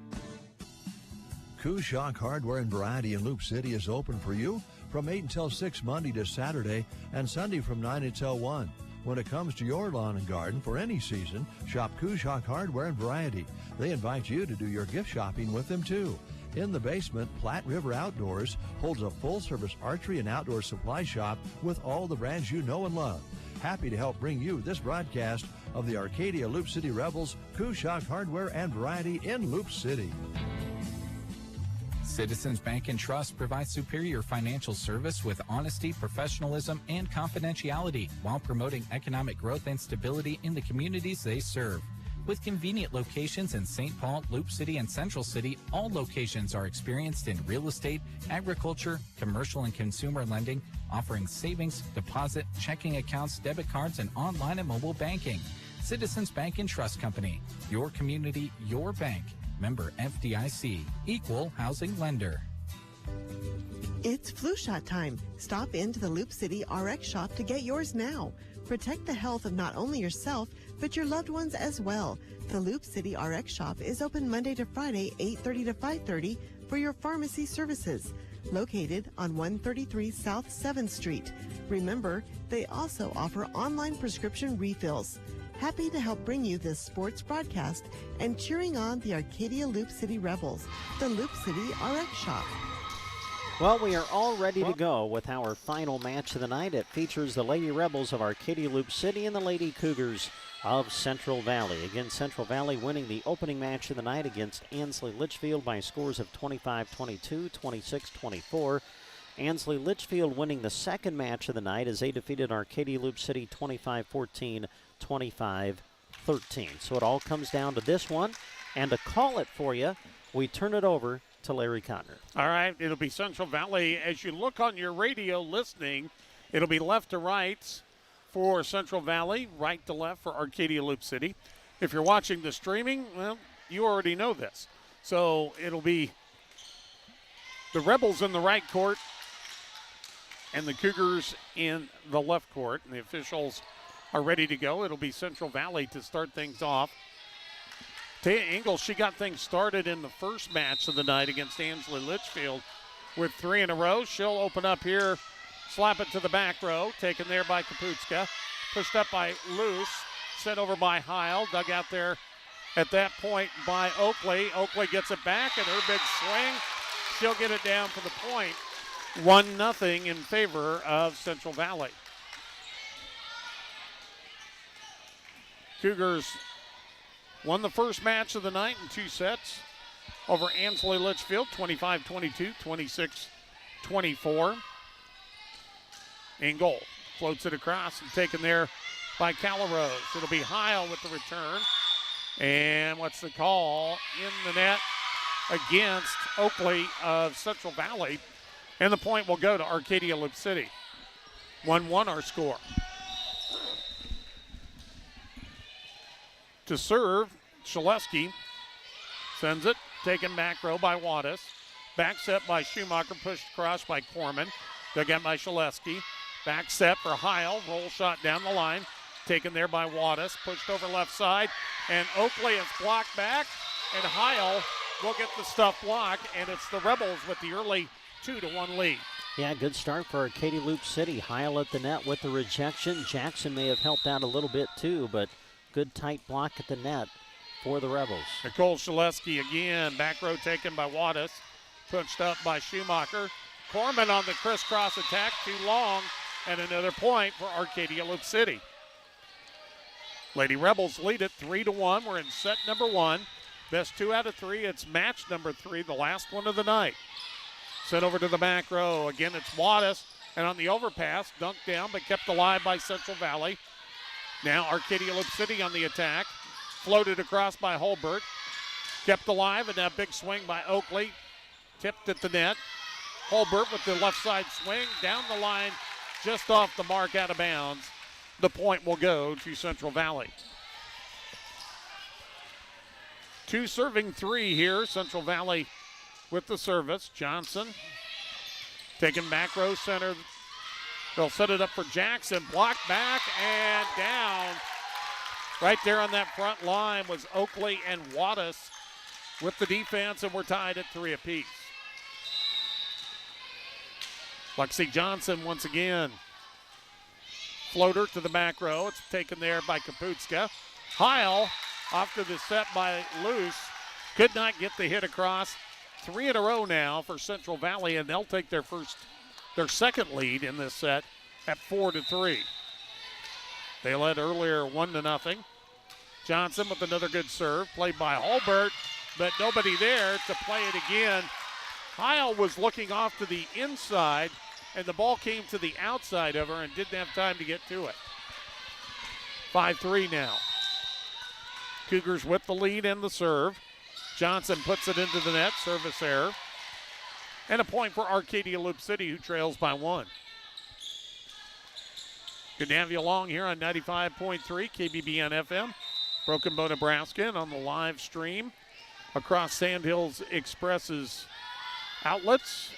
Kushock Hardware and Variety in Loup City is open for you from 8 until 6 Monday to Saturday and Sunday from 9 until 1. When it comes to your lawn and garden for any season, shop Kushock Hardware and Variety. They invite you to do your gift shopping with them too. In the basement, Platte River Outdoors holds a full-service archery and outdoor supply shop with all the brands you know and love. Happy to help bring you this broadcast of the Arcadia Loup City Rebels, Kushock Hardware and Variety in Loup City. Citizens Bank and Trust provides superior financial service with honesty, professionalism, and confidentiality while promoting economic growth and stability in the communities they serve. With convenient locations in St. Paul, Loup City, and Central City, all locations are experienced in real estate, agriculture, commercial and consumer lending, offering savings, deposit, checking accounts, debit cards, and online and mobile banking. Citizens Bank and Trust Company, your community, your bank. Member FDIC, Equal Housing Lender. It's flu shot time. Stop into the Loup City RX shop to get yours now. Protect the health of not only yourself, but your loved ones as well. The Loup City RX shop is open Monday to Friday, 8:30 to 5:30 for your pharmacy services. Located on 133 South 7th Street. Remember, they also offer online prescription refills. Happy to help bring you this sports broadcast and cheering on the Arcadia Loup City Rebels, the Loup City RX shop. Well, we are all ready to go with our final match of the night. It features the Lady Rebels of Arcadia Loup City and the Lady Cougars of Central Valley. Again, Central Valley winning the opening match of the night against Ansley Litchfield by scores of 25-22, 26-24. Ansley Litchfield winning the second match of the night as they defeated Arcadia Loup City 25-14, 25-13. So it all comes down to this one. And to call it for you, we turn it over to Larry Conner. All right, it'll be Central Valley. As you look on your radio listening, it'll be left to right for Central Valley, right to left for Arcadia Loup City. If you're watching the streaming, well, you already know this. So it'll be the Rebels in the right court and the Cougars in the left court. And the officials are ready to go. It'll be Central Valley to start things off. Taya Ingalls, she got things started in the first match of the night against Ansley Litchfield with 3 in a row. She'll open up here, slap it to the back row, taken there by Kaputska, pushed up by Luce, sent over by Heil, dug out there at that point by Oakley. Oakley gets it back, and her big swing, she'll get it down for the point. 1-0 in favor of Central Valley. Cougars won the first match of the night in 2 sets over Ansley Litchfield, 25-22, 26-24. Engel floats it across and taken there by Calarose. It'll be Heil with the return. And what's the call? In the net against Oakley of Central Valley. And the point will go to Arcadia Loup City. 1-1 our score. To serve, Shaleski sends it, taken back row by Wattis. Back set by Schumacher, pushed across by Corman. Dug out by Shaleski. Back set for Heil, roll shot down the line. Taken there by Wattis, pushed over left side. And Oakley is blocked back, and Heil will get the stuff blocked, and it's the Rebels with the early 2-1 lead. Yeah, good start for Arcadia Loup City. Heil at the net with the rejection. Jackson may have helped out a little bit too, but good tight block at the net for the Rebels. Nicole Shaleski again. Back row taken by Wattis. Punched up by Schumacher. Corman on the crisscross attack. Too long. And another point for Arcadia Loup City. Lady Rebels lead it 3-1. We're in set number 1. Best 2 out of 3. It's match number 3, the last one of the night. Sent over to the back row. Again, it's Wattis. And on the overpass, dunked down but kept alive by Central Valley. Now Arcadia Loup City on the attack. Floated across by Holbert. Kept alive, and now big swing by Oakley. Tipped at the net. Holbert with the left side swing. Down the line, just off the mark, out of bounds. The point will go to Central Valley. 2 serving 3 here. Central Valley with the service. Johnson taking back row center. They'll set it up for Jackson. Blocked back and down. Right there on that front line was Oakley and Wattis with the defense, and we're tied at 3 apiece. Lexi Johnson once again. Floater to the back row. It's taken there by Kaputska. Heil off to the set by Luce. Could not get the hit across. 3 in a row now for Central Valley, and they'll take their second lead in this set at 4-3. They led earlier 1-0. Johnson with another good serve, played by Holbert, but nobody there to play it again. Heil was looking off to the inside, and the ball came to the outside of her and didn't have time to get to it. 5-3 now. Cougars with the lead and the serve. Johnson puts it into the net, service error. And a point for Arcadia Loup City, who trails by 1. Good to have you along here on 95.3 KBBN FM, Broken Bow, Nebraska, and on the live stream across Sandhills Express's outlets.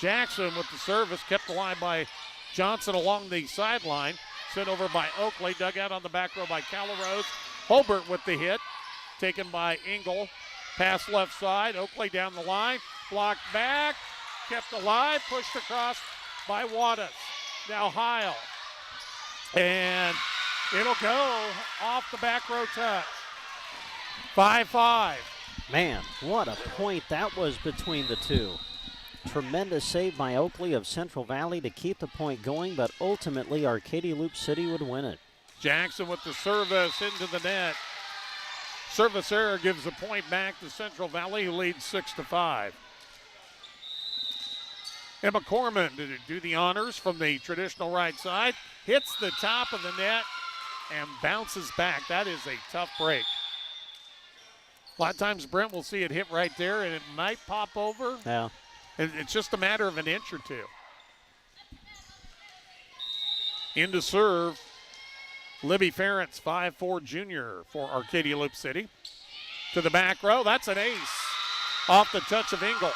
Jackson with the service, kept alive by Johnson along the sideline. Sent over by Oakley, dug out on the back row by Callarose. Holbert with the hit, taken by Engel. Pass left side, Oakley down the line. Blocked back, kept alive, pushed across by Wattis. Now Heil. And it'll go off the back row touch. 5-5. Man, what a point that was between the two. Tremendous save by Oakley of Central Valley to keep the point going, but ultimately Arcadia Loup City would win it. Jackson with the service into the net. Service error gives the point back to Central Valley, who leads 6-5. Emma Corman to do the honors from the traditional right side. Hits the top of the net and bounces back. That is a tough break. A lot of times Brent will see it hit right there, and it might pop over. Yeah. It's just a matter of an inch or two. Into serve, Libby Ferentz, 5'4" junior for Arcadia Loup City. To the back row, that's an ace off the touch of Engel.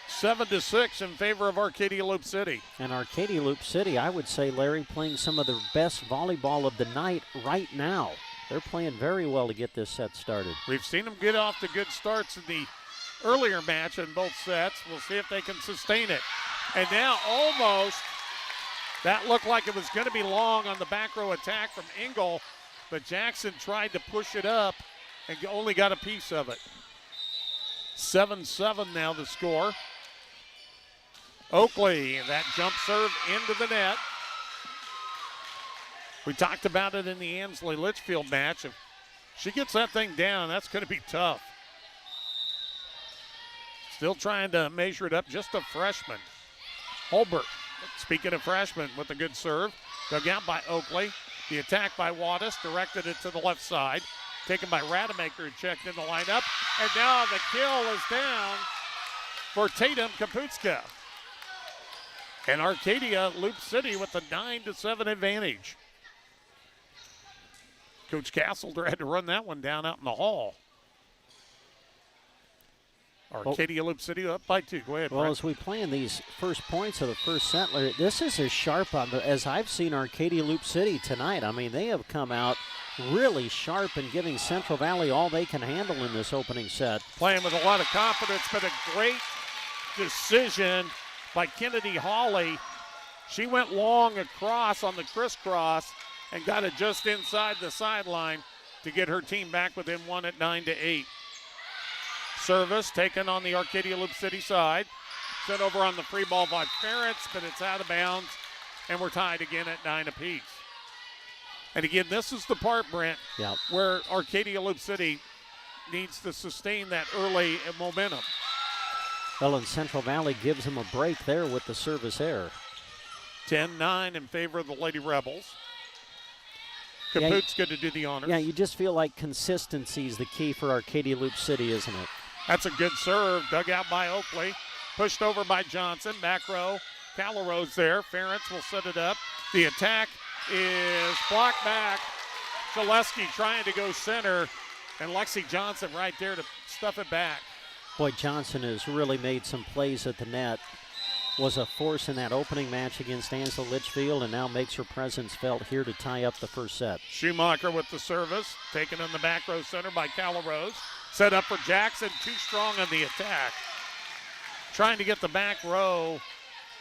7-6 in favor of Arcadia Loup City. And Arcadia Loup City, I would say, Larry, playing some of the best volleyball of the night right now. They're playing very well to get this set started. We've seen them get off to good starts in the earlier match in both sets. We'll see if they can sustain it. And now almost, that looked like it was going to be long on the back row attack from Engel, but Jackson tried to push it up and only got a piece of it. 7-7 now the score. Oakley, that jump serve into the net. We talked about it in the Ansley Litchfield match. If she gets that thing down, that's going to be tough. Still trying to measure it up, just a freshman. Holbert, speaking of freshmen, with a good serve. Dug out by Oakley. The attack by Wattis, directed it to the left side. Taken by Rademacher, checked in the lineup. And now the kill is down for Tatum Kaputska. And Arcadia Loup City with a 9-7 advantage. Coach Castleter had to run that one down out in the hall. Arcadia Loup City up by 2. Go ahead, well, Brent. As we play in these first points of the first set, Larry, this is as sharp as I've seen Arcadia Loup City tonight. I mean, they have come out really sharp and giving Central Valley all they can handle in this opening set. Playing with a lot of confidence, but a great decision by Kennedy Hawley. She went long across on the crisscross and got it just inside the sideline to get her team back within one at 9-8. Service taken on the Arcadia Loup City side. Sent over on the free ball by Ferentz, but it's out of bounds, and we're tied again at 9 apiece. And again, this is the part, Brent, where Arcadia Loup City needs to sustain that early momentum. Well, and Central Valley gives them a break there with the service error. 10-9 in favor of the Lady Rebels. Kaputska to do the honors. Yeah, you just feel like consistency is the key for Arcadia Loup City, isn't it? That's a good serve. Dug out by Oakley. Pushed over by Johnson. Back row. Callarose there. Ferentz will set it up. The attack is blocked back. Shaleski trying to go center. And Lexi Johnson right there to stuff it back. Boy, Johnson has really made some plays at the net. Was a force in that opening match against Ansley Litchfield and now makes her presence felt here to tie up the first set. Schumacher with the service. Taken in the back row center by Callarose. Set up for Jackson. Too strong on the attack. Trying to get the back row,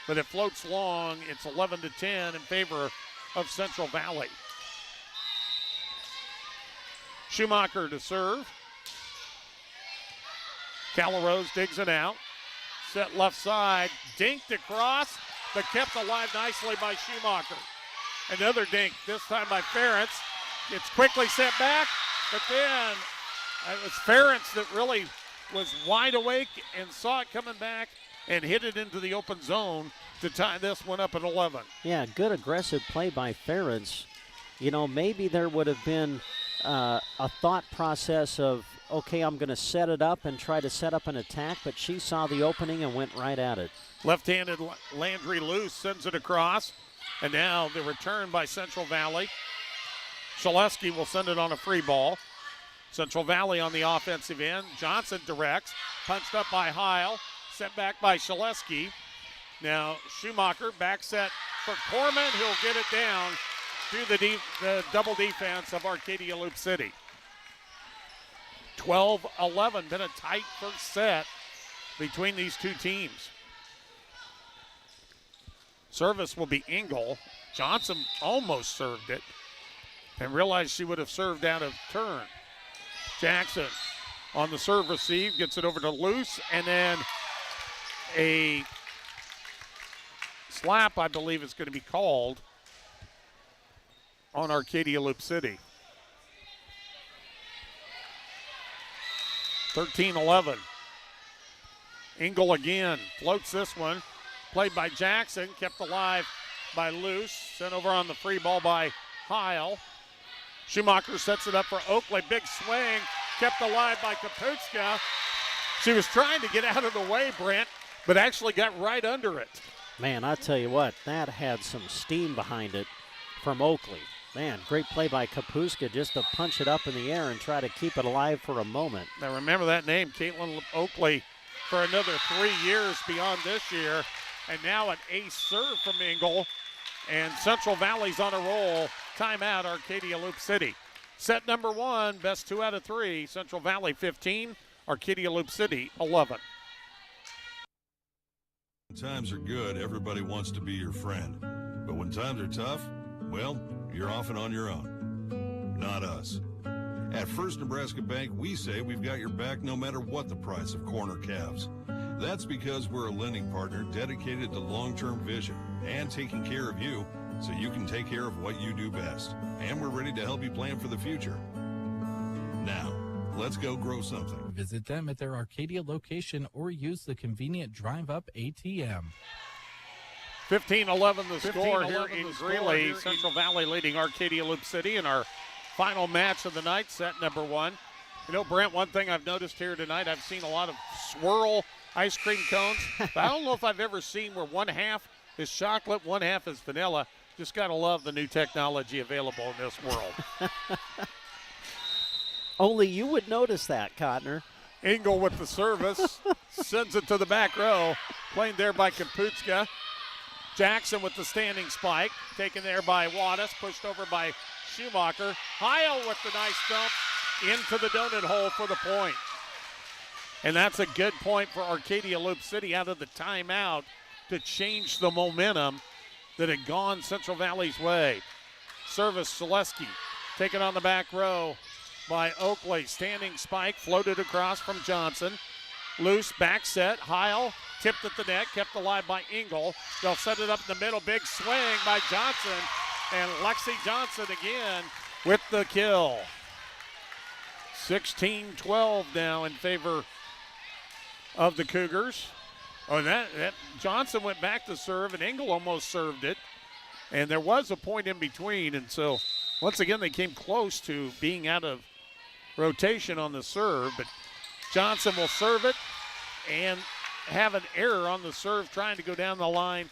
but it floats long. It's 11-10 in favor of Central Valley. Schumacher to serve. Callarose digs it out. Set left side, dinked across, but kept alive nicely by Schumacher. Another dink, this time by Ferentz. It's quickly set back, but then it was Ferentz that really was wide awake and saw it coming back and hit it into the open zone to tie this one up at 11. Yeah, good aggressive play by Ferentz. You know, maybe there would have been a thought process of, okay, I'm going to set it up and try to set up an attack, but she saw the opening and went right at it. Left-handed Landry loose, sends it across, and now the return by Central Valley. Shaleski will send it on a free ball. Central Valley on the offensive end. Johnson directs, punched up by Heil, sent back by Shaleski. Now Schumacher, back set for Corman, who'll get it down through the double defense of Arcadia Loup City. 12-11, been a tight first set between these two teams. Service will be Engel. Johnson almost served it and realized she would have served out of turn. Jackson on the serve receive, gets it over to Luce, and then a slap, I believe, is going to be called on Arcadia Loup City. 13-11. Engel again floats this one. Played by Jackson, kept alive by Luce. Sent over on the free ball by Heil. Schumacher sets it up for Oakley. Big swing, kept alive by Kaputska. She was trying to get out of the way, Brent, but actually got right under it. Man, I tell you what, that had some steam behind it from Oakley. Man, great play by Kaputska just to punch it up in the air and try to keep it alive for a moment. Now remember that name, Caitlin Oakley, for another 3 years beyond this year. And now an ace serve from Engel. And Central Valley's on a roll. Timeout, Arcadia Loup City. Set number one, best 2 out of 3. Central Valley 15, Arcadia Loup City 11. When times are good, everybody wants to be your friend. But when times are tough, well, you're often on your own. Not us. At First Nebraska Bank, we say we've got your back no matter what the price of corn or calves. That's because we're a lending partner dedicated to long-term vision and taking care of you so you can take care of what you do best. And we're ready to help you plan for the future. Now, let's go grow something. Visit them at their Arcadia location or use the convenient drive-up ATM. 15-11 the score here in Greeley. Central Valley leading Arcadia Loup City in our final match of the night, set number one. You know, Brent, one thing I've noticed here tonight, I've seen a lot of swirl ice cream cones. But I don't know if I've ever seen where one half is chocolate, one half is vanilla. Just got to love the new technology available in this world. Only you would notice that, Cotner. Engel with the service, sends it to the back row. Played there by Kaputska. Jackson with the standing spike, taken there by Wattis, pushed over by Schumacher. Heil with the nice dump into the donut hole for the point. And that's a good point for Arcadia Loup City out of the timeout to change the momentum that had gone Central Valley's way. Service Selesky taken on the back row by Oakley. Standing spike floated across from Johnson. Loose back set. Heil tipped at the net, kept alive by Engel. They'll set it up in the middle. Big swing by Johnson. And Lexi Johnson again with the kill. 16-12 now in favor of the Cougars. Oh, that Johnson went back to serve, and Engel almost served it. And there was a point in between, and so once again they came close to being out of rotation on the serve, but Johnson will serve it and have an error on the serve trying to go down the line.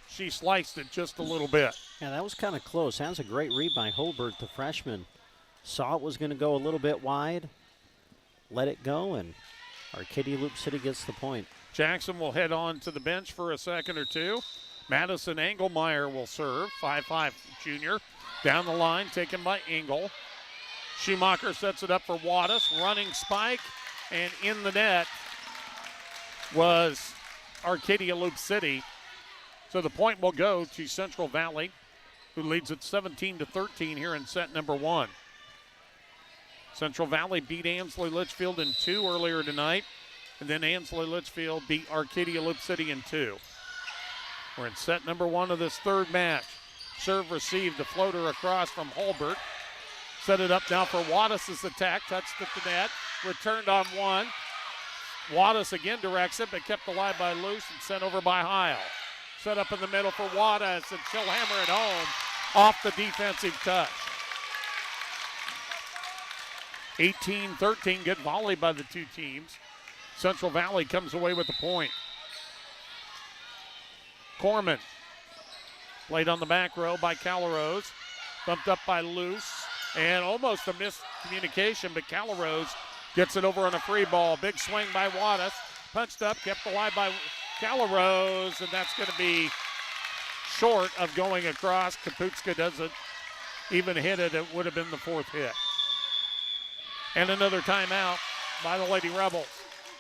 She sliced it just a little bit. Yeah, that was kind of close. That was a great read by Holbert, the freshman. Saw it was going to go a little bit wide, let it go, and Arcadia Loup City gets the point. Jackson will head on to the bench for a second or two. Madison Engelmeyer will serve, 5'5" junior. Down the line, taken by Engel. Schumacher sets it up for Wattis, running spike, and in the net was Arcadia Loup City. So the point will go to Central Valley, who leads at 17-13 here in set number one. Central Valley beat Ansley Litchfield in 2 earlier tonight, and then Ansley Litchfield beat Arcadia Loup City in 2. We're in set number one of this third match. Serve received, the floater across from Holbert. Set it up now for Wattis' attack, touched at the net, returned on one. Wattis again directs it, but kept alive by Luce and sent over by Heil. Set up in the middle for Wattis, and she'll hammer it home off the defensive touch. 18-13, good volley by the two teams. Central Valley comes away with the point. Corman played on the back row by Callarose, bumped up by Luce, and almost a miscommunication, but Callarose gets it over on a free ball. Big swing by Wattis, punched up, kept alive by Callarose, and that's going to be short of going across. Kaputska doesn't even hit it. It would have been the fourth hit. And another timeout by the Lady Rebels.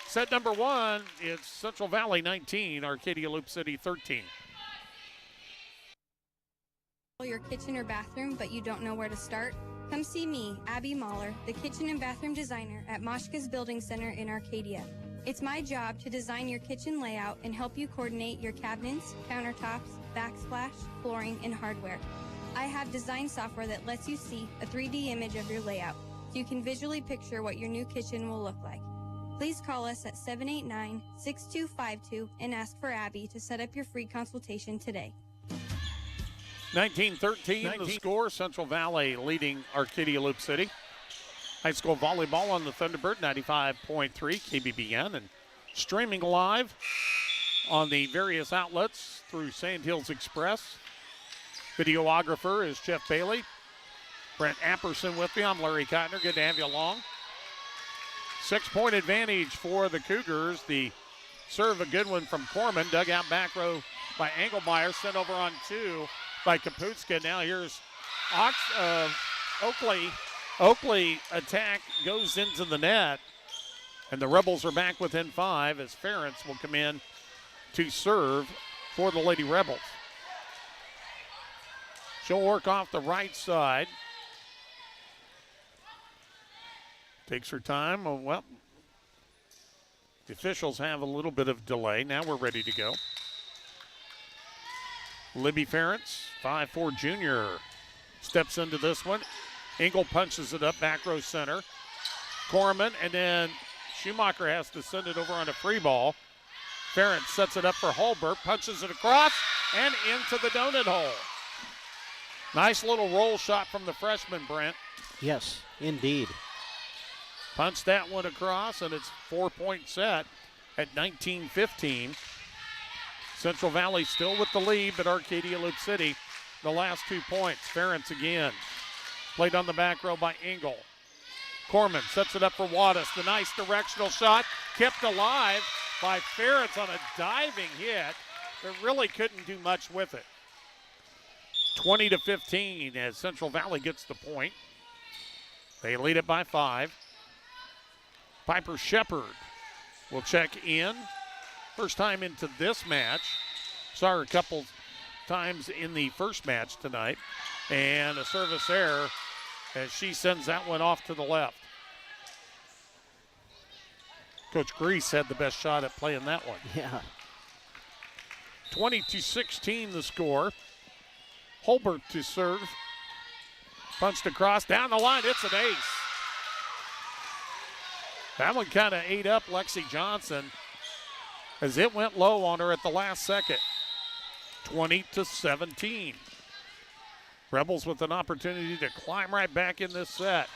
Set number one, it's Central Valley 19, Arcadia Loup City 13. Your kitchen or bathroom, but you don't know where to start? Come see me, Abby Mahler, the kitchen and bathroom designer at Moshka's Building Center in Arcadia. It's my job to design your kitchen layout and help you coordinate your cabinets, countertops, backsplash, flooring, and hardware. I have design software that lets you see a 3D image of your layout, so you can visually picture what your new kitchen will look like. Please call us at 789-6252 and ask for Abby to set up your free consultation today. 19-13 the score. Central Valley leading Arcadia Loup City. High school volleyball on the Thunderbird, 95.3 KBBN, and streaming live on the various outlets through Sand Hills Express. Videographer is Jeff Bailey. Brent Apperson with me. I'm Larry Cotner. Good to have you along. 6-point advantage for the Cougars. The serve, a good one from Corman. Dug out back row by Engelmeyer. Sent over on two by Kaputska. Now here's Oakley. Oakley attack goes into the net. And the Rebels are back within 5 as Ferentz will come in to serve for the Lady Rebels. She'll work off the right side. Takes her time. Oh, well, the officials have a little bit of delay. Now we're ready to go. Libby Ferentz, 5'4" junior, steps into this one. Engel punches it up, back row center. Corman, and then Schumacher has to send it over on a free ball. Ferentz sets it up for Holbert, punches it across, and into the donut hole. Nice little roll shot from the freshman, Brent. Yes, indeed. Punch that one across, and it's 4-point set at 19-15. Central Valley still with the lead, but Arcadia Loup City, the last 2 points. Ferentz again. Played on the back row by Engel. Corman sets it up for Wattis. The nice directional shot kept alive by Ferentz on a diving hit, but really couldn't do much with it. 20-15 as Central Valley gets the point. They lead it by 5. Piper Shepard will check in. First time into this match. Saw her a couple times in the first match tonight. And a service error as she sends that one off to the left. Coach Grease had the best shot at playing that one. Yeah. 20-16 the score. Holbert to serve. Punched across, down the line, it's an ace. That one kind of ate up Lexi Johnson as it went low on her at the last second. 20-17. Rebels with an opportunity to climb right back in this set.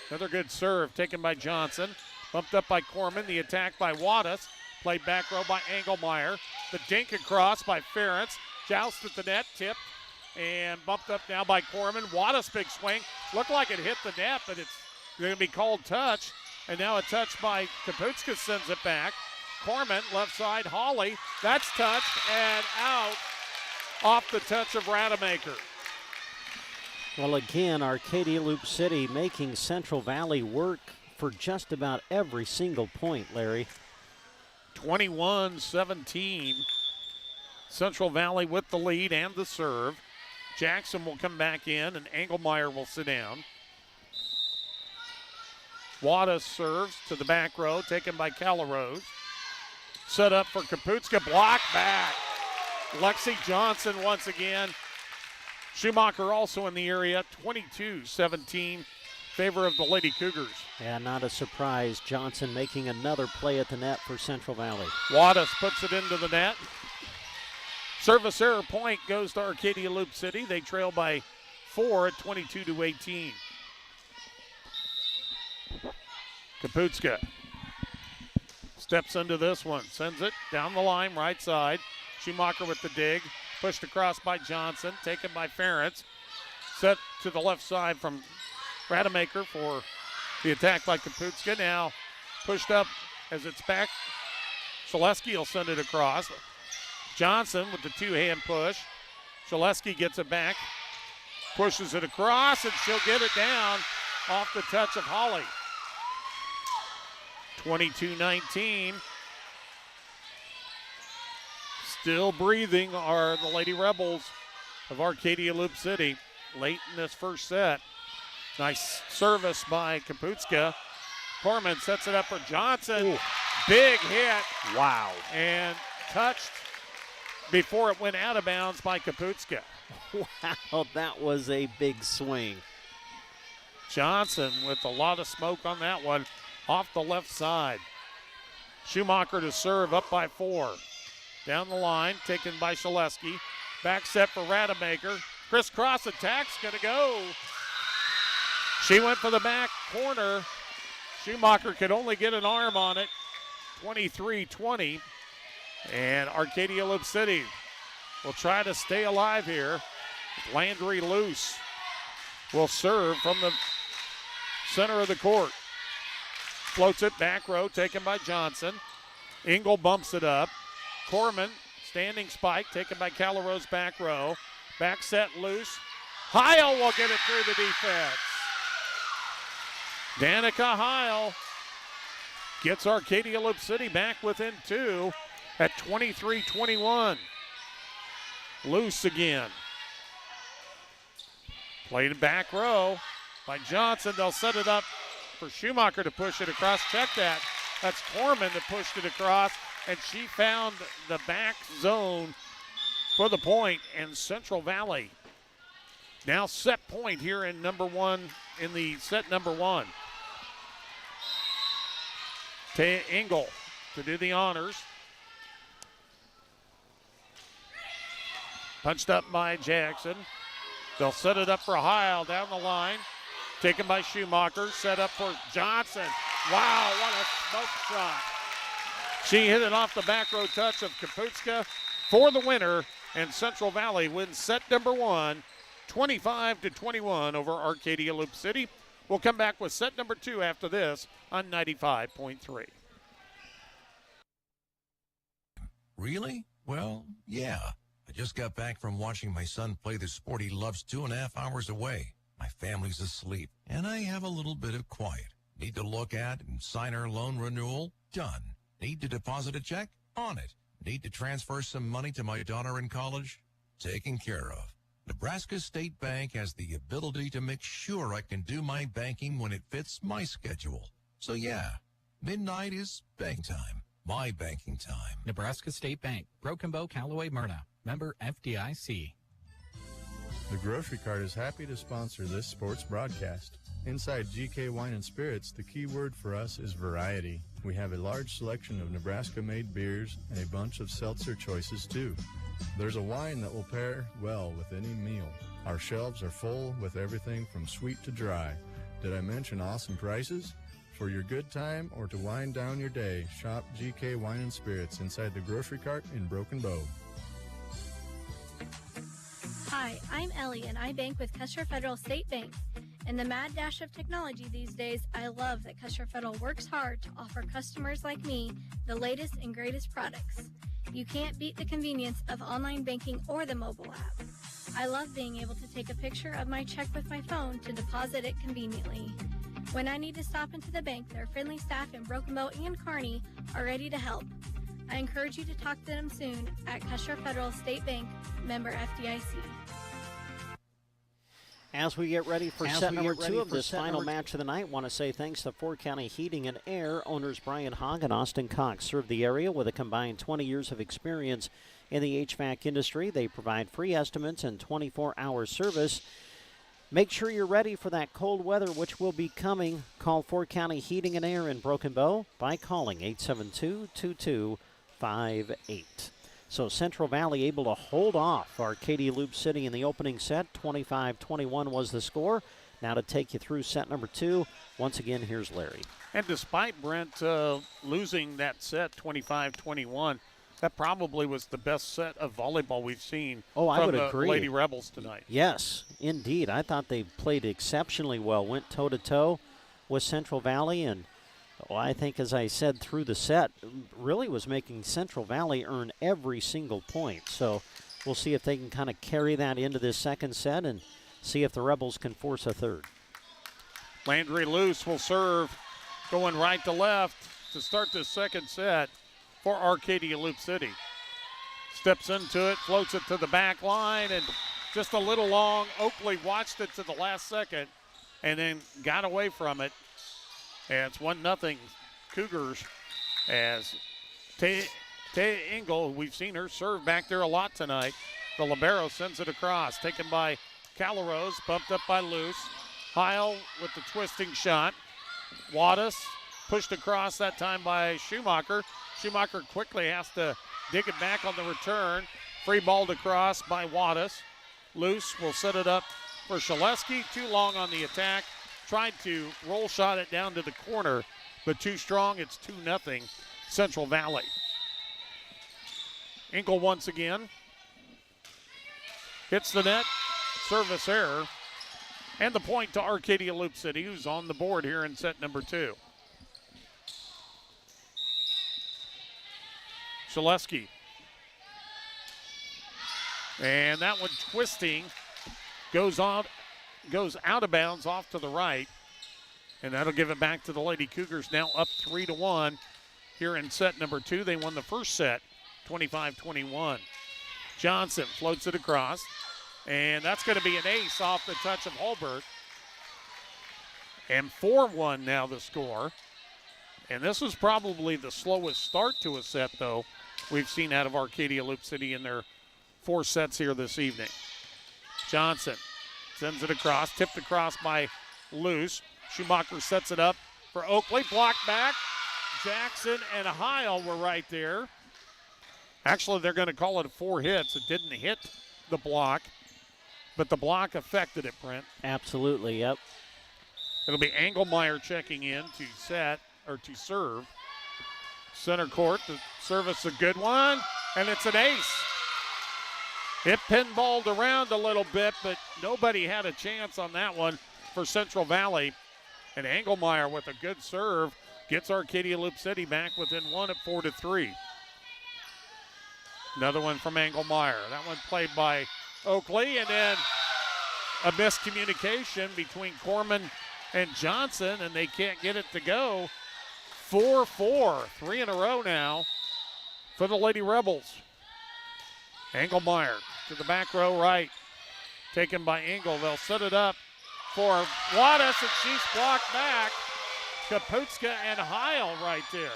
Another good serve taken by Johnson. Bumped up by Corman. The attack by Wattis. Played back row by Engelmeyer. The dink across by Ferentz. Joust at the net, tipped. And bumped up now by Corman. Wattis big swing. Looked like it hit the net, but it's going to be called touch. And now a touch by Kaputska sends it back. Corman, left side, Hawley. That's touched and out off the touch of Rademacher. Well, again, Arcadia Loup City making Central Valley work for just about every single point, Larry. 21-17. Central Valley with the lead and the serve. Jackson will come back in, and Engelmeyer will sit down. Wattis serves to the back row, taken by Callarose. Set up for Kaputska, block back. Lexi Johnson once again. Schumacher also in the area, 22-17, favor of the Lady Cougars. Yeah, not a surprise. Johnson making another play at the net for Central Valley. Wattis puts it into the net. Service error point goes to Arcadia Loup City. They trail by 4 at 22-18. Kaputska steps into this one, sends it down the line, right side. Schumacher with the dig, pushed across by Johnson, taken by Ferentz. Set to the left side from Rademacher for the attack by Kaputska. Now pushed up as it's back. Shaleski will send it across. Johnson with the two-hand push. Shaleski gets it back, pushes it across, and she'll get it down off the touch of Holly. 22-19. Still breathing are the Lady Rebels of Arcadia Loup City late in this first set. Nice service by Kaputska. Corman sets it up for Johnson. Ooh. Big hit. Wow. And touched before it went out of bounds by Kaputska. Wow, that was a big swing. Johnson with a lot of smoke on that one off the left side. Schumacher to serve, up by 4. Down the line, taken by Shaleski. Back set for Rademacher. Crisscross attack's going to go. She went for the back corner. Schumacher could only get an arm on it. 23-20. And Arcadia Loup City will try to stay alive here. Landry loose will serve from the center of the court. Floats it back row, taken by Johnson. Engel bumps it up. Corman, standing spike, taken by Callarose back row. Back set loose. Heil will get it through the defense. Danica Heil gets Arcadia Loup City back within 2 at 23-21. Loose again. Played back row by Johnson. They'll set it up for Schumacher to push it across. Check that. That's Corman that pushed it across, and she found the back zone for the point, and Central Valley now set point here in the set number 1. Taya Engel to do the honors. Punched up by Jackson. They'll set it up for Heil down the line. Taken by Schumacher, set up for Johnson. Wow, what a smoke shot. She hit it off the back row touch of Kaputska for the winner, and Central Valley wins set number 1, 25-21 over Arcadia Loup City. We'll come back with set number 2 after this on 95.3. Really? Well, yeah. I just got back from watching my son play the sport he loves 2.5 hours away. My family's asleep, and I have a little bit of quiet. Need to look at and sign our loan renewal? Done. Need to deposit a check? On it. Need to transfer some money to my daughter in college? Taken care of. Nebraska State Bank has the ability to make sure I can do my banking when it fits my schedule. So yeah, midnight is bank time. My banking time. Nebraska State Bank, Broken Bow, Callaway, Myrna. Member FDIC. The Grocery Cart is happy to sponsor this sports broadcast. Inside GK Wine and Spirits, the key word for us is variety. We have a large selection of Nebraska-made beers and a bunch of seltzer choices, too. There's a wine that will pair well with any meal. Our shelves are full with everything from sweet to dry. Did I mention awesome prices? For your good time or to wind down your day, shop GK Wine and Spirits inside the Grocery Cart in Broken Bow. Hi, I'm Ellie, and I bank with Custer Federal State Bank. In the mad dash of technology these days, I love that Custer Federal works hard to offer customers like me the latest and greatest products. You can't beat the convenience of online banking or the mobile app. I love being able to take a picture of my check with my phone to deposit it conveniently. When I need to stop into the bank, their friendly staff in Broken Bow and Kearney are ready to help. I encourage you to talk to them soon at Custer Federal State Bank, member FDIC. As we get ready for set number 2 of this final match of the night, want to say thanks to Fort County Heating and Air. Owners Brian Hogg and Austin Cox serve the area with a combined 20 years of experience in the HVAC industry. They provide free estimates and 24-hour service. Make sure you're ready for that cold weather, which will be coming. Call Fort County Heating and Air in Broken Bow by calling 872-2258. So Central Valley able to hold off Arcadia Loup City in the opening set. 25-21 was the score. Now to take you through set number 2, once again, here's Larry. And despite Brent losing that set 25-21, that probably was the best set of volleyball we've seen from the Lady Rebels tonight. Yes, indeed. I thought they played exceptionally well, went toe-to-toe with Central Valley, and I think, as I said through the set, really was making Central Valley earn every single point. So we'll see if they can kind of carry that into this second set and see if the Rebels can force a third. Landry Luce will serve going right to left to start the second set for Arcadia Loup City. Steps into it, floats it to the back line, and just a little long. Oakley watched it to the last second and then got away from it. And it's 1-0 Cougars as Taya Engel, we've seen her serve back there a lot tonight. The libero sends it across, taken by Calrose, bumped up by Luce. Heil with the twisting shot. Wattis pushed across that time by Schumacher. Schumacher quickly has to dig it back on the return. Free balled across by Wattis. Luce will set it up for Shaleski. Too long on the attack. Tried to roll shot it down to the corner, but too strong. It's 2-0 Central Valley. Engel once again. Hits the net. Service error. And the point to Arcadia Loup City, who's on the board here in set number 2. Shaleski. And that one twisting goes out of bounds off to the right. And that'll give it back to the Lady Cougars, now up 3-1 here in set number 2. They won the first set 25-21. Johnson floats it across. And that's going to be an ace off the touch of Holbert. And 4-1 now the score. And this was probably the slowest start to a set, though, we've seen out of Arcadia Loup City in their 4 sets here this evening. Johnson sends it across, tipped across by Luce. Schumacher sets it up for Oakley. Blocked back. Jackson and Heil were right there. Actually, they're going to call it 4 hits. It didn't hit the block, but the block affected it, Brent. Absolutely, yep. It'll be Engelmeyer checking in to serve. Center court, the service a good one, and it's an ace. It pinballed around a little bit, but nobody had a chance on that one for Central Valley. And Engelmeyer with a good serve gets Arcadia Loup City back within 1 at 4-3. Another one from Engelmeyer. That one played by Oakley, and then a miscommunication between Corman and Johnson, and they can't get it to go. 4-4, 3 in a row now for the Lady Rebels. Engelmeyer to the back row right. Taken by Engel. They'll set it up for Wattis, and she's blocked back. Kaputska and Heil right there.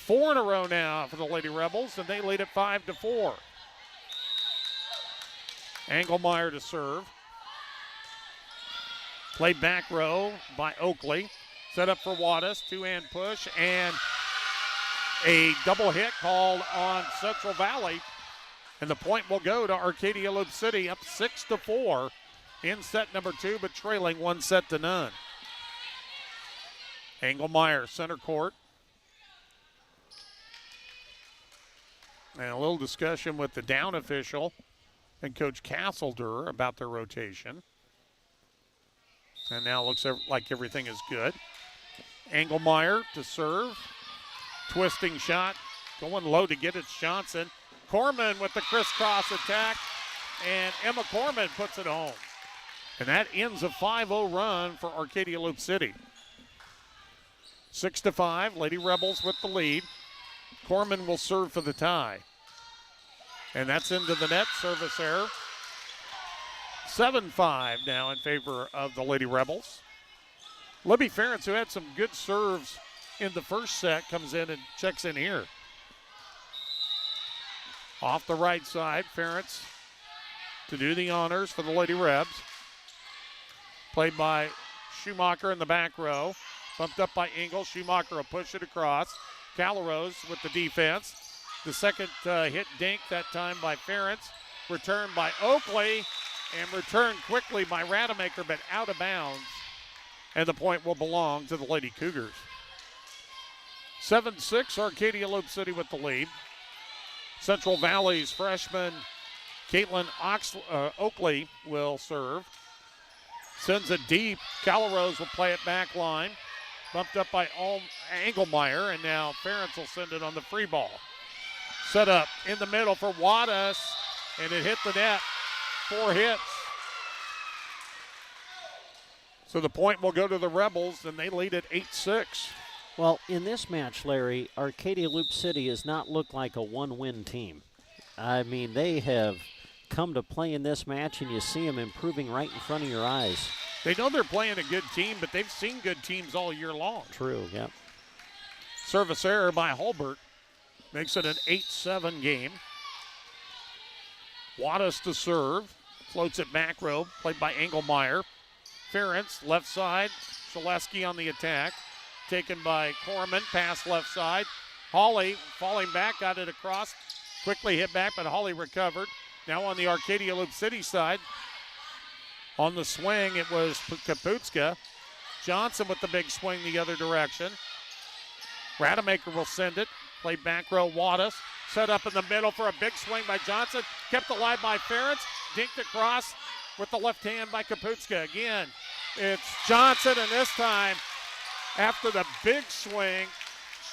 4 in a row now for the Lady Rebels, and they lead at 5-4. Engelmeyer to serve. Played back row by Oakley. Set up for Wattis, two-hand push, and a double hit called on Central Valley. And the point will go to Arcadia Loup City, up 6-4 in set number 2, but trailing 1-0. Engelmeyer, center court. And a little discussion with the down official and Coach Castledur about their rotation. And now it looks like everything is good. Engelmeyer to serve. Twisting shot. Going low to get it, Johnson. Corman with the crisscross attack. And Emma Corman puts it home. And that ends a 5-0 run for Arcadia Loup City. 6-5, Lady Rebels with the lead. Corman will serve for the tie. And that's into the net, service error. 7-5 now in favor of the Lady Rebels. Libby Ferentz, who had some good serves in the first set, comes in and checks in here. Off the right side, Ferentz to do the honors for the Lady Rebs. Played by Schumacher in the back row. Bumped up by Engel. Schumacher will push it across. Callarose with the defense. The second hit dink, that time by Ferentz. Returned by Oakley. And returned quickly by Rademacher, but out of bounds. And the point will belong to the Lady Cougars. 7-6, Arcadia Loup City with the lead. Central Valley's freshman Caitlin Oakley will serve. Sends it deep. Callarose will play it back line. Bumped up by Engelmeyer, and now Ferentz will send it on the free ball. Set up in the middle for Wattis, and it hit the net. 4 hits. So the point will go to the Rebels, and they lead at 8-6. Well, in this match, Larry, Arcadia Loup City has not looked like a one-win team. I mean, they have come to play in this match, and you see them improving right in front of your eyes. They know they're playing a good team, but they've seen good teams all year long. True, yeah. Service error by Hulbert makes it an 8-7 game. Wattis to serve. Floats it back row, played by Engelmeyer. Ferentz, left side. Shaleski on the attack. Taken by Corman, pass left side. Hawley falling back, got it across. Quickly hit back, but Hawley recovered. Now on the Arcadia Loup City side. On the swing, it was Kaputska. Johnson with the big swing the other direction. Rademacher will send it. Play back row, Wattis. Set up in the middle for a big swing by Johnson. Kept alive by Ferentz. Dinked across with the left hand by Kaputska. Again, it's Johnson, and this time, after the big swing,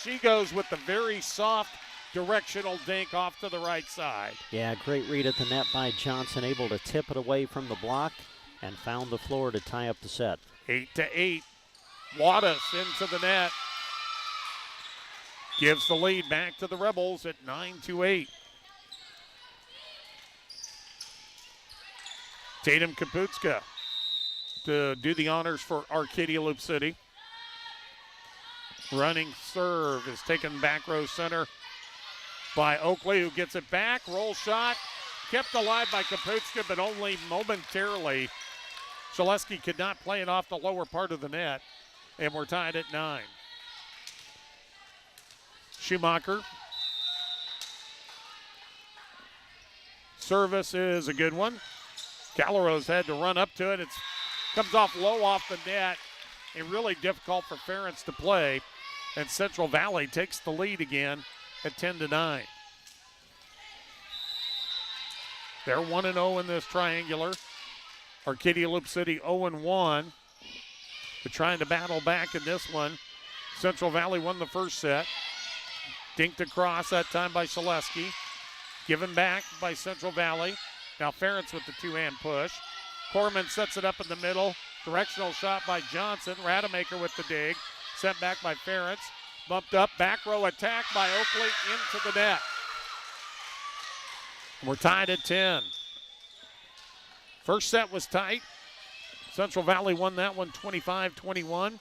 she goes with the very soft directional dink off to the right side. Yeah, great read at the net by Johnson, able to tip it away from the block and found the floor to tie up the set. 8-8. Wattis into the net. Gives the lead back to the Rebels at 9-8. Tatum Kaputska to do the honors for Arcadia Loup City. Running serve is taken back row center by Oakley, who gets it back. Roll shot. Kept alive by Kaputska, but only momentarily. Shaleski could not play it off the lower part of the net, and we're tied at 9. Schumacher. Service is a good one. Callarose had to run up to it. It comes off low off the net, and really difficult for Ferentz to play. And Central Valley takes the lead again at 10-9. They're 1-0 in this triangular. Arcadia Loup City 0-1. They're trying to battle back in this one. Central Valley won the first set. Dinked across that time by Shaleski. Given back by Central Valley. Now Ferentz with the two-hand push. Corman sets it up in the middle. Directional shot by Johnson. Rademacher with the dig. Sent back by Ferentz. Bumped up. Back row attack by Oakley into the net. We're tied at 10. First set was tight. Central Valley won that one 25-21.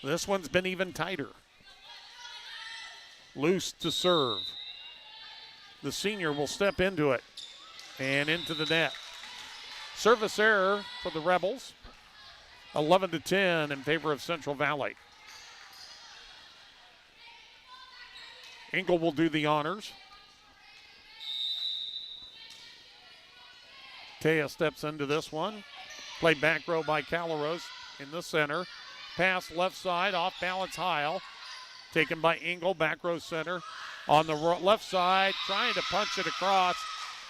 This one's been even tighter. Loose to serve. The senior will step into it and into the net. Service error for the Rebels. 11-10 in favor of Central Valley. Engel will do the honors. Taya steps into this one. Played back row by Calaros in the center. Pass left side, off balance Heil. Taken by Engel, back row center. On the left side, trying to punch it across,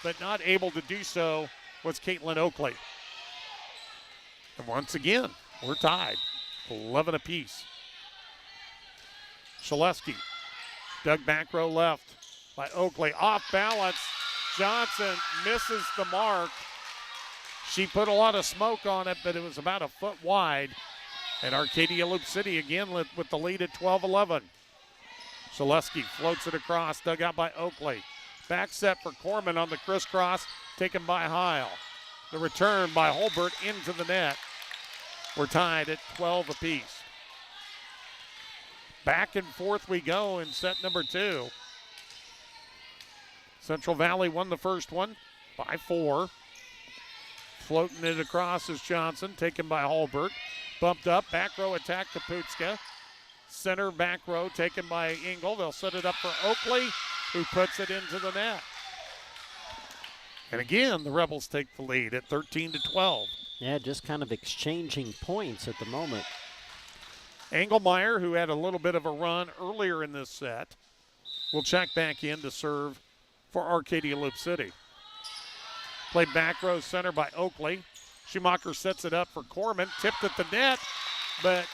but not able to do so was Caitlin Oakley. And once again, we're tied, 11 apiece. Shaleski, dug back row left by Oakley. Off balance, Johnson misses the mark. She put a lot of smoke on it, but it was about a foot wide. And Arcadia Loup City again with the lead at 12-11. Shaleski floats it across, dug out by Oakley. Back set for Corman on the crisscross, taken by Heil. The return by Holbert into the net. We're tied at 12 apiece. Back and forth we go in set number 2. Central Valley won the first one by 4. Floating it across is Johnson, taken by Holbert. Bumped up, back row attack Kaputska. Center back row taken by Engel. They'll set it up for Oakley, who puts it into the net. And again, the Rebels take the lead at 13-12. Yeah, just kind of exchanging points at the moment. Engelmeyer, who had a little bit of a run earlier in this set, will check back in to serve for Arcadia Loup City. Played back row center by Oakley. Schumacher sets it up for Corman. Tipped at the net, but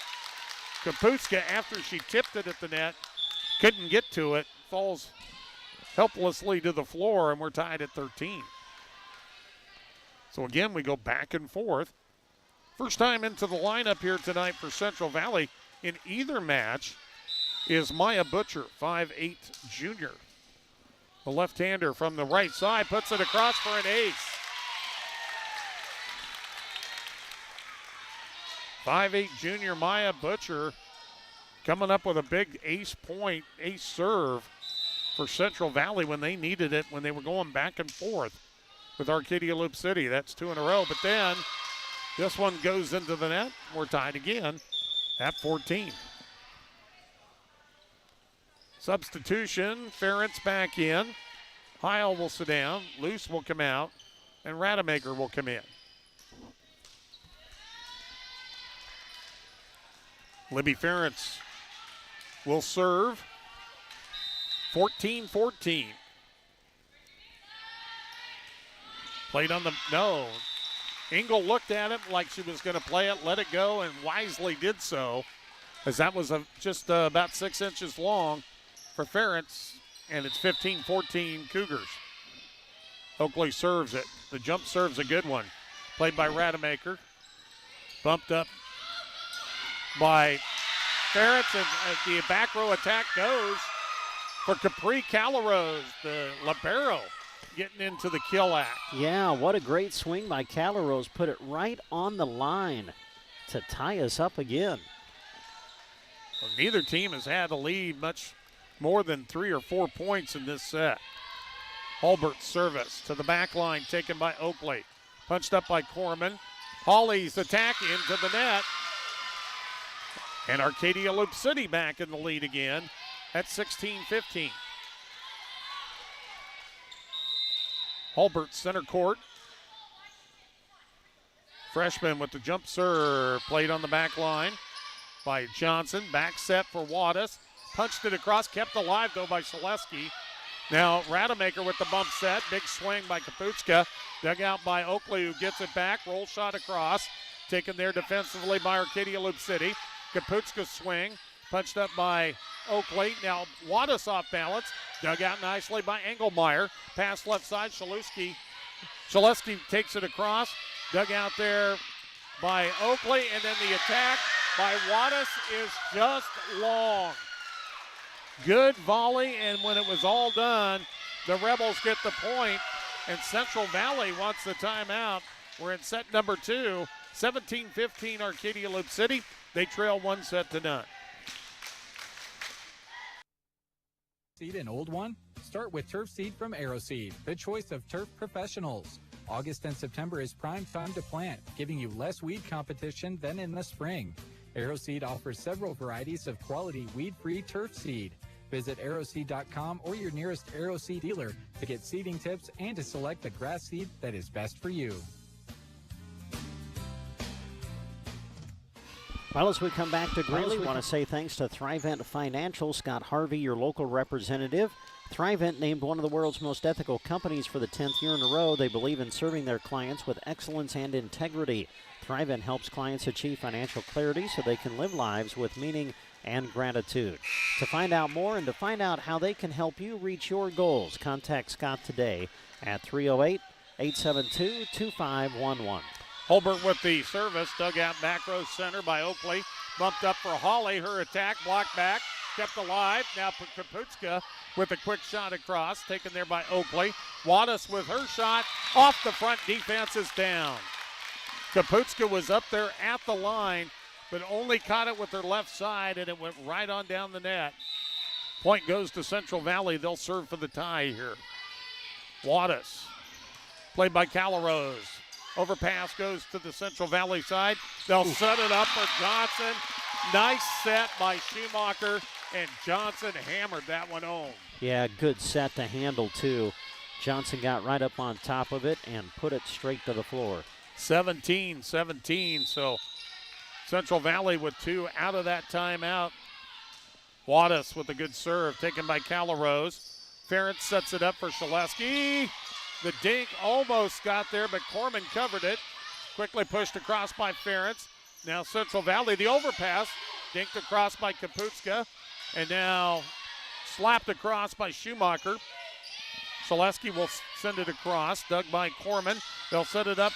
Kaputska, after she tipped it at the net, couldn't get to it. Falls helplessly to the floor, and we're tied at 13. So again, we go back and forth. First time into the lineup here tonight for Central Valley in either match is Maya Butcher, 5'8" junior. The left-hander from the right side puts it across for an ace. 5'8" junior Maya Butcher coming up with a big ace point, ace serve for Central Valley when they needed it, when they were going back and forth with Arcadia Loup City. That's 2 in a row, but then this one goes into the net. We're tied again at 14. Substitution, Ferentz back in. Heil will sit down, Luce will come out, and Rademacher will come in. Libby Ferentz will serve. 14-14. Played on the, no. Engel looked at it like she was going to play it, let it go, and wisely did so, as that was just about 6 inches long for Ferentz, and it's 15-14 Cougars. Oakley serves it. The jump serve's a good one. Played by Rademacher. Bumped up by Ferentz, and the back row attack goes for Capri Calaros, the libero, getting into the kill act. Yeah, what a great swing by Calaros. Put it right on the line to tie us up again. Well, neither team has had a lead much more than 3 or 4 points in this set. Holbert's service to the back line taken by Oakley. Punched up by Corman. Hawley's attack into the net. And Arcadia Loup City back in the lead again at 16-15. Holbert center court. Freshman with the jump serve, played on the back line by Johnson. Back set for Wattis. Punched it across, kept alive though by Shaleski. Now Rademacher with the bump set. Big swing by Kaputska. Dug out by Oakley, who gets it back. Roll shot across. Taken there defensively by Arcadia Loup City. Kaputska's swing. Punched up by Oakley. Now Wattis off balance. Dug out nicely by Engelmeyer. Pass left side, Shaleski. Shaleski takes it across. Dug out there by Oakley, and then the attack by Wattis is just long. Good volley, and when it was all done, the Rebels get the point, and Central Valley wants the timeout. We're in set number 2, 17-15 Arcadia Loup City. They trail 1-0. Seed an old one? Start with Turf Seed from AeroSeed, the choice of turf professionals. August and September is prime time to plant, giving you less weed competition than in the spring. AeroSeed offers several varieties of quality weed-free turf seed. Visit aeroseed.com or your nearest AeroSeed dealer to get seeding tips and to select the grass seed that is best for you. Well, as we come back to Greeley, want to say thanks to Thrivent Financial. Scott Harvey, your local representative. Thrivent named one of the world's most ethical companies for the 10th year in a row. They believe in serving their clients with excellence and integrity. Thrivent helps clients achieve financial clarity so they can live lives with meaning and gratitude. To find out more and to find out how they can help you reach your goals, contact Scott today at 308-872-2511. Holbert with the service, dug out back row center by Oakley. Bumped up for Hawley, her attack, blocked back, kept alive. Now Kaputska with a quick shot across, taken there by Oakley. Wattis with her shot, off the front, defense is down. Kaputska was up there at the line, but only caught it with her left side, and it went right on down the net. Point goes to Central Valley. They'll serve for the tie here. Wattis, played by Callarose. Overpass goes to the Central Valley side. They'll set it up for Johnson. Nice set by Schumacher, and Johnson hammered that one home. Yeah, good set to handle, too. Johnson got right up on top of it and put it straight to the floor. 17-17, so Central Valley with 2 out of that timeout. Wattis with a good serve, taken by Callarose. Ferentz sets it up for Shaleski. The dink almost got there, but Corman covered it. Quickly pushed across by Ferentz. Now Central Valley, the overpass, dinked across by Kaputska, and now slapped across by Schumacher. Shaleski will send it across, dug by Corman. They'll set it up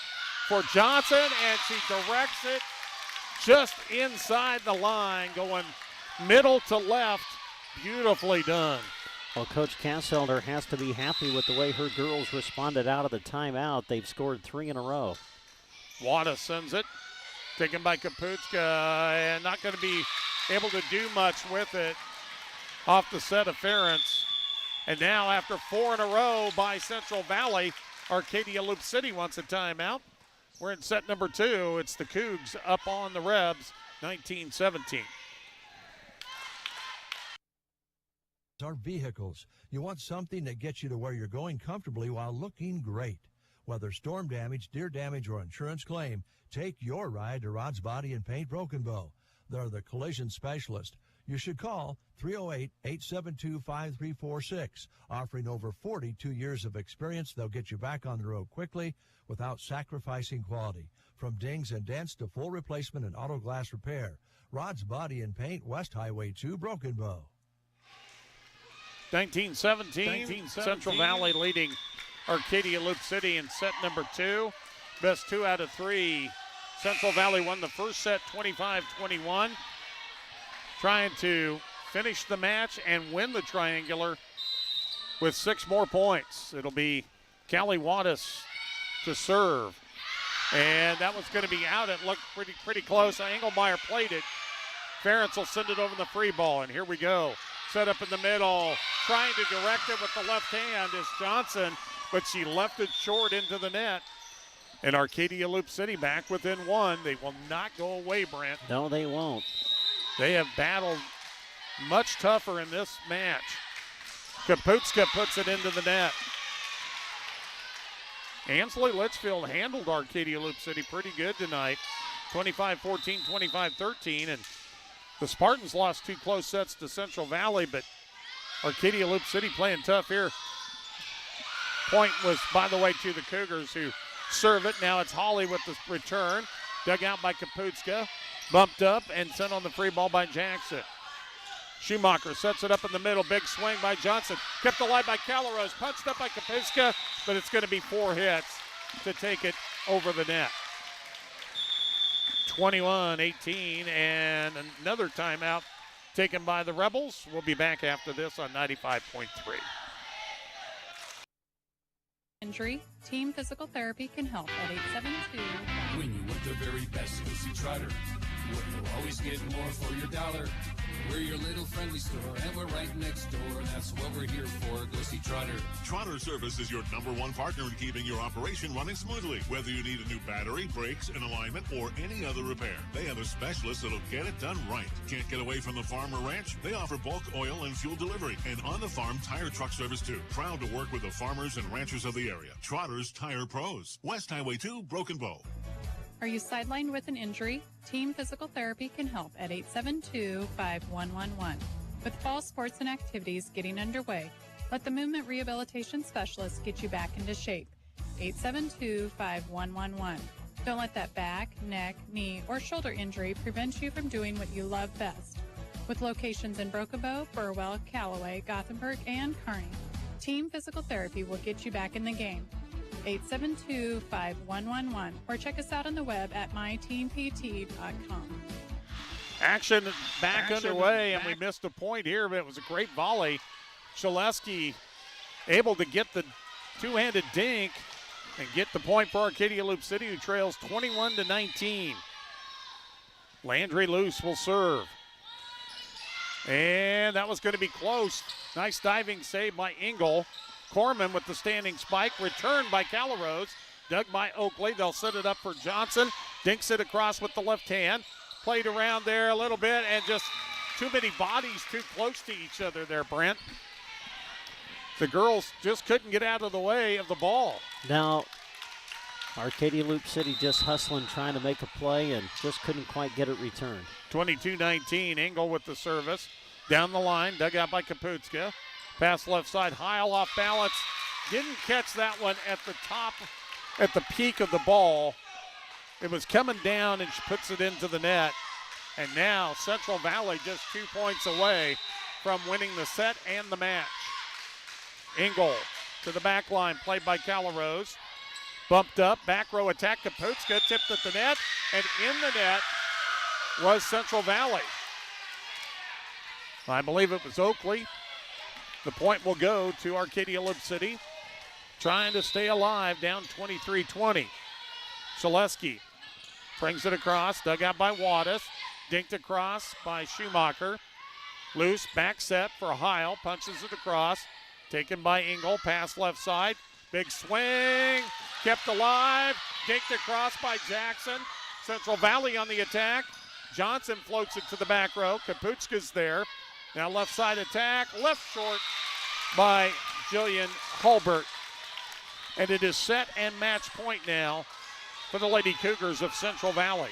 for Johnson, and she directs it just inside the line, going middle to left. Beautifully done. Well, Coach Kasselder has to be happy with the way her girls responded out of the timeout. They've scored 3 in a row. Wattis sends it, taken by Kaputska, and not going to be able to do much with it off the set of Ferentz. And now after 4 in a row by Central Valley, Arcadia Loup City wants a timeout. We're in set number 2. It's the Cougs up on the Rebs, 19-17. Our vehicles. You want something that gets you to where you're going comfortably while looking great. Whether storm damage, deer damage, or insurance claim, take your ride to Rod's Body and Paint Broken Bow. They're the collision specialist. You should call 308-872-5346. Offering over 42 years of experience, they'll get you back on the road quickly without sacrificing quality. From dings and dents to full replacement and auto glass repair. Rod's Body and Paint, West Highway 2, Broken Bow. 19-17, Central Valley leading Arcadia Loup City in set number 2. Best 2 out of 3. Central Valley won the first set 25-21. Trying to finish the match and win the triangular with 6 more points. It'll be Callie Wattis to serve. And that one's going to be out. It looked pretty close. Engelmeyer played it. Ferentz will send it over the free ball, and here we go. Set up in the middle. Trying to direct it with the left hand is Johnson, but she left it short into the net. And Arcadia Loup City back within 1. They will not go away, Brent. No, they won't. They have battled much tougher in this match. Kaputska puts it into the net. Ansley Litchfield handled Arcadia Loup City pretty good tonight. 25-14, 25-13, and the Spartans lost 2 close sets to Central Valley, but Arcadia Loup City playing tough here. Point was, by the way, to the Cougars who serve it. Now it's Hawley with the return. Dug out by Kaputska. Bumped up and sent on the free ball by Jackson. Schumacher sets it up in the middle. Big swing by Johnson. Kept alive by Callarose. Punched up by Kaputska, but it's going to be 4 hits to take it over the net. 21-18, and another timeout taken by the Rebels. We'll be back after this on 95.3. Injury, Team Physical Therapy can help at 872. When you want the very best, go see Trotter. Where you'll always get more for your dollar. We're your little friendly store, and we're right next door. That's what we're here for. Go see Trotter. Trotter Service is your #1 partner in keeping your operation running smoothly. Whether you need a new battery, brakes, an alignment, or any other repair, they have a specialist that'll get it done right. Can't get away from the farm or ranch? They offer bulk oil and fuel delivery and on-the-farm tire truck service too. Proud to work with the farmers and ranchers of the area. Trotter's Tire Pros. West Highway 2, Broken Bow. Are you sidelined with an injury? Team Physical Therapy can help at 872-5111. With fall sports and activities getting underway, let the Movement Rehabilitation Specialist get you back into shape. 872-5111. Don't let that back, neck, knee, or shoulder injury prevent you from doing what you love best. With locations in Broken Bow, Burwell, Callaway, Gothenburg, and Kearney, Team Physical Therapy will get you back in the game. 872-5111, or check us out on the web at myteampt.com. Action back underway, and we missed a point here, but it was a great volley. Shaleski able to get the two-handed dink and get the point for Arcadia Loup City, who trails 21-19. Landry Luce will serve. And that was going to be close. Nice diving save by Engel. Corman with the standing spike, returned by Callarose, dug by Oakley. They'll set it up for Johnson. Dinks it across with the left hand. Played around there a little bit, and just too many bodies too close to each other there, Brent. The girls just couldn't get out of the way of the ball. Now, Arcadia Loup City just hustling, trying to make a play, and just couldn't quite get it returned. 22-19, Engel with the service. Down the line, dug out by Kaputska. Pass left side, Heil off balance. Didn't catch that one at the top, at the peak of the ball. It was coming down, and she puts it into the net. And now Central Valley just 2 points away from winning the set and the match. Engel to the back line, played by Callarose. Bumped up, back row attack. Kaputska tipped at the net, and in the net was Central Valley. I believe it was Oakley. The point will go to Arcadia Loup City, trying to stay alive, down 23-20. Shaleski brings it across, dug out by Wattis, dinked across by Schumacher. Loose, back set for Heil, punches it across, taken by Engel, pass left side, big swing, kept alive, dinked across by Jackson. Central Valley on the attack. Johnson floats it to the back row. Kaputska's there. Now left side attack, left short by Jillian Hulbert. And it is set and match point now for the Lady Cougars of Central Valley.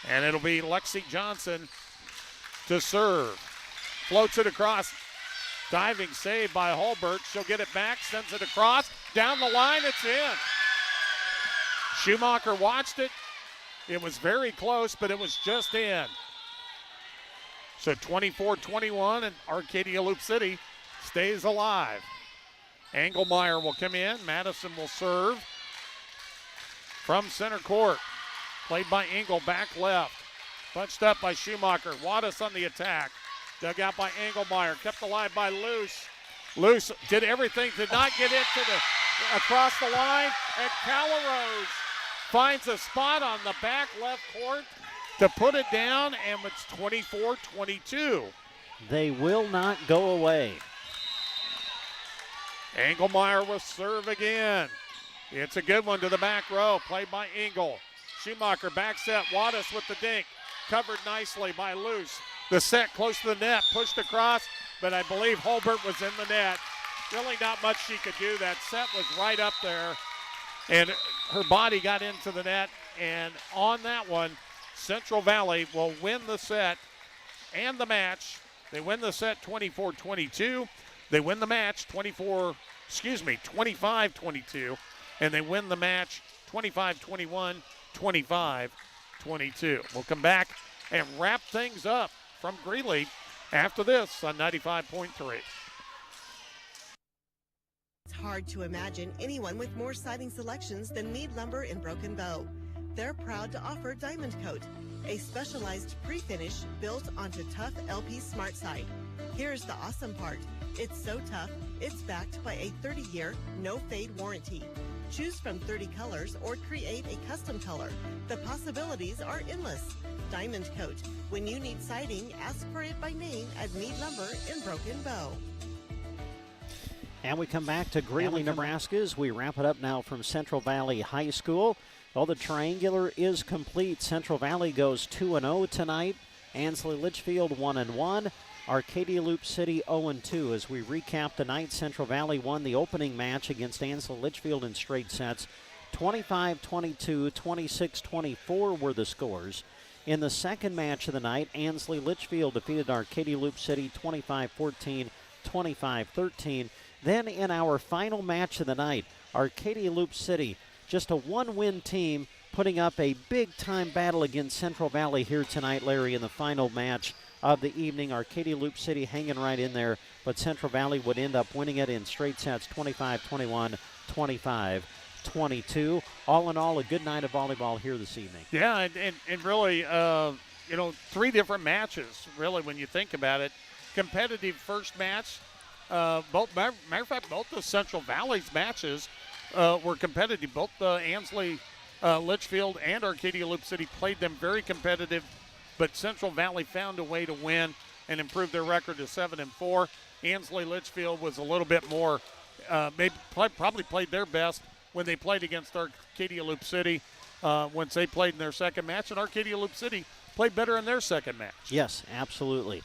And it'll be Lexi Johnson to serve. Floats it across. Diving save by Hulbert. She'll get it back, sends it across. Down the line, it's in. Schumacher watched it. It was very close, but it was just in. So 24-21, and Arcadia Loup City stays alive. Engelmeyer will come in. Madison will serve from center court. Played by Engel, back left. Punched up by Schumacher. Wattis on the attack. Dug out by Engelmeyer. Kept alive by Luce. Luce did everything to not get into across the line. And Callarose finds a spot on the back left court to put it down, and it's 24-22. They will not go away. Engelmeyer will serve again. It's a good one to the back row, played by Engel. Schumacher back set, Wattis with the dink. Covered nicely by Luce. The set close to the net, pushed across, but I believe Hulbert was in the net. Really not much she could do. That set was right up there, and her body got into the net, and on that one, Central Valley will win the set and the match. They win the set 24-22. They win the match 25-22, and they win the match 25-21, 25-22. We'll come back and wrap things up from Greeley after this on 95.3. hard to imagine anyone with more siding selections than Mead Lumber in Broken Bow. They're proud to offer Diamond Coat, a specialized pre-finish built onto tough LP Smart Side. Here's the awesome part. It's so tough, it's backed by a 30-year, no-fade warranty. Choose from 30 colors or create a custom color. The possibilities are endless. Diamond Coat. When you need siding, ask for it by name at Mead Lumber in Broken Bow. And we come back to Greeley, Nebraska as we wrap it up now from Central Valley High School. Well, the triangular is complete. Central Valley goes 2-0 tonight. Ansley Litchfield 1-1. Arcadia Loup City 0-2. As we recap the night, Central Valley won the opening match against Ansley Litchfield in straight sets. 25-22, 26-24 were the scores. In the second match of the night, Ansley Litchfield defeated Arcadia Loup City 25-14, 25-13. Then in our final match of the night, Arcadia Loup City, just a one-win team, putting up a big-time battle against Central Valley here tonight, Larry, in the final match of the evening. Arcadia Loup City hanging right in there, but Central Valley would end up winning it in straight sets, 25-21, 25-22. All in all, a good night of volleyball here this evening. Yeah, and really, three different matches, really, when you think about it. Competitive first match. Matter of fact, both the Central Valley's matches were competitive. Both the Ansley, Litchfield, and Arcadia Loup City played them very competitive, but Central Valley found a way to win and improve their record to 7-4. Ansley Litchfield was a little bit more, probably played their best when they played against Arcadia Loup City once they played in their second match, and Arcadia Loup City played better in their second match. Yes, absolutely.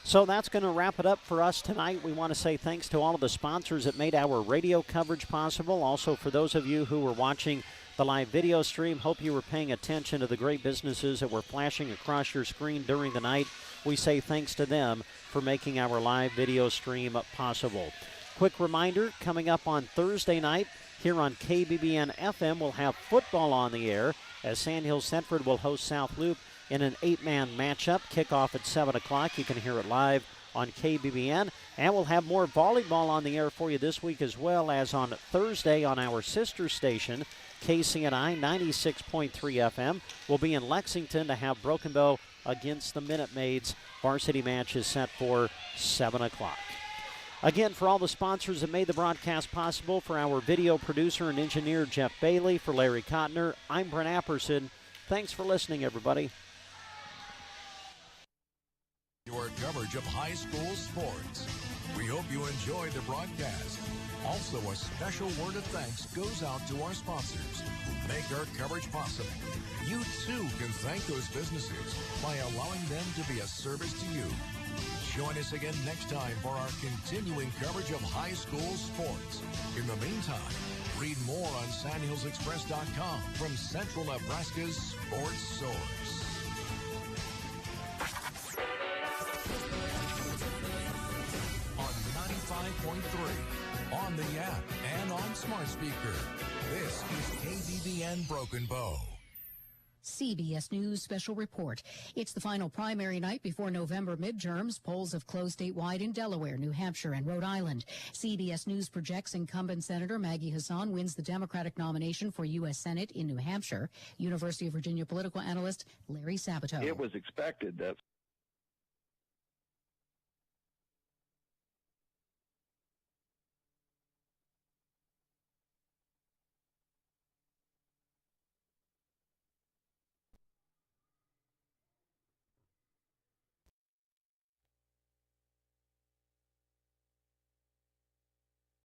So that's going to wrap it up for us tonight. We want to say thanks to all of the sponsors that made our radio coverage possible. Also, for those of you who were watching the live video stream, hope you were paying attention to the great businesses that were flashing across your screen during the night. We say thanks to them for making our live video stream possible. Quick reminder, coming up on Thursday night here on KBBN FM, we'll have football on the air as Sandhills Thetford will host South Loup in an 8-man matchup. Kickoff at 7 o'clock. You can hear it live on KBBN. And we'll have more volleyball on the air for you this week, as well as on Thursday on our sister station, KCNI 96.3 FM. We'll be in Lexington to have Broken Bow against the Minute Maids. Varsity match is set for 7 o'clock. Again, for all the sponsors that made the broadcast possible, for our video producer and engineer, Jeff Bailey, for Larry Kottner, I'm Brent Apperson. Thanks for listening, everybody. Your coverage of high school sports. We hope you enjoyed the broadcast. Also, a special word of thanks goes out to our sponsors who make our coverage possible. You, too, can thank those businesses by allowing them to be a service to you. Join us again next time for our continuing coverage of high school sports. In the meantime, read more on SandhillsExpress.com from Central Nebraska's sports source. On 95.3, on the app, and on smart speaker, this is KBBN Broken Bow. CBS News Special Report. It's the final primary night before November midterms. Polls have closed statewide in Delaware, New Hampshire, and Rhode Island. CBS News projects incumbent Senator Maggie Hassan wins the Democratic nomination for U.S. Senate in New Hampshire. University of Virginia political analyst Larry Sabato. It was expected that